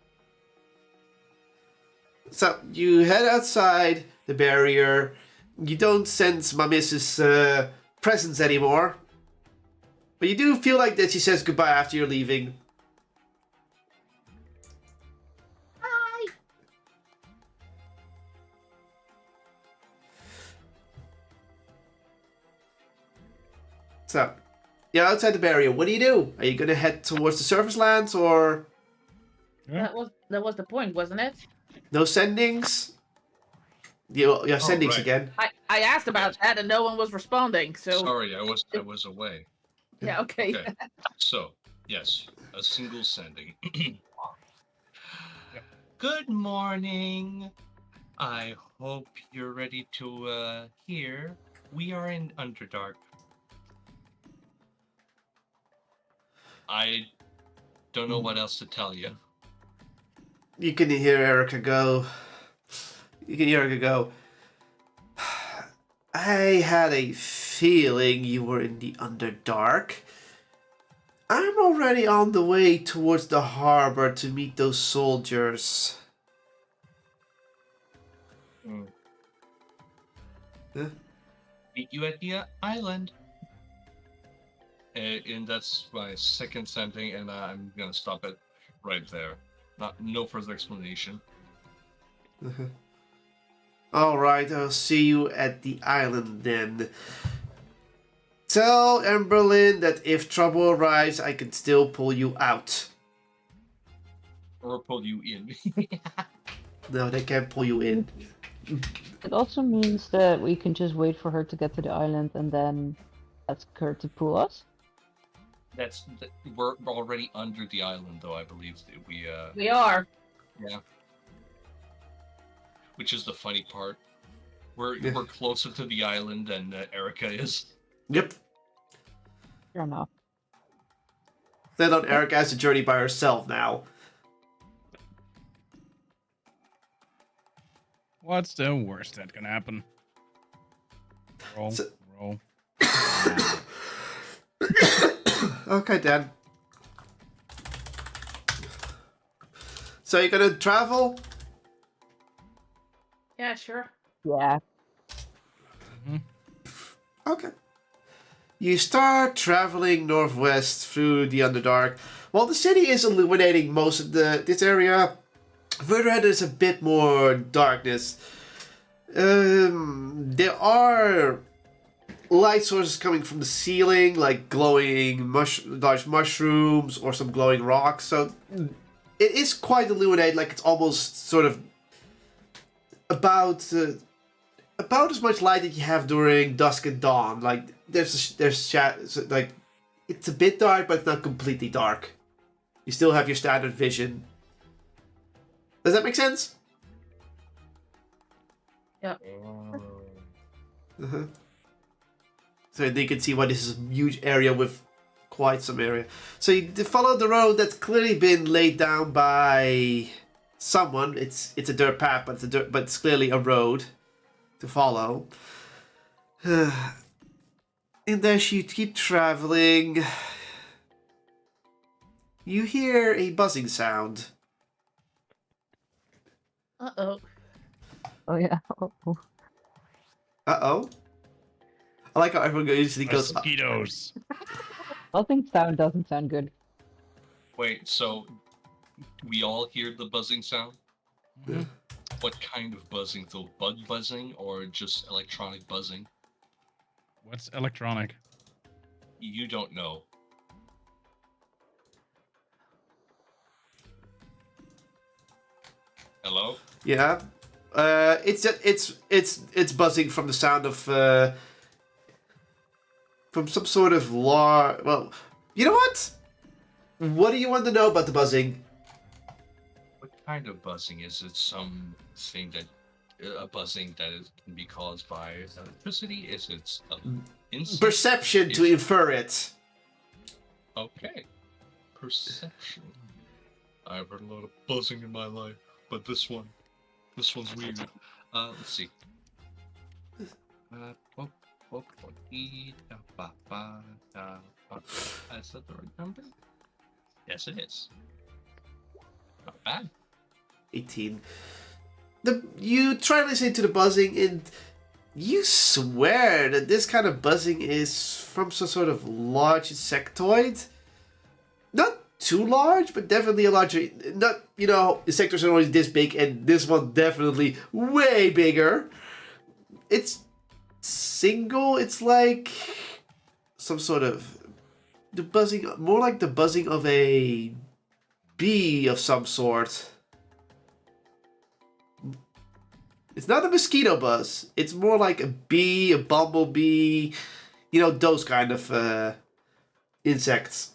So you head outside the barrier. You don't sense my missus' presence anymore. But you do feel like that she says goodbye after you're leaving. Hi. So, you're outside the barrier. What do? Are you gonna head towards the surface lands or Yeah. That was the point, wasn't it? no sendings? You have sendings right. again. I asked about that and no one was responding. So Sorry, I was away. yeah, okay. Okay. So, yes, a single sending. Good morning. I hope you're ready to hear. We are in Underdark. I don't know what else to tell you. You can hear Erica go. I had a feeling you were in the Underdark. I'm already on the way towards the harbor to meet those soldiers. Huh? Meet you at the island. And that's my second sending, and I'm gonna stop it right there. No further explanation. Alright, I'll see you at the island then. Tell Emberlyn that if trouble arrives, I can still pull you out. Or pull you in. No, they can't pull you in. It also means that we can just wait for her to get to the island and then ask her to pull us. We're already under the island, though. I believe We are. Yeah. Which is the funny part. We're closer to the island than Erica is. Yep. Fair enough. Then on Erica has to journey by herself now. What's the worst that can happen? Roll. Roll. Okay, Dan. So you're gonna travel? Yeah, sure. Yeah. Okay. You start traveling northwest through the Underdark. While the city is illuminating most of this area, further ahead there's a bit more darkness. There are light sources coming from the ceiling, like glowing large mushrooms or some glowing rocks. So it is quite illuminated, like it's almost sort of about as much light that you have during dusk and dawn. Like there's like it's a bit dark, but it's not completely dark. You still have your standard vision. Does that make sense? Yeah. Uh-huh. So you can see why this is a huge area with quite some area. So you follow the road that's clearly been laid down by someone. It's a dirt path, but it's clearly a road to follow. And as you keep traveling, you hear a buzzing sound. Uh-oh. Oh yeah. Oh. Uh-oh. I like how everyone usually goes... Mosquitoes. Buzzing sound doesn't sound good. Wait, so we all hear the buzzing sound? Yeah. What kind of buzzing, though? Bug buzzing or just electronic buzzing? What's electronic? You don't know. Hello? Yeah. It's buzzing from the sound of from some sort of You know what? What do you want to know about the buzzing? What kind of buzzing is it? Something that a buzzing that can be caused by electricity? Is it insect? Perception to infer it. Okay. Perception. I've heard a lot of buzzing in my life, but this one's weird. Let's see. Is that the right number? Yes, it is. Not bad. 18. You try to listen to the buzzing, and you swear that this kind of buzzing is from some sort of large insectoid. Not too large, but definitely a larger. Not, insectoids are always this big, and this one definitely way bigger. It's single. It's like some sort of the buzzing, more like the buzzing of a bee of some sort. It's not a mosquito buzz. It's more like a bee, a bumblebee, those kind of insects.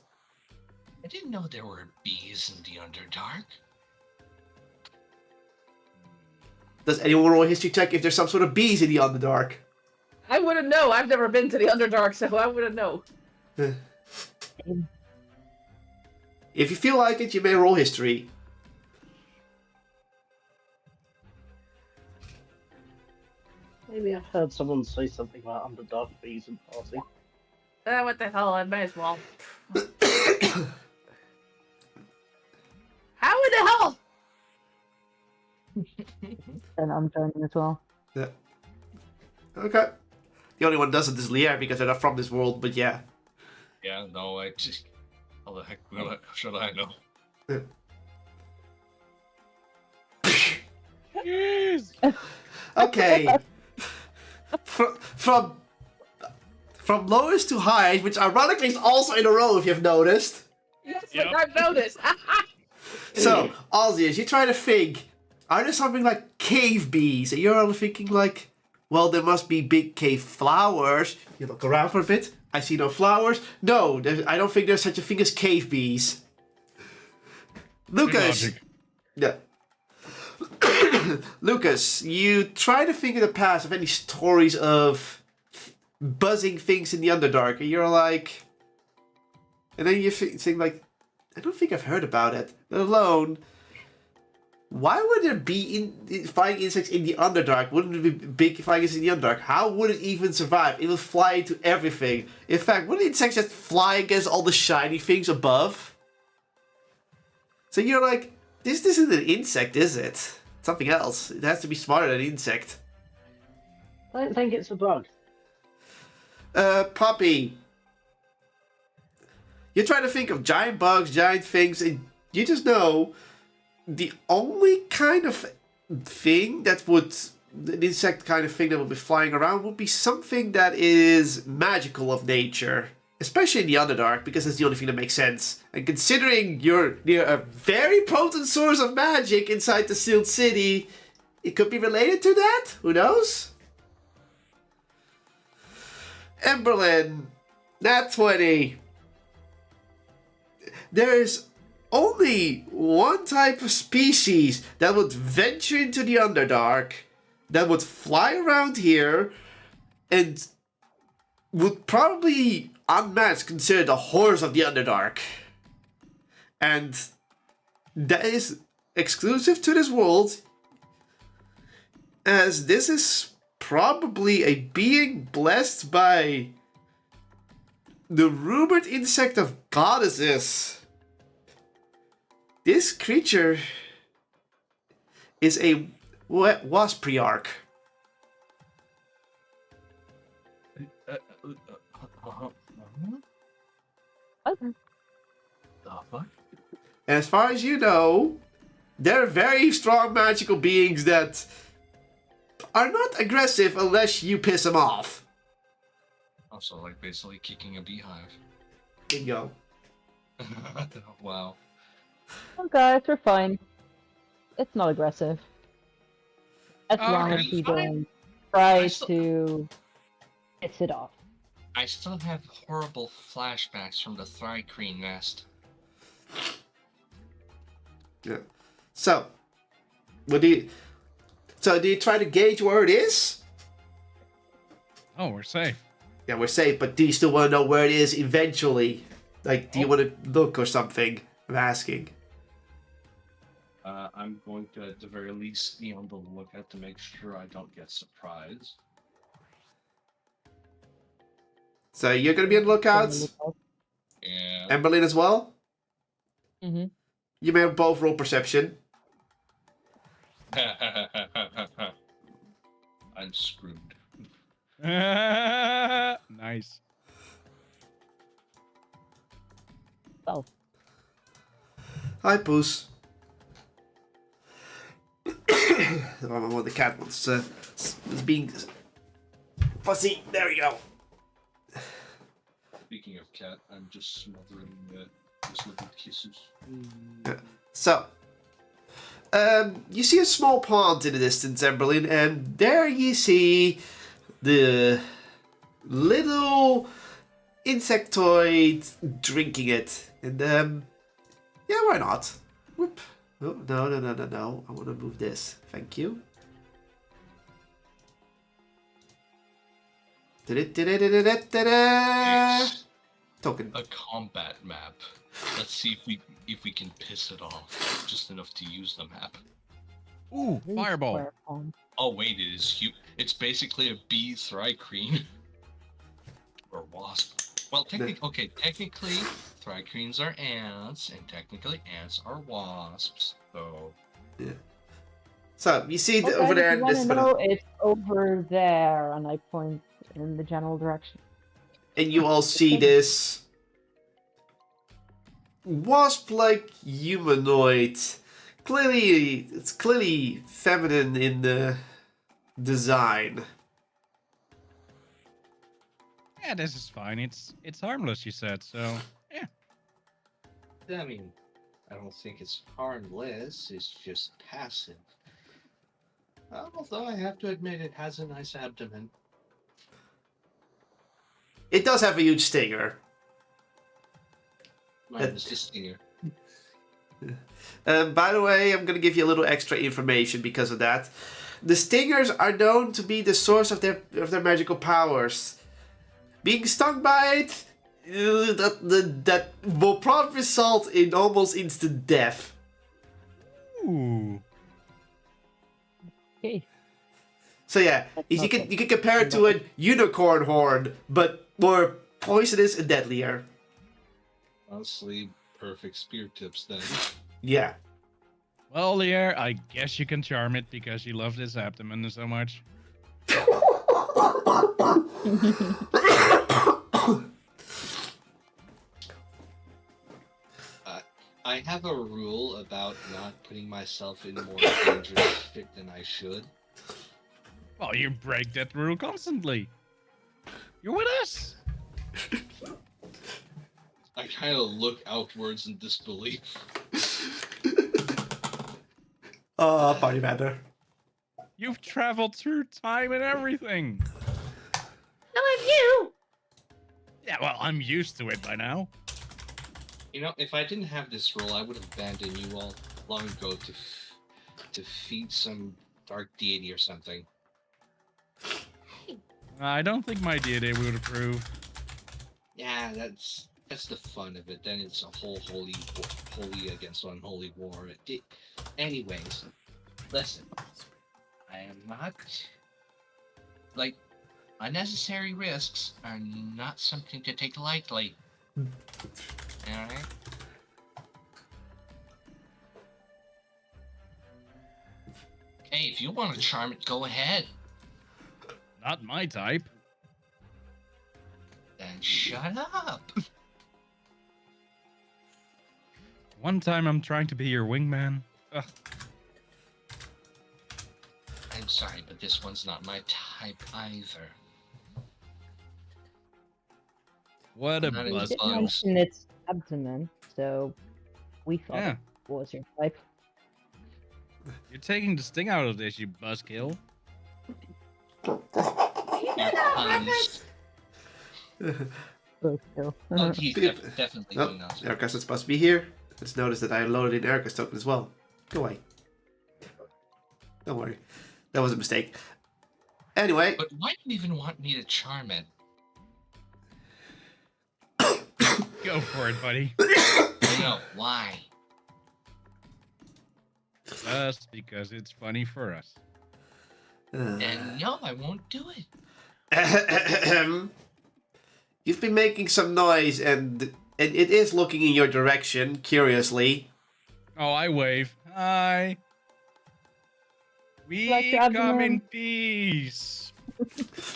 I didn't know there were bees in the Underdark. Does anyone roll a history check if there's some sort of bees in the Underdark? I wouldn't know. I've never been to the Underdark, so I wouldn't know. If you feel like it, you may roll history. Maybe I've heard someone say something about Underdark bees in passing. What the hell? I might as well. How in the hell? And I'm joining as well. Yeah. Okay. The only one doesn't is Lier because they're not from this world, but yeah. Yeah, no, I just... How the heck should I know? Yes. Okay. From lowest to highest, which ironically is also in a row if you've noticed. Yes, Yep. I've noticed. So, Ozzy, as you try to think, are there something like cave bees? And you're all thinking like, well, there must be big cave flowers. You look around for a bit. I see no flowers. No, I don't think there's such a thing as cave bees. Lucas. Logic. Yeah. Lucas, you try to think in the past of any stories of buzzing things in the Underdark, and you're like... And then you think like, I don't think I've heard about it. Let alone, why would there be flying insects in the Underdark? Wouldn't it be big flying insects in the Underdark? How would it even survive? It would fly into everything. In fact, wouldn't insects just fly against all the shiny things above? So you're like, this isn't an insect, is it? It's something else. It has to be smarter than an insect. I don't think it's a bug. Poppy. You're trying to think of giant bugs, giant things, and you just know the only kind of thing that would, an insect kind of thing that would be flying around would be something that is magical of nature. Especially in the Underdark, because that's the only thing that makes sense. And considering you're near a very potent source of magic inside the Sealed City, it could be related to that? Who knows? Emberlyn, Nat 20. There's only one type of species that would venture into the Underdark, that would fly around here, and would probably unmatched consider the horrors of the Underdark. And that is exclusive to this world, as this is probably a being blessed by the rumored insect of goddesses. This creature is a waspriarch. Okay. The fuck? As far as you know, they're very strong magical beings that are not aggressive unless you piss them off. Also, like basically kicking a beehive. Bingo. Wow. Oh, guys, we're fine. It's not aggressive. As long Okay, as you fine. don't try I still- to piss it off. I still have horrible flashbacks from the Thrycreen nest. Yeah. So, what do you? So, do you try to gauge where it is? Oh, we're safe. Yeah, we're safe, but do you still want to know where it is eventually? Like, do you want to look or something? I'm asking. I'm going to, at the very least, be on the lookout to make sure I don't get surprised. So you're gonna be on the lookout, Yeah. Emberlyn as well. Mm-hmm. You may both roll perception. I'm screwed. Nice. Oh, Hi, Poos. The cat wants is being fussy. There we go. Speaking of cat, I'm just smothering this little kisses. So, you see a small pond in the distance, Emberlyn, and there you see the little insectoid drinking it. And yeah, why not? Whoop. Oh, no. I want to move this. Thank you. It's Token. a combat map. Let's see if we can piss it off just enough to use the map. Ooh, fireball. square pond. Oh wait, it's basically a bee thrycreen. Or wasp. Well, technically, thrycreens are ants, and technically ants are wasps. So Yeah. So you see Okay, over there if in you want this to know, it's over there, and I point in the general direction. and you all see this wasp-like humanoid. It's clearly feminine in the design. Yeah, this is fine. It's harmless, you said. So yeah. I mean, I don't think it's harmless, it's just passive. Although I have to admit it has a nice abdomen. It does have a huge stinger. Mine is the stinger. By the way, I'm gonna give you a little extra information because of that. The stingers are known to be the source of their magical powers. Being stung by it, that will probably result in almost instant death. Ooh. Okay. So yeah, you can compare it to a unicorn horn, but more poisonous and deadlier. Honestly, perfect spear tips then. Yeah. Well, Lier, I guess you can charm it because you love this abdomen so much. I have a rule about not putting myself in more dangerous shit than I should. Well, you break that rule constantly. You're with us. I kind of look outwards in disbelief. Oh, party matter. You've traveled through time and everything. So have you. Yeah, well, I'm used to it by now. You know, if I didn't have this rule, I would have abandoned you all long ago to feed some dark deity or something. I don't think my deity would approve. Yeah, that's the fun of it. Then it's a whole holy against unholy war. Anyways, listen, I am not like unnecessary risks are not something to take lightly. Alright? Hey, if you want to charm it, go ahead. Not my type. Then shut up. One time I'm trying to be your wingman. Ugh. I'm sorry, but this one's not my type either. What a Not You as did buzzkill. mention its abdomen, so we thought Yeah. it was your type. You're taking the sting out of this, you buzzkill. Your puns. Close kill. Oh, he's definitely Oh, doing that. Erica's not supposed to be here. Let's notice that I loaded in Erica's token as well. Go away. Don't worry. That was a mistake. Anyway. But why do you even want me to charm it? Go for it, buddy. No, why? Just because it's funny for us. And no, I won't do it. You've been making some noise and it is looking in your direction, curiously. Oh, I wave. Hi. We Like the come Admiral. in peace.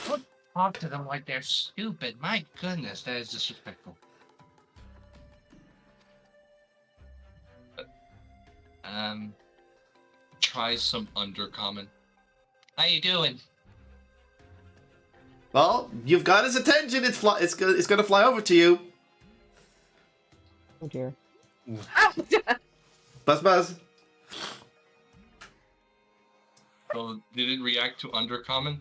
Don't talk to them like they're stupid. My goodness, that is disrespectful. Try some undercommon. How you doing? Well, you've got his attention. It's gonna fly over to you. Oh dear. Buzz. So did it react to undercommon?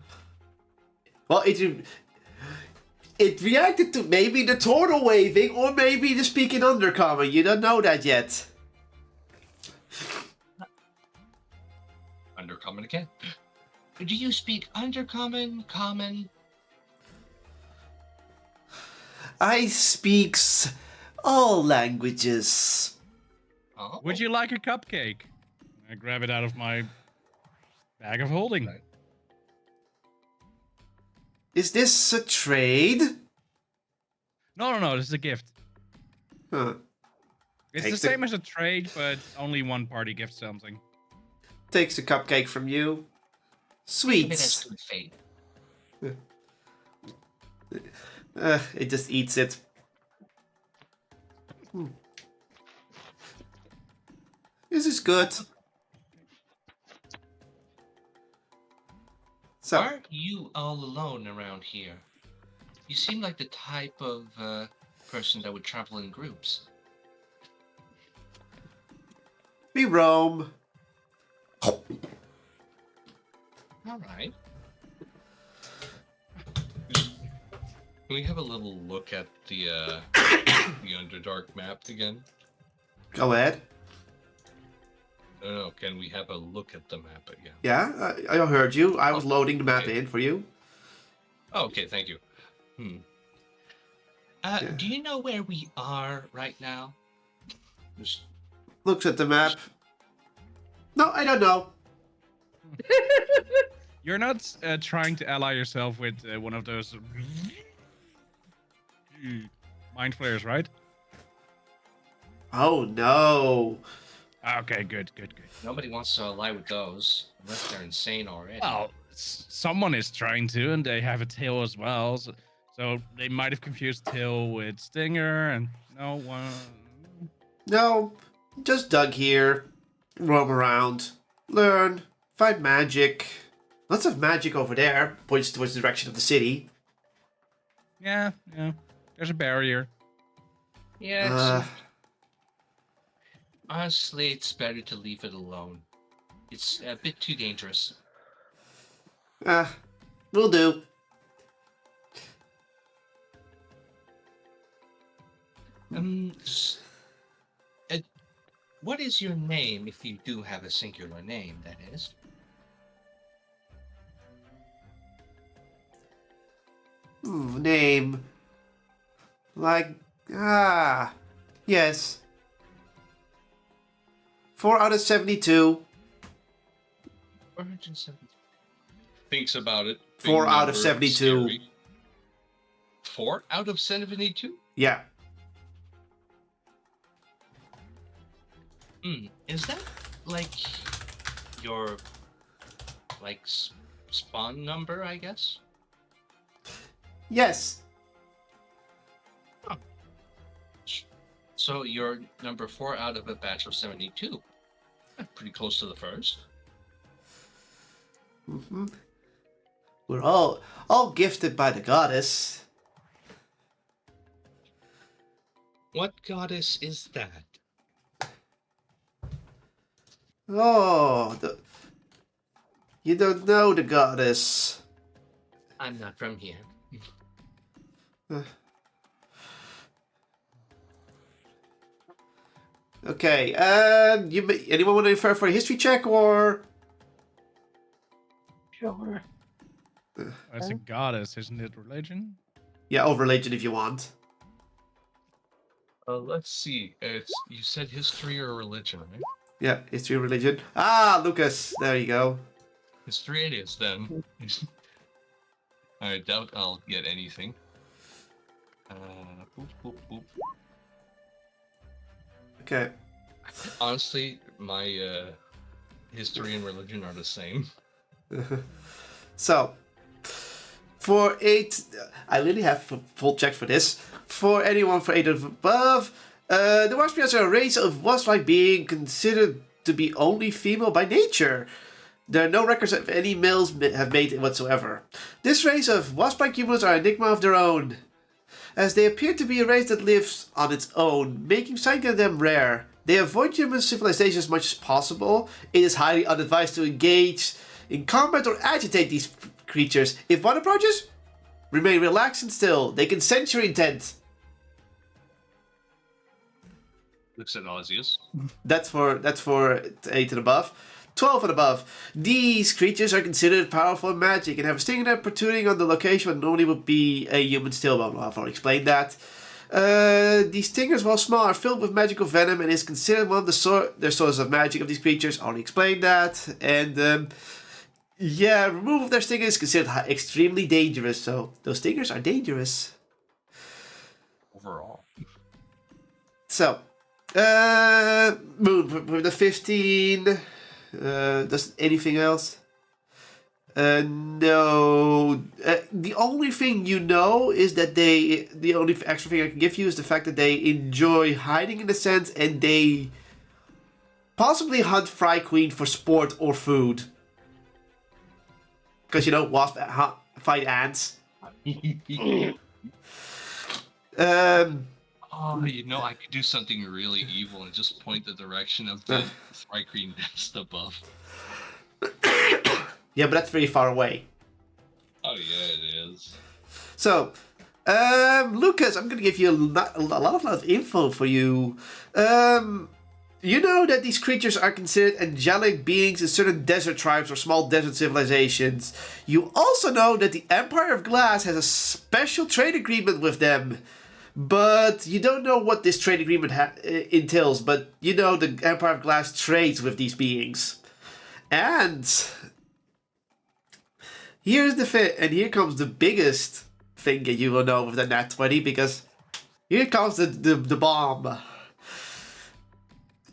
Well, it reacted to maybe the turtle waving or maybe the speaking undercommon. You don't know that yet. Undercommon again. Do you speak undercommon, common? I speak all languages. Oh. Would you like a cupcake? I grab it out of my bag of holding. Is this a trade? No, this is a gift. Huh. It's Takes the the- same as a trade, but only one party gifts something. Takes the cupcake from you. Think of it as Sweets. good fate. It just eats it. This is good. So, Are you all alone around here? You seem like the type of person that would travel in groups. we roam. All right. Can we have a little look at the Underdark map again? Go ahead. No, can we have a look at the map again? Yeah, I heard you. I was Oh, loading the map okay. in for you. Oh, okay, thank you. Yeah. Do you know where we are right now? Just Looks at the map. No, I don't know. You're not trying to ally yourself with one of those mind flares, right? Oh no. Okay, good. Nobody wants to ally with those unless they're insane already. Well, someone is trying to, and they have a tail as well. So they might have confused tail with stinger, and no one. No, just dug here. Roam around. Learn. Find magic. Lots of magic over there. Points towards the direction of the city. Yeah. There's a barrier. Yeah, honestly, it's better to leave it alone. It's a bit too dangerous. Will do. What is your name, if you do have a singular name, that is? Name. Yes. 4 out of 72. 470. thinks about it. Big 4 out of number, 72. scary. 4 out of 72? Yeah. Is that like your spawn number, I guess? Yes. So you're number 4 out of a batch of 72. Pretty close to the first. We're all gifted by the goddess. What goddess is that? Oh, you don't know the goddess. I'm not from here. Okay, anyone want to refer for a history check, or? Sure. That's a goddess, isn't it? Religion? Yeah, or religion if you want. Let's see. You said history or religion, right? Yeah, history, religion. Ah, Lucas, there you go. History it is then. I doubt I'll get anything. Boop, boop, boop. Okay. Honestly, my history and religion are the same. So, for 8, I really have full check for this. For anyone for 8 and above, the Waspians are a race of wasp-like being considered to be only female by nature. There are no records of any males have made it whatsoever. This race of wasp-like humans are an enigma of their own, as they appear to be a race that lives on its own, making sighting of them rare. They avoid human civilization as much as possible. It is highly unadvised to engage in combat or agitate these creatures. If one approaches, remain relaxed and still. They can sense your intent. Looks at Nauseous. That's for 8 and above. 12 and above. These creatures are considered powerful in magic and have a stinging net protruding on the location what normally would be a human stillbone. I've already explained that. These stingers, while small, are filled with magical venom and is considered one of their sources of magic of these creatures. Already explained that. And yeah, removal of their stingers is considered extremely dangerous. So those stingers are dangerous. Overall. So, Moon with the 15. Does anything else? No. The only thing you know is that the only extra thing I can give you is the fact that they enjoy hiding in a sense, and they possibly hunt Fry Queen for sport or food. Because, wasp fight ants. Oh, I could do something really evil and just point the direction of the Fry Queen nest above. Yeah, but that's very far away. Oh yeah, it is. So, Lucas, I'm gonna give you a lot of info for you. You know that these creatures are considered angelic beings in certain desert tribes or small desert civilizations. You also know that the Empire of Glass has a special trade agreement with them. But you don't know what this trade agreement entails, but you know the Empire of Glass trades with these beings. And here's here comes the biggest thing that you will know with the Nat 20, because here comes the bomb.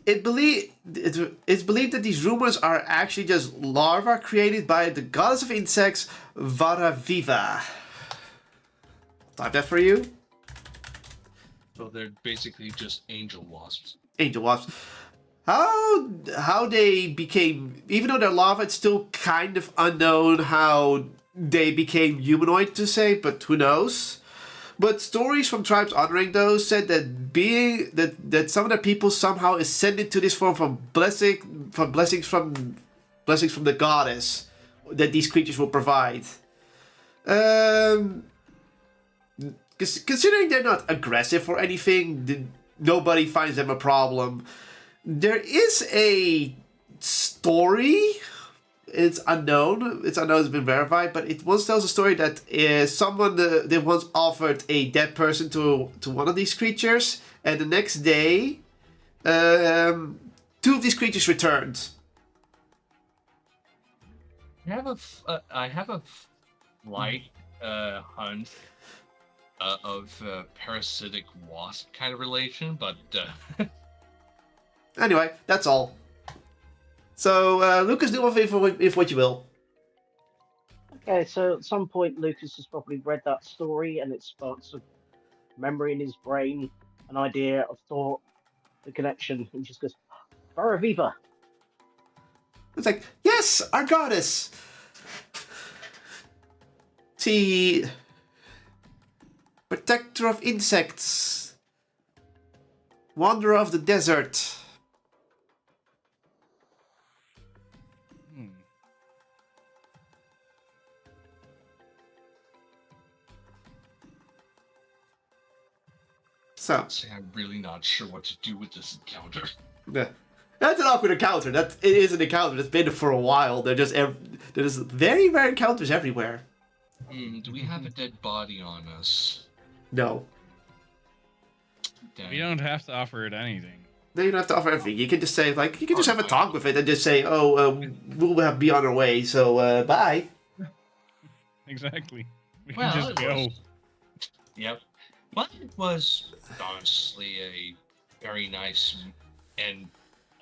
It's believed that these rumors are actually just larvae created by the goddess of insects, Varaviva. Type that for you. So they're basically just angel wasps. Angel wasps. How they became, even though they're larvae, it's still kind of unknown how they became humanoid to say, but who knows? But stories from tribes honoring those said that that some of the people somehow ascended to this form from blessings from the goddess that these creatures will provide. Considering they're not aggressive or anything, nobody finds them a problem. There is a story. It's unknown. It's been verified, but it once tells a story that someone they once offered a dead person to one of these creatures, and the next day, 2 of these creatures returned. I have a light hunch of parasitic wasp kind of relation, but Anyway, that's all. So, Lucas, do with what you will. Okay, so at some point Lucas has probably read that story and it sparks a memory in his brain, an idea, a thought, the connection. He just goes, Varaviva. It's like, yes, our goddess. She, protector of insects, wanderer of the desert. So, I'm really not sure what to do with this encounter. yeah. That's an awkward encounter. It is an encounter that's been for a while. There's very rare encounters everywhere. Do we have a dead body on us? No. Dang. We don't have to offer it anything. No, you don't have to offer everything. You can just say, like, you can just have a talk with it and just say, we'll be on our way, so, bye. Exactly. We Well, can just go. Yep. Well, it was honestly a very nice and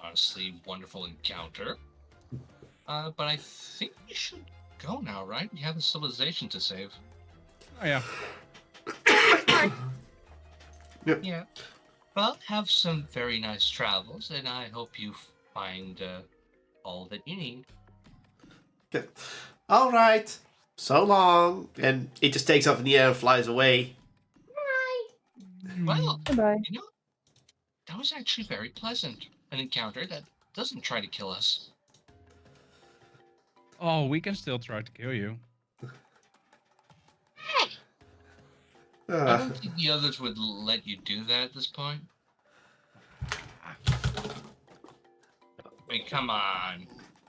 honestly wonderful encounter. But I think we should go now, right? We have a civilization to save. Oh, yeah. Yeah. Well, have some very nice travels, and I hope you find all that you need. Okay. All right. So long. And it just takes off in the air and flies away. Well, Goodbye. you know, that was actually very pleasant. An encounter that doesn't try to kill us. Oh, we can still try to kill you. I don't think the others would let you do that at this point. I mean, come on.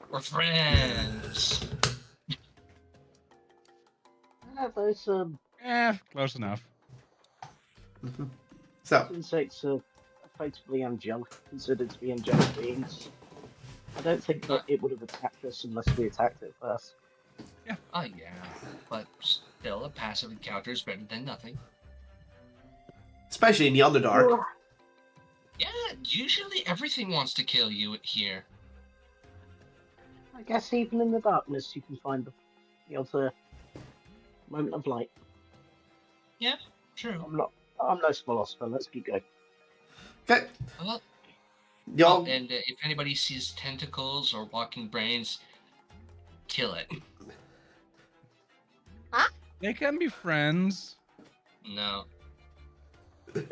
We're friends. Those Close enough. So, insects are effectively angelic, considered to be angelic beings. I don't think that it would have attacked us unless we attacked it first. Oh, yeah. But still, a passive encounter is better than nothing. especially in the Underdark. Yeah, usually everything wants to kill you here. I guess even in the darkness, you can find the other moment of light. Yeah, true. I'm no philosopher. Let's keep going. Okay. Well, Y'all, and if anybody sees tentacles or walking brains, kill it. They can be friends. No. Friends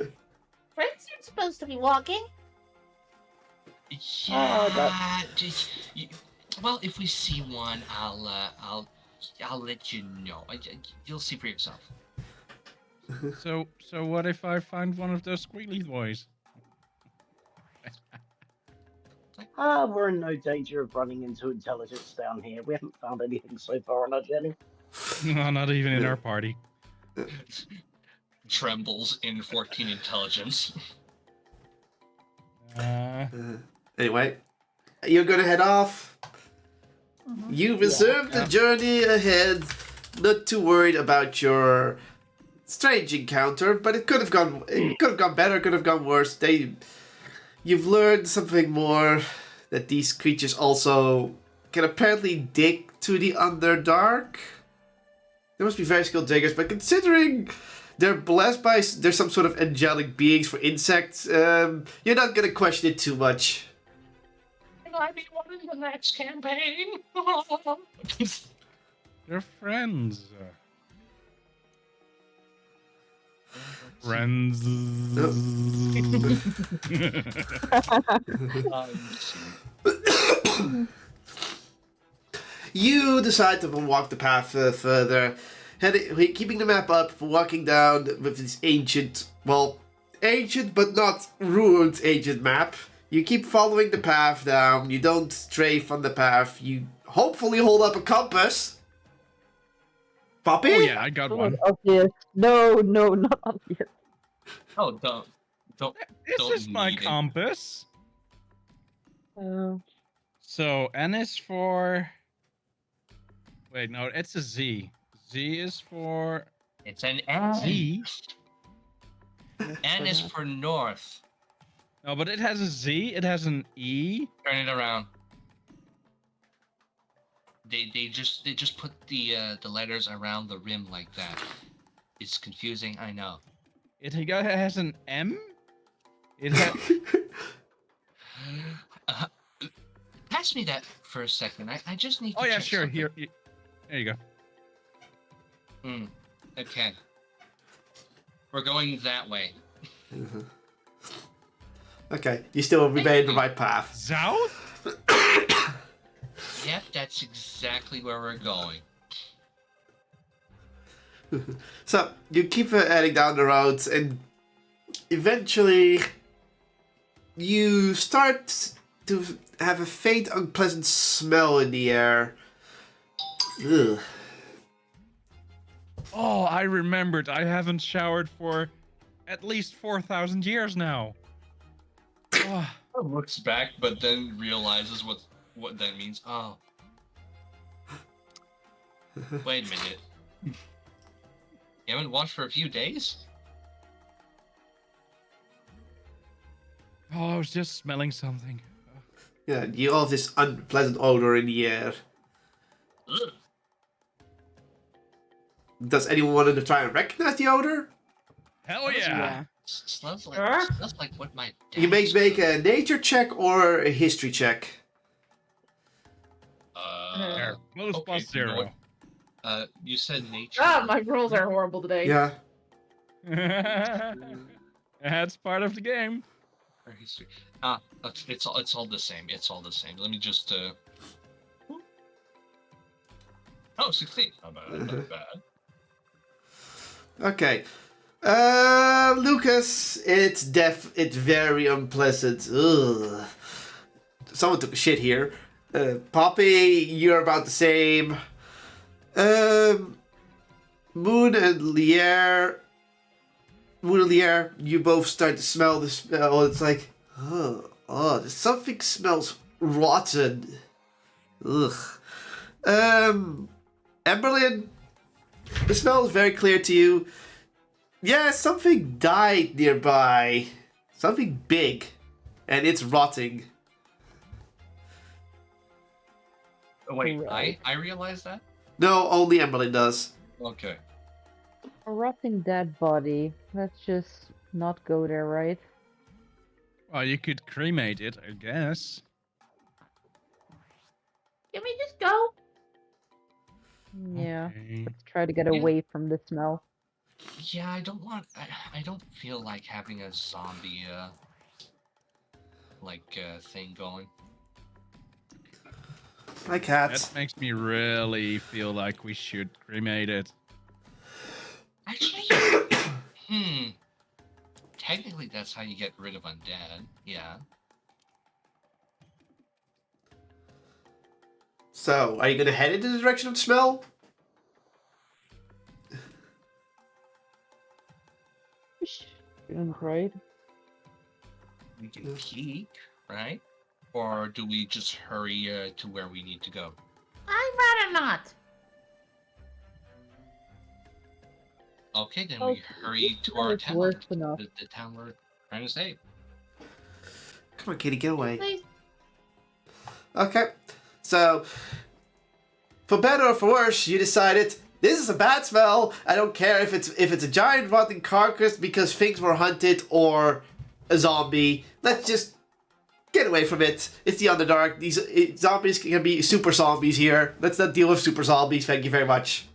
aren't supposed to be walking. Yeah. Well, if we see one, I'll let you know. You'll see for yourself. So what if I find one of those squealy boys? We're in no danger of running into intelligence down here. We haven't found anything so far on our journey. No, not even in our party. Trembles in 14 intelligence. anyway, you're gonna head off. You resume the journey ahead. Not too worried about your strange encounter, but it could have gone. It could have gone better. Could have gone worse. You've learned something more, that these creatures also can apparently dig to the Underdark. They must be very skilled diggers, but considering they're blessed by there's some sort of angelic beings for insects, you're not gonna question it too much. Can I be one in the next campaign? They're friends. Friends. You decide to walk the path further, keeping the map up, walking down with this ancient but not ruined ancient map. You keep following the path down, you don't stray from the path, you hopefully hold up a compass. Poppy? Oh yeah, I got one. Obvious. No, not obvious. Oh, don't. This don't is my need it. compass. Oh. So N is for. Wait, no, it's a Z. Z is for It's an N. Z. N is for north. No, but it has a Z. It has an E. Turn it around. They just put the letters around the rim like that. It's confusing, I know. It has an M. It has. Pass me that for a second. I just need to Oh yeah, check sure. something. Here, there you go. Okay. We're going that way. Okay, you still remain the right path. South? Yep, that's exactly where we're going. So, you keep heading down the road, and eventually you start to have a faint, unpleasant smell in the air. Ugh. Oh, I remembered. I haven't showered for at least 4,000 years now. Oh, Looks back, but then realizes what that means. Oh, wait a minute. You haven't washed for a few days? I was just smelling something. Yeah, you all have this unpleasant odor in the air. Ugh. Does anyone want to try and recognize the odor? Hell yeah! Smells Huh? like what my dad You may used to make a nature check or a history check. There, close okay, plus you know 0. you said nature. My rolls are horrible today. Yeah. That's part of the game. Or history. It's all the same. It's all the same. Let me just Oh, 16. Not bad. Not bad. Okay. Lucas, it's very unpleasant. Ugh. Someone took a shit here. Poppy, you're about the same. Moon and Lier, you both start to smell the smell. It's like, something smells rotten. Ugh. Emberlyn, the smell is very clear to you. Yeah, something died nearby. Something big. And it's rotting. Oh, wait, Right. I realized that? No, only Emberlyn does. Okay. A rotting dead body. Let's just not go there, right? Well, you could cremate it, I guess. Can we just go? Yeah. Okay. Let's try to get Yeah. away from the smell. Yeah, I don't feel like having a zombie thing going. My cat. That makes me really feel like we should cremate it. Actually, technically that's how you get rid of undead. Yeah. So, are you gonna head into the direction of the smell? Shouldn't, right? We can peek, right? Or do we just hurry to where we need to go? I'd rather not. Okay, then Oh, we hurry to that our is town. worse enough. The town we're trying to save. Come on, kitty, get away. Please. Okay. So, for better or for worse, you decided this is a bad smell. I don't care if it's a giant rotting carcass because things were hunted or a zombie. Let's just get away from it. It's the Underdark. These zombies can be super zombies here. Let's not deal with super zombies. Thank you very much.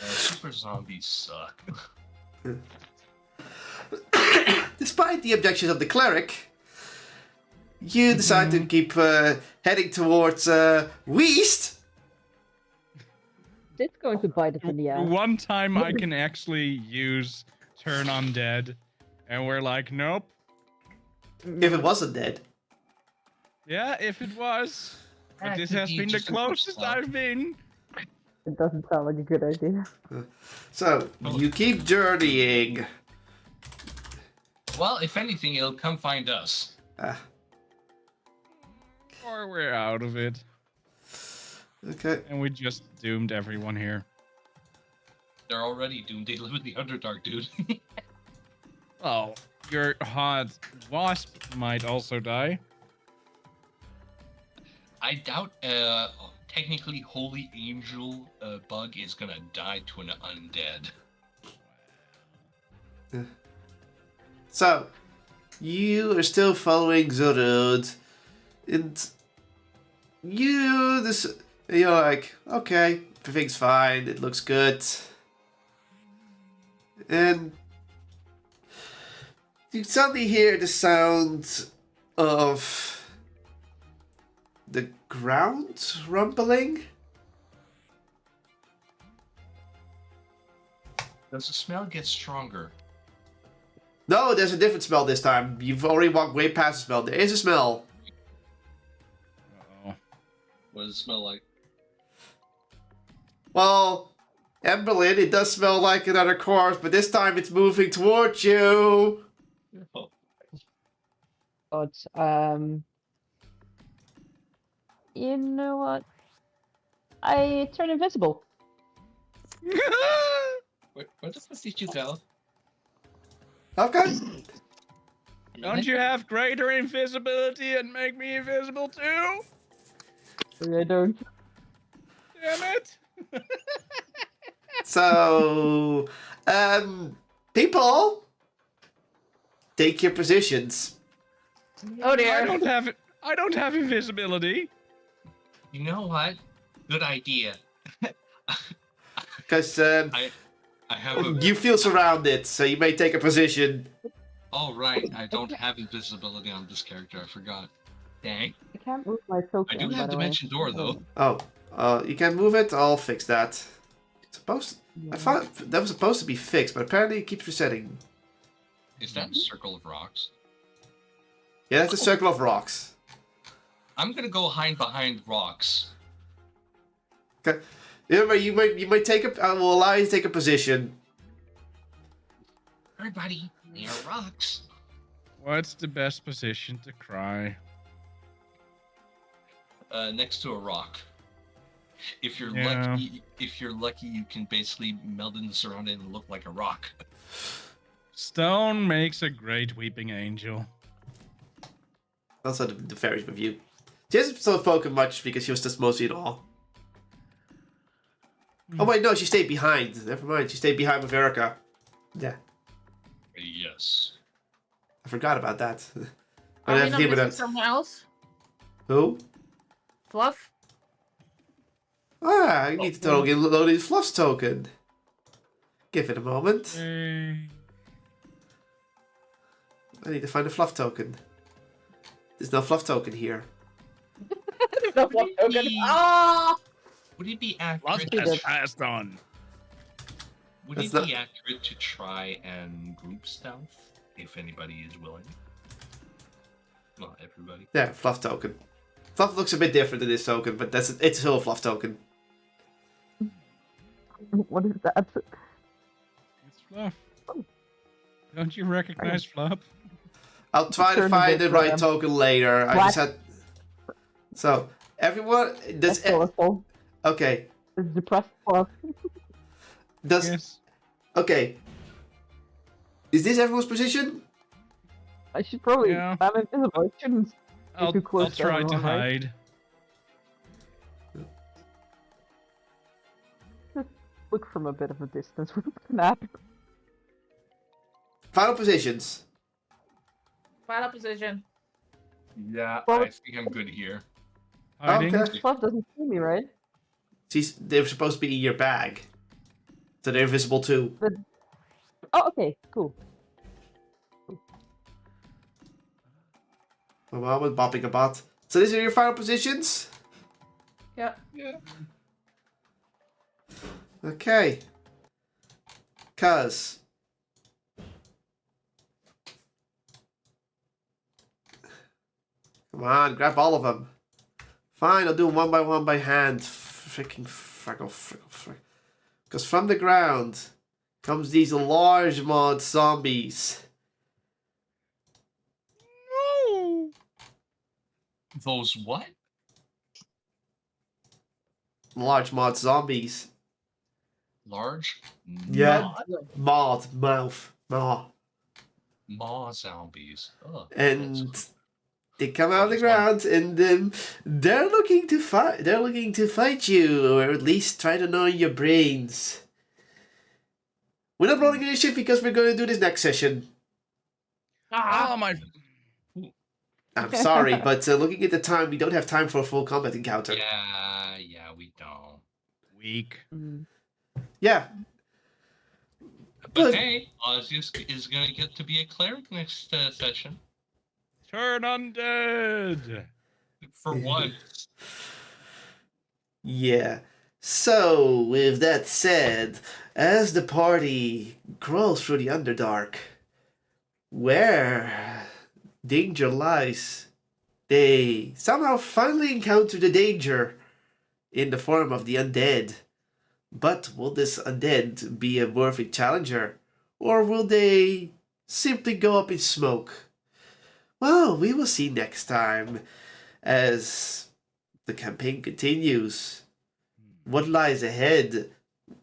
Super zombies suck. Despite the objections of the cleric, you decide to keep heading towards West. It's going to bite us in the ass. One time I can actually use turn undead, and we're like, nope. If it wasn't dead. Yeah, if it was. But this has been the closest I've been. It doesn't sound like a good idea. So, you keep journeying. Well, if anything, it'll come find us. Or we're out of it. Okay. And we just doomed everyone here. They're already doomed. They live in the Underdark, dude. Oh, your hot wasp might also die. I doubt technically Holy Angel bug is gonna die to an undead. So, you are still following the road, and you're like, okay, everything's fine, it looks good, and you suddenly hear the sound of the ground rumbling. Does the smell get stronger? No, there's a different smell this time. You've already walked way past the smell. There is a smell. Uh-oh. What does it smell like? Well, Emberlyn, it does smell like another corpse, but this time it's moving towards you. Oh, But you know what? I turn invisible. where the fuck did you go? Okay. Don't you have greater invisibility and make me invisible too? I don't. Damn it! So, people, take your positions. Oh I dear. don't have it. I don't have invisibility. You know what? Good idea. Because I have a. you feel surrounded, so you may take a position. Oh right, I don't have invisibility on this character. I forgot. Dang. I can't move my I token. do by have the way. dimension door though. Oh, you can move it. I'll fix that. It's supposed. I thought that was supposed to be fixed, but apparently it keeps resetting. Is that a circle of rocks? Yeah, that's a circle of rocks. I'm gonna go hide behind rocks. Okay. Remember, you might take a. I will allow you to take a position. Everybody, near rocks. What's the best position to cry? Next to a rock. If you're Yeah. lucky, you can basically meld in the surrounding and look like a rock. Stone makes a great weeping angel. Also, the fairies with you. She hasn't still spoken much because she was just mostly in awe. Oh wait, no, she stayed behind. Never mind, she stayed behind with Erica. Yeah, Yes. I forgot about that. I Are we have to not deal with missing that. someone else? Who? Fluff? Ah, I need to totally load his Fluff's token. Give it a moment. Yay. I need to find a Fluff token. There's no Fluff token here. No Fluff token. Oh! Would it be Love accurate? has passed on. Would That's it not- be accurate to try and group stealth if anybody is willing? Not everybody. Yeah, Fluff token. Fluff looks a bit different than this token, but it's still a Fluff token. What is that? It's Fluff. Don't you recognize Fluff? I'll try to Turn find it the right around. token later. I What? just had. So everyone, That's colorful. okay. It's depressed fluff. Does Yes. okay. Is this everyone's position? I should probably. Yeah. I'm invisible. I shouldn't. I'll too close to try to everyone, right? hide. Look from a bit of a distance with a snap. Final positions. Final position. Yeah, Well- I think I'm good here. Hiding. Okay. Fluff doesn't see me, right? They're supposed to be in your bag, so they're invisible too. Oh, okay, cool. A moment, bopping a bot. So these are your final positions. Yeah. Okay. Cuz. Come on, grab all of them. Fine, I'll do them one by hand. Freaking freckle. Because from the ground comes these large mod zombies. No. Those what? Large mod zombies. Large? Yeah. Mod, mouth, maw. Maw zombies. Ugh, And that's- they come out of the ground, and they're looking to fight. They're looking to fight you, or at least try to know your brains. We're not rolling initiative because we're going to do this next session. Ah, Oh my. I'm sorry, but looking at the time, we don't have time for a full combat encounter. Yeah, we don't. Weak. Mm. Yeah. But Good. hey, Oz is gonna get to be a cleric next session. Turn undead. For once. Yeah. So, with that said, as the party crawls through the Underdark, where danger lies. They somehow finally encounter the danger in the form of the undead. But will this undead be a worthy challenger? Or will they simply go up in smoke? Well, we will see next time as the campaign continues. What lies ahead?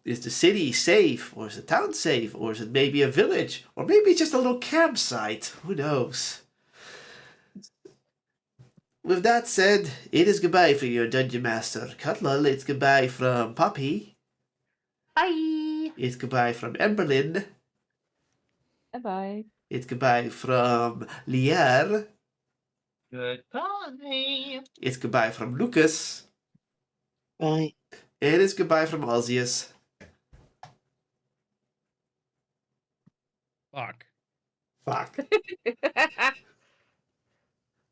Is the city safe? Or is the town safe? Or is it maybe a village? Or maybe just a little campsite? Who knows? With that said, it is goodbye for your Dungeon Master Kotlol. It's goodbye from Poppy. Bye. It's goodbye from Emberlyn. Bye-bye. It's goodbye from Lier. Goodbye. It's goodbye from Lucas. Bye. And it's goodbye from Osius. Fuck. Fuck.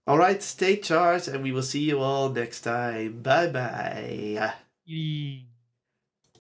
Alright, stay charged, and we will see you all next time. Bye bye. Yee.